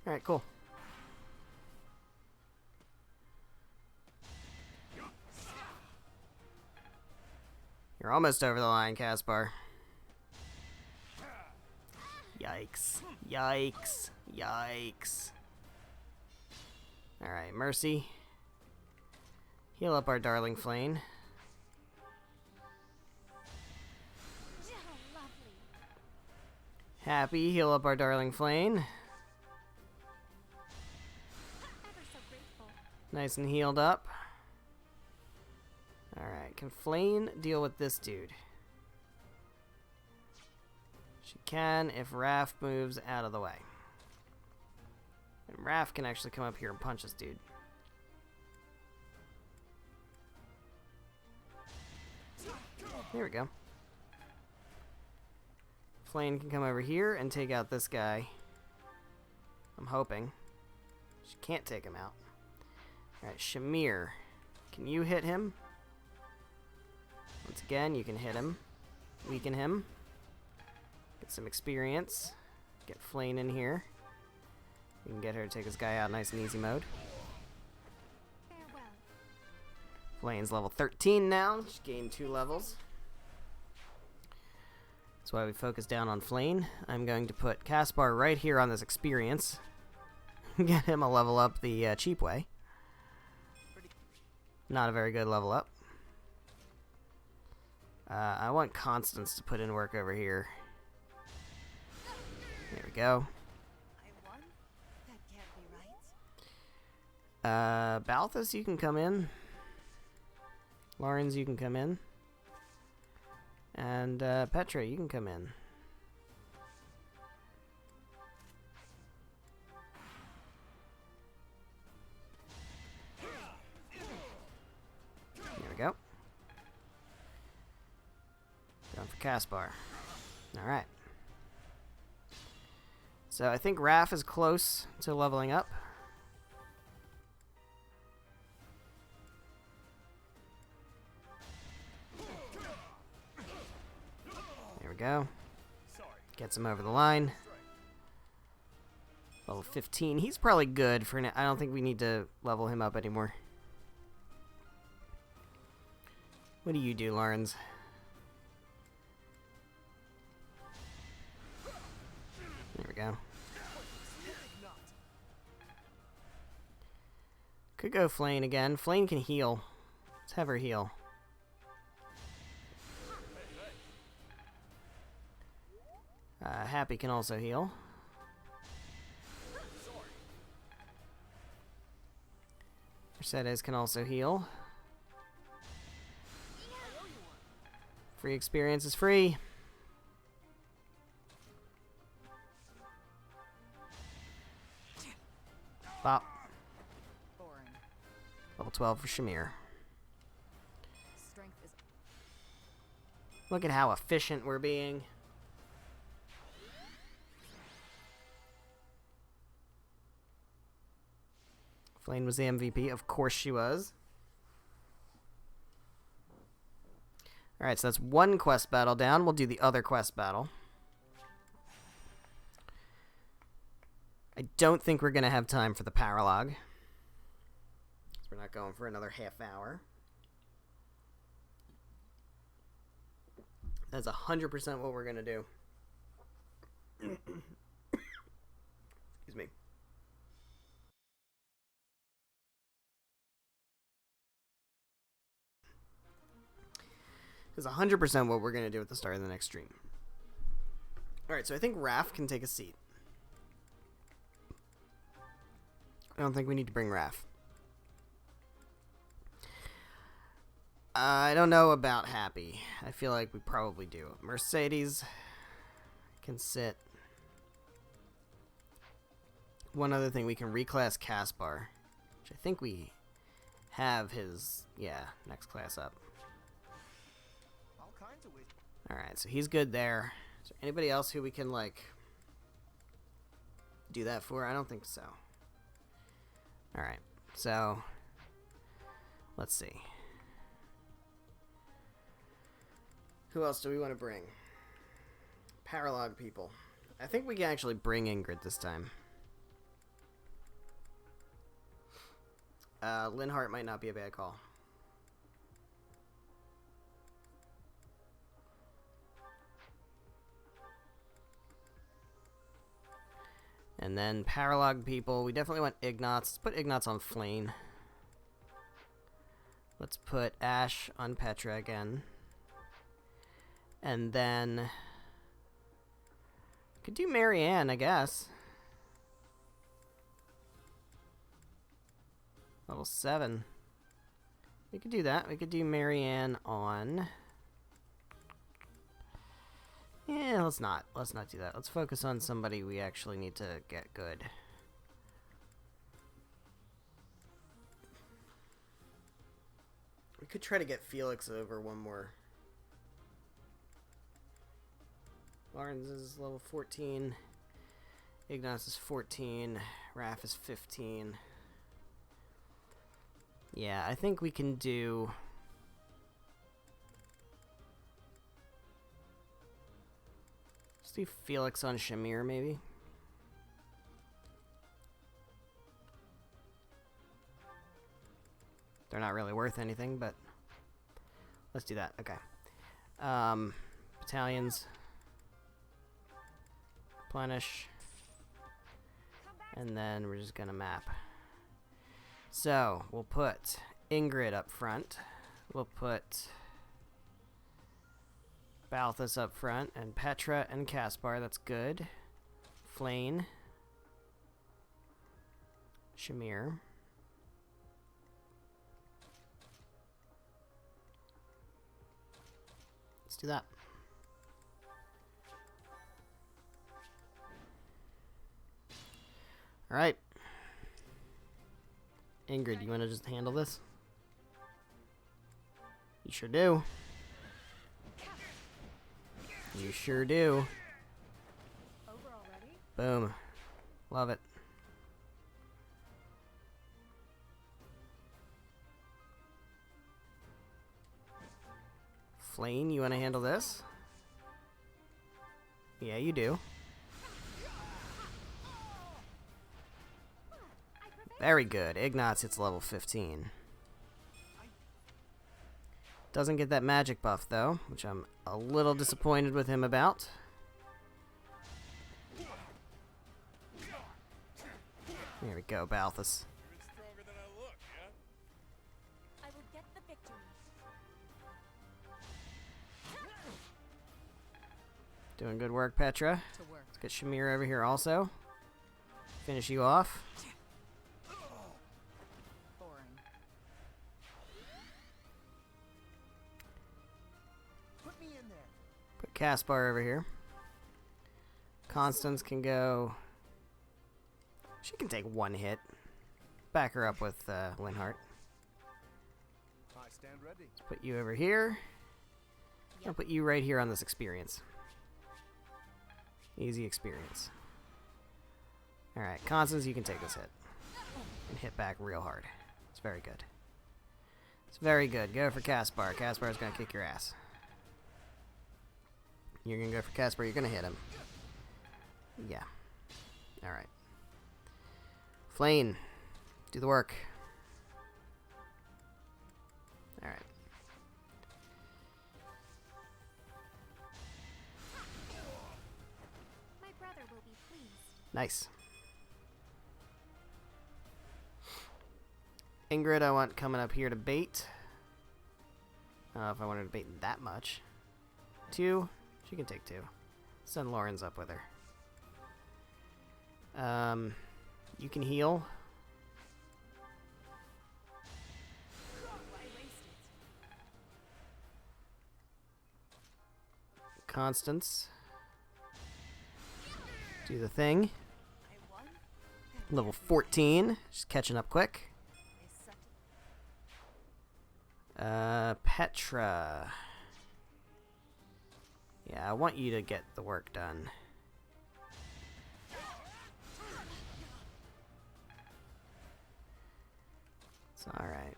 Alright, cool. You're almost over the line, Caspar. Yikes. Yikes. Yikes. Alright, Mercy. Heal up our darling Flane. Happy, heal up our darling Flane. Nice and healed up. Alright, can Flane deal with this dude? She can if Raph moves out of the way. And Raph can actually come up here and punch this dude. There we go. Flane can come over here and take out this guy. I'm hoping. She can't take him out. Alright, Shamir. Can you hit him? Once again, you can hit him. Weaken him. Get some experience. Get Flane in here. We can get her to take this guy out nice and easy mode. Farewell. Flane's level 13 now. She gained 2 levels. That's why we focus down on Flane. I'm going to put Caspar right here on this experience. Get him a level up the cheap way. Not a very good level up. I want Constance to put in work over here. There we go. I won? That can't be right. Balthus, you can come in. Lawrence, you can come in. And Petra, you can come in. There we go. Going for Caspar. Alright. So I think Raph is close to leveling up. There we go. Gets him over the line. Level 15. He's probably good for now. I don't think we need to level him up anymore. What do you do, Lawrence? There we go. Could go Flame again. Flame can heal. Let's have her heal. Happy can also heal. Mercedes can also heal. Free experience is free. Bop. Boring. Level 12 for Shamir. Strength is Look at how efficient we're being. Flame was the MVP. Of course she was. Alright, so that's one quest battle down. We'll do the other quest battle. I don't think we're going to have time for the paralog. So we're not going for another half hour. That's 100% what we're going to do. Excuse me. Is 100% what we're going to do at the start of the next stream. Alright, so I think Raph can take a seat. I don't think we need to bring Raph. I don't know about Happy. I feel like we probably do. Mercedes can sit. One other thing, we can reclass Caspar, which I think we have his, next class up. Alright, so he's good there. Is there anybody else who we can, like, do that for? I don't think so. Alright, so let's see. Who else do we want to bring? Paralog people. I think we can actually bring Ingrid this time. Linhart might not be a bad call. And then Paralog people, we definitely want Ignatz. Let's put Ignatz on Flame. Let's put Ash on Petra again. And then could do Marianne, I guess. Level 7. We could do that. We could do Marianne on... Yeah, let's not. Let's not do that. Let's focus on somebody we actually need to get good. We could try to get Felix over one more. Lawrence is level 14. Ignatz is 14. Raph is 15. Yeah, I think we can do... Let's do Felix on Shamir, maybe. They're not really worth anything, but let's do that. Okay. Battalions. Replenish. And then we're just gonna map. So, we'll put Ingrid up front. We'll put Balthus up front, and Petra and Caspar, that's good. Flame. Shamir. Let's do that. Alright. Ingrid, you want to just handle this? You sure do. You sure do. Boom. Love it. Flame, you want to handle this? Yeah, you do. Very good. Ignatz hits level 15. Doesn't get that magic buff, though, which I'm a little disappointed with him about. There we go, Balthus. Doing good work, Petra. To work. Let's get Shamir over here also. Finish you off. Boring. Put me in there. Put Caspar over here. Constance can go... She can take one hit. Back her up with Linhart. I stand ready. Let's put you over here. I'll put you right here on this experience. Easy experience. Alright, Constance, you can take this hit. And hit back real hard. It's very good. It's very good. Go for Caspar. Caspar's gonna kick your ass. You're gonna go for Caspar, you're gonna hit him. Yeah. Alright. Flane, do the work. Alright. My brother will be pleased. Nice. Ingrid, I want coming up here to bait. I don't know if I wanted to bait that much. 2. She can take 2. Send Lawrence up with her. You can heal. Constance. Do the thing. Level 14. Just catching up quick. Petra. Yeah, I want you to get the work done. It's alright.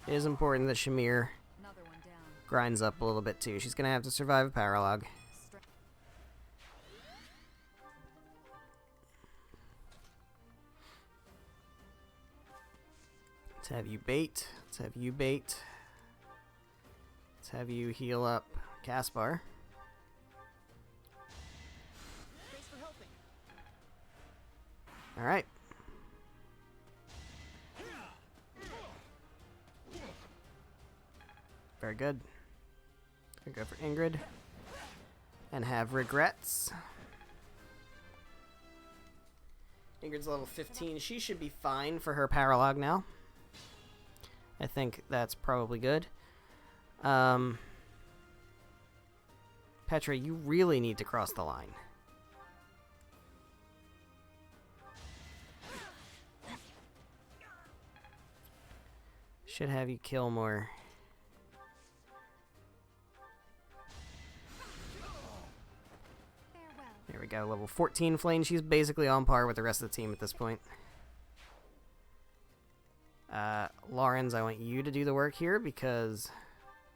It is important that Shamir grinds up a little bit too. She's gonna have to survive a paralog. Let's have you bait. Let's have you bait. Let's have you heal up Caspar. Thanks for helping. Alright. Very good. Gonna go for Ingrid. And have regrets. Ingrid's level 15. She should be fine for her paralog now. I think that's probably good. Petra, you really need to cross the line. Should have you kill more. There we go, level 14 Flame. She's basically on par with the rest of the team at this point. Lawrence, I want you to do the work here because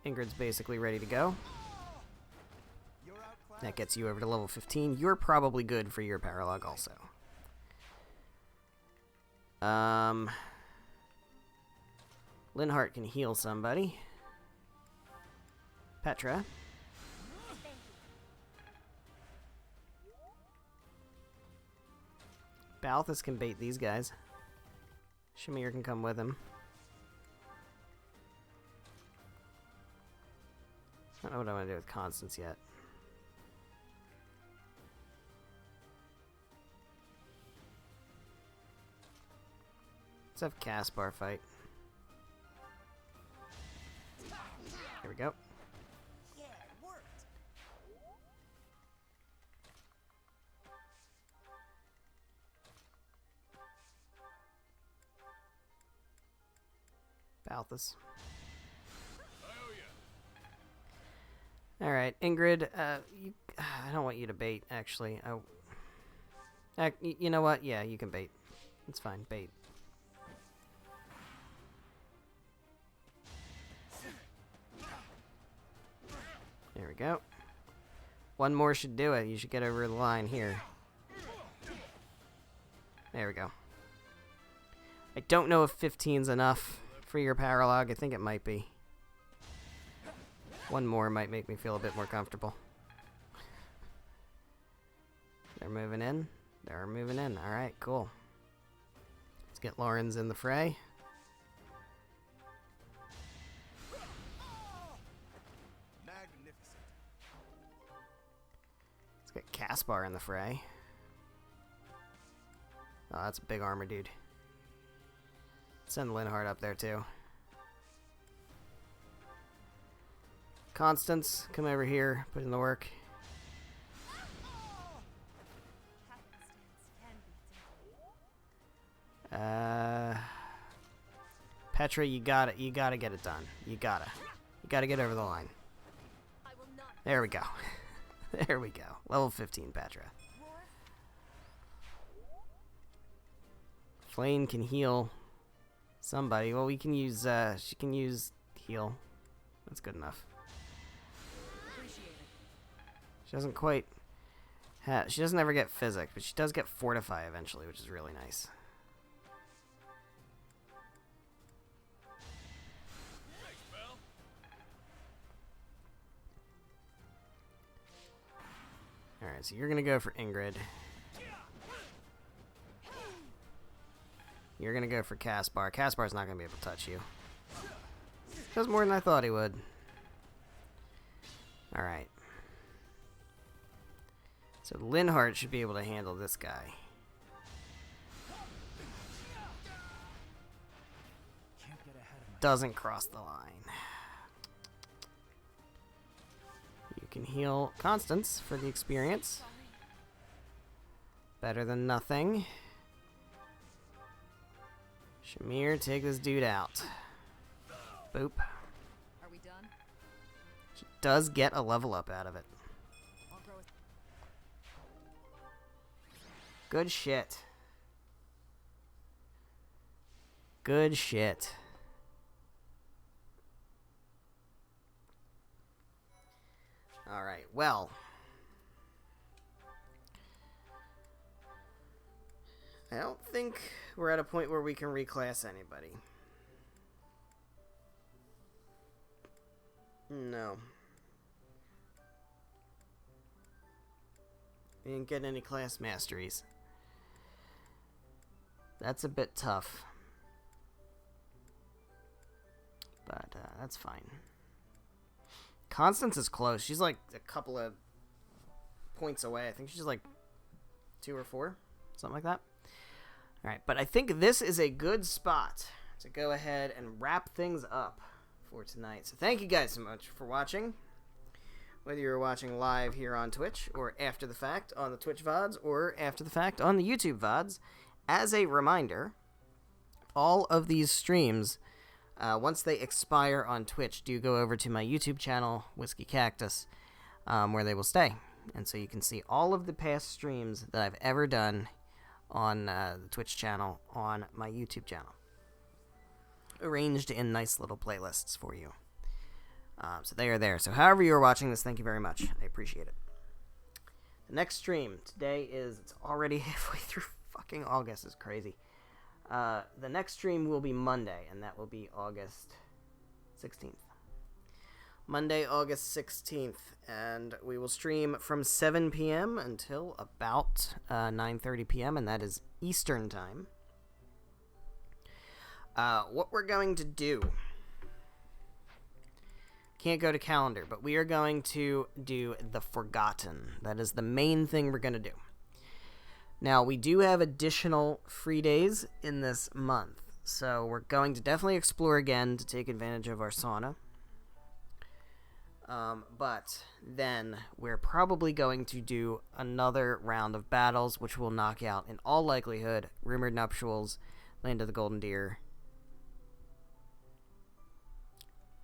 Ingrid's basically ready to go. That gets you over to level 15. You're probably good for your paralog also. Linhart can heal somebody. Petra. Balthus can bait these guys. Shamir can come with him. I don't know what I want to do with Constance yet. Let's have Caspar fight. Here we go. Yeah, it worked. Balthus. Alright, Ingrid, I don't want you to bait, actually. You know what? Yeah, you can bait. It's fine, bait. There we go. One more should do it. You should get over the line here. There we go. I don't know if 15's enough for your paralog. I think it might be. One more might make me feel a bit more comfortable. They're moving in. They're moving in. Alright, cool. Let's get Lawrence in the fray. Magnificent. Caspar in the fray. Oh, that's a big armor dude. Send Linhardt up there too. Constance, come over here, put in the work. Petra, you gotta get it done. You gotta get over the line. There we go. There we go. Level 15, Petra. Flame can heal somebody. Well, we can use, she can use heal. That's good enough. She doesn't quite she doesn't ever get physic, but she does get fortify eventually, which is really nice. Alright, so you're gonna go for Ingrid. You're gonna go for Caspar. Caspar's not gonna be able to touch you. Does more than I thought he would. Alright. So Linhardt should be able to handle this guy. Doesn't cross the line. You can heal Constance for the experience. Better than nothing. Shamir, take this dude out. Boop. Are we done? She does get a level up out of it. Good shit. Good shit. Alright, well. I don't think we're at a point where we can reclass anybody. No. We didn't get any class masteries. That's a bit tough. But, that's fine. Constance is close. She's like a couple of points away. I think she's like 2 or 4. Something like that. Alright, but I think this is a good spot to go ahead and wrap things up for tonight. So thank you guys so much for watching. Whether you're watching live here on Twitch, or after the fact on the Twitch VODs, or after the fact on the YouTube VODs. As a reminder, all of these streams, once they expire on Twitch, do go over to my YouTube channel, Whiskey Cactus, where they will stay. And so you can see all of the past streams that I've ever done on the Twitch channel on my YouTube channel, arranged in nice little playlists for you. So they are there. So however you are watching this, thank you very much. I appreciate it. The next stream today it's already halfway through fucking August. Is crazy. The next stream will be Monday, and that will be August 16th. Monday, August 16th, and we will stream from 7 p.m. until about 9:30 p.m., and that is Eastern Time. What we're going to do... Can't go to calendar, but we are going to do The Forgotten. That is the main thing we're going to do. Now, we do have additional free days in this month, so we're going to definitely explore again to take advantage of our sauna. But then we're probably going to do another round of battles, which will knock out, in all likelihood, Rumored Nuptials, Land of the Golden Deer.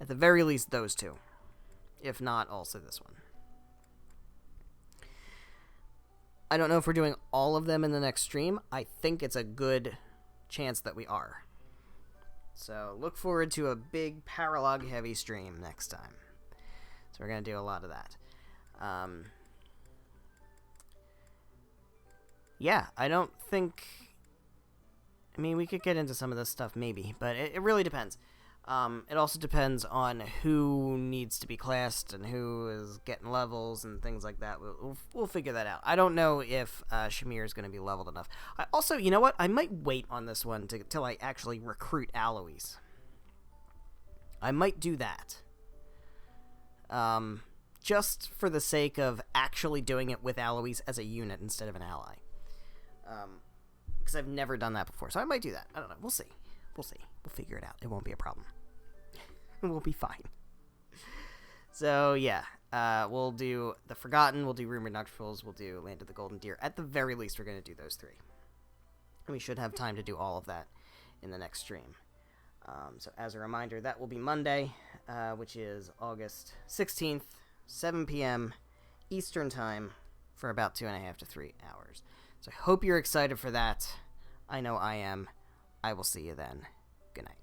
At the very least, those two. If not, also this one. I don't know if we're doing all of them in the next stream. I think it's a good chance that we are. So look forward to a big paralog heavy stream next time. So we're going to do a lot of that. Yeah, I don't think... I mean, we could get into some of this stuff maybe, but it really depends. It also depends on who needs to be classed and who is getting levels and things like that. We'll figure that out. I don't know if Shamir is going to be leveled enough. I also, you know what? I might wait on this one till I actually recruit Aloys. I might do that. just for the sake of actually doing it with Alois as a unit instead of an ally. Because I've never done that before, so I might do that. I don't know. We'll see. We'll see. We'll figure it out. It won't be a problem. We'll be fine. So, yeah. We'll do The Forgotten, we'll do Rumored Nocturals, we'll do Land of the Golden Deer. At the very least, we're going to do those 3. And we should have time to do all of that in the next stream. So, as a reminder, that will be Monday, which is August 16th, 7 p.m. Eastern Time, for about 2.5 to 3 hours. So, I hope you're excited for that. I know I am. I will see you then. Good night.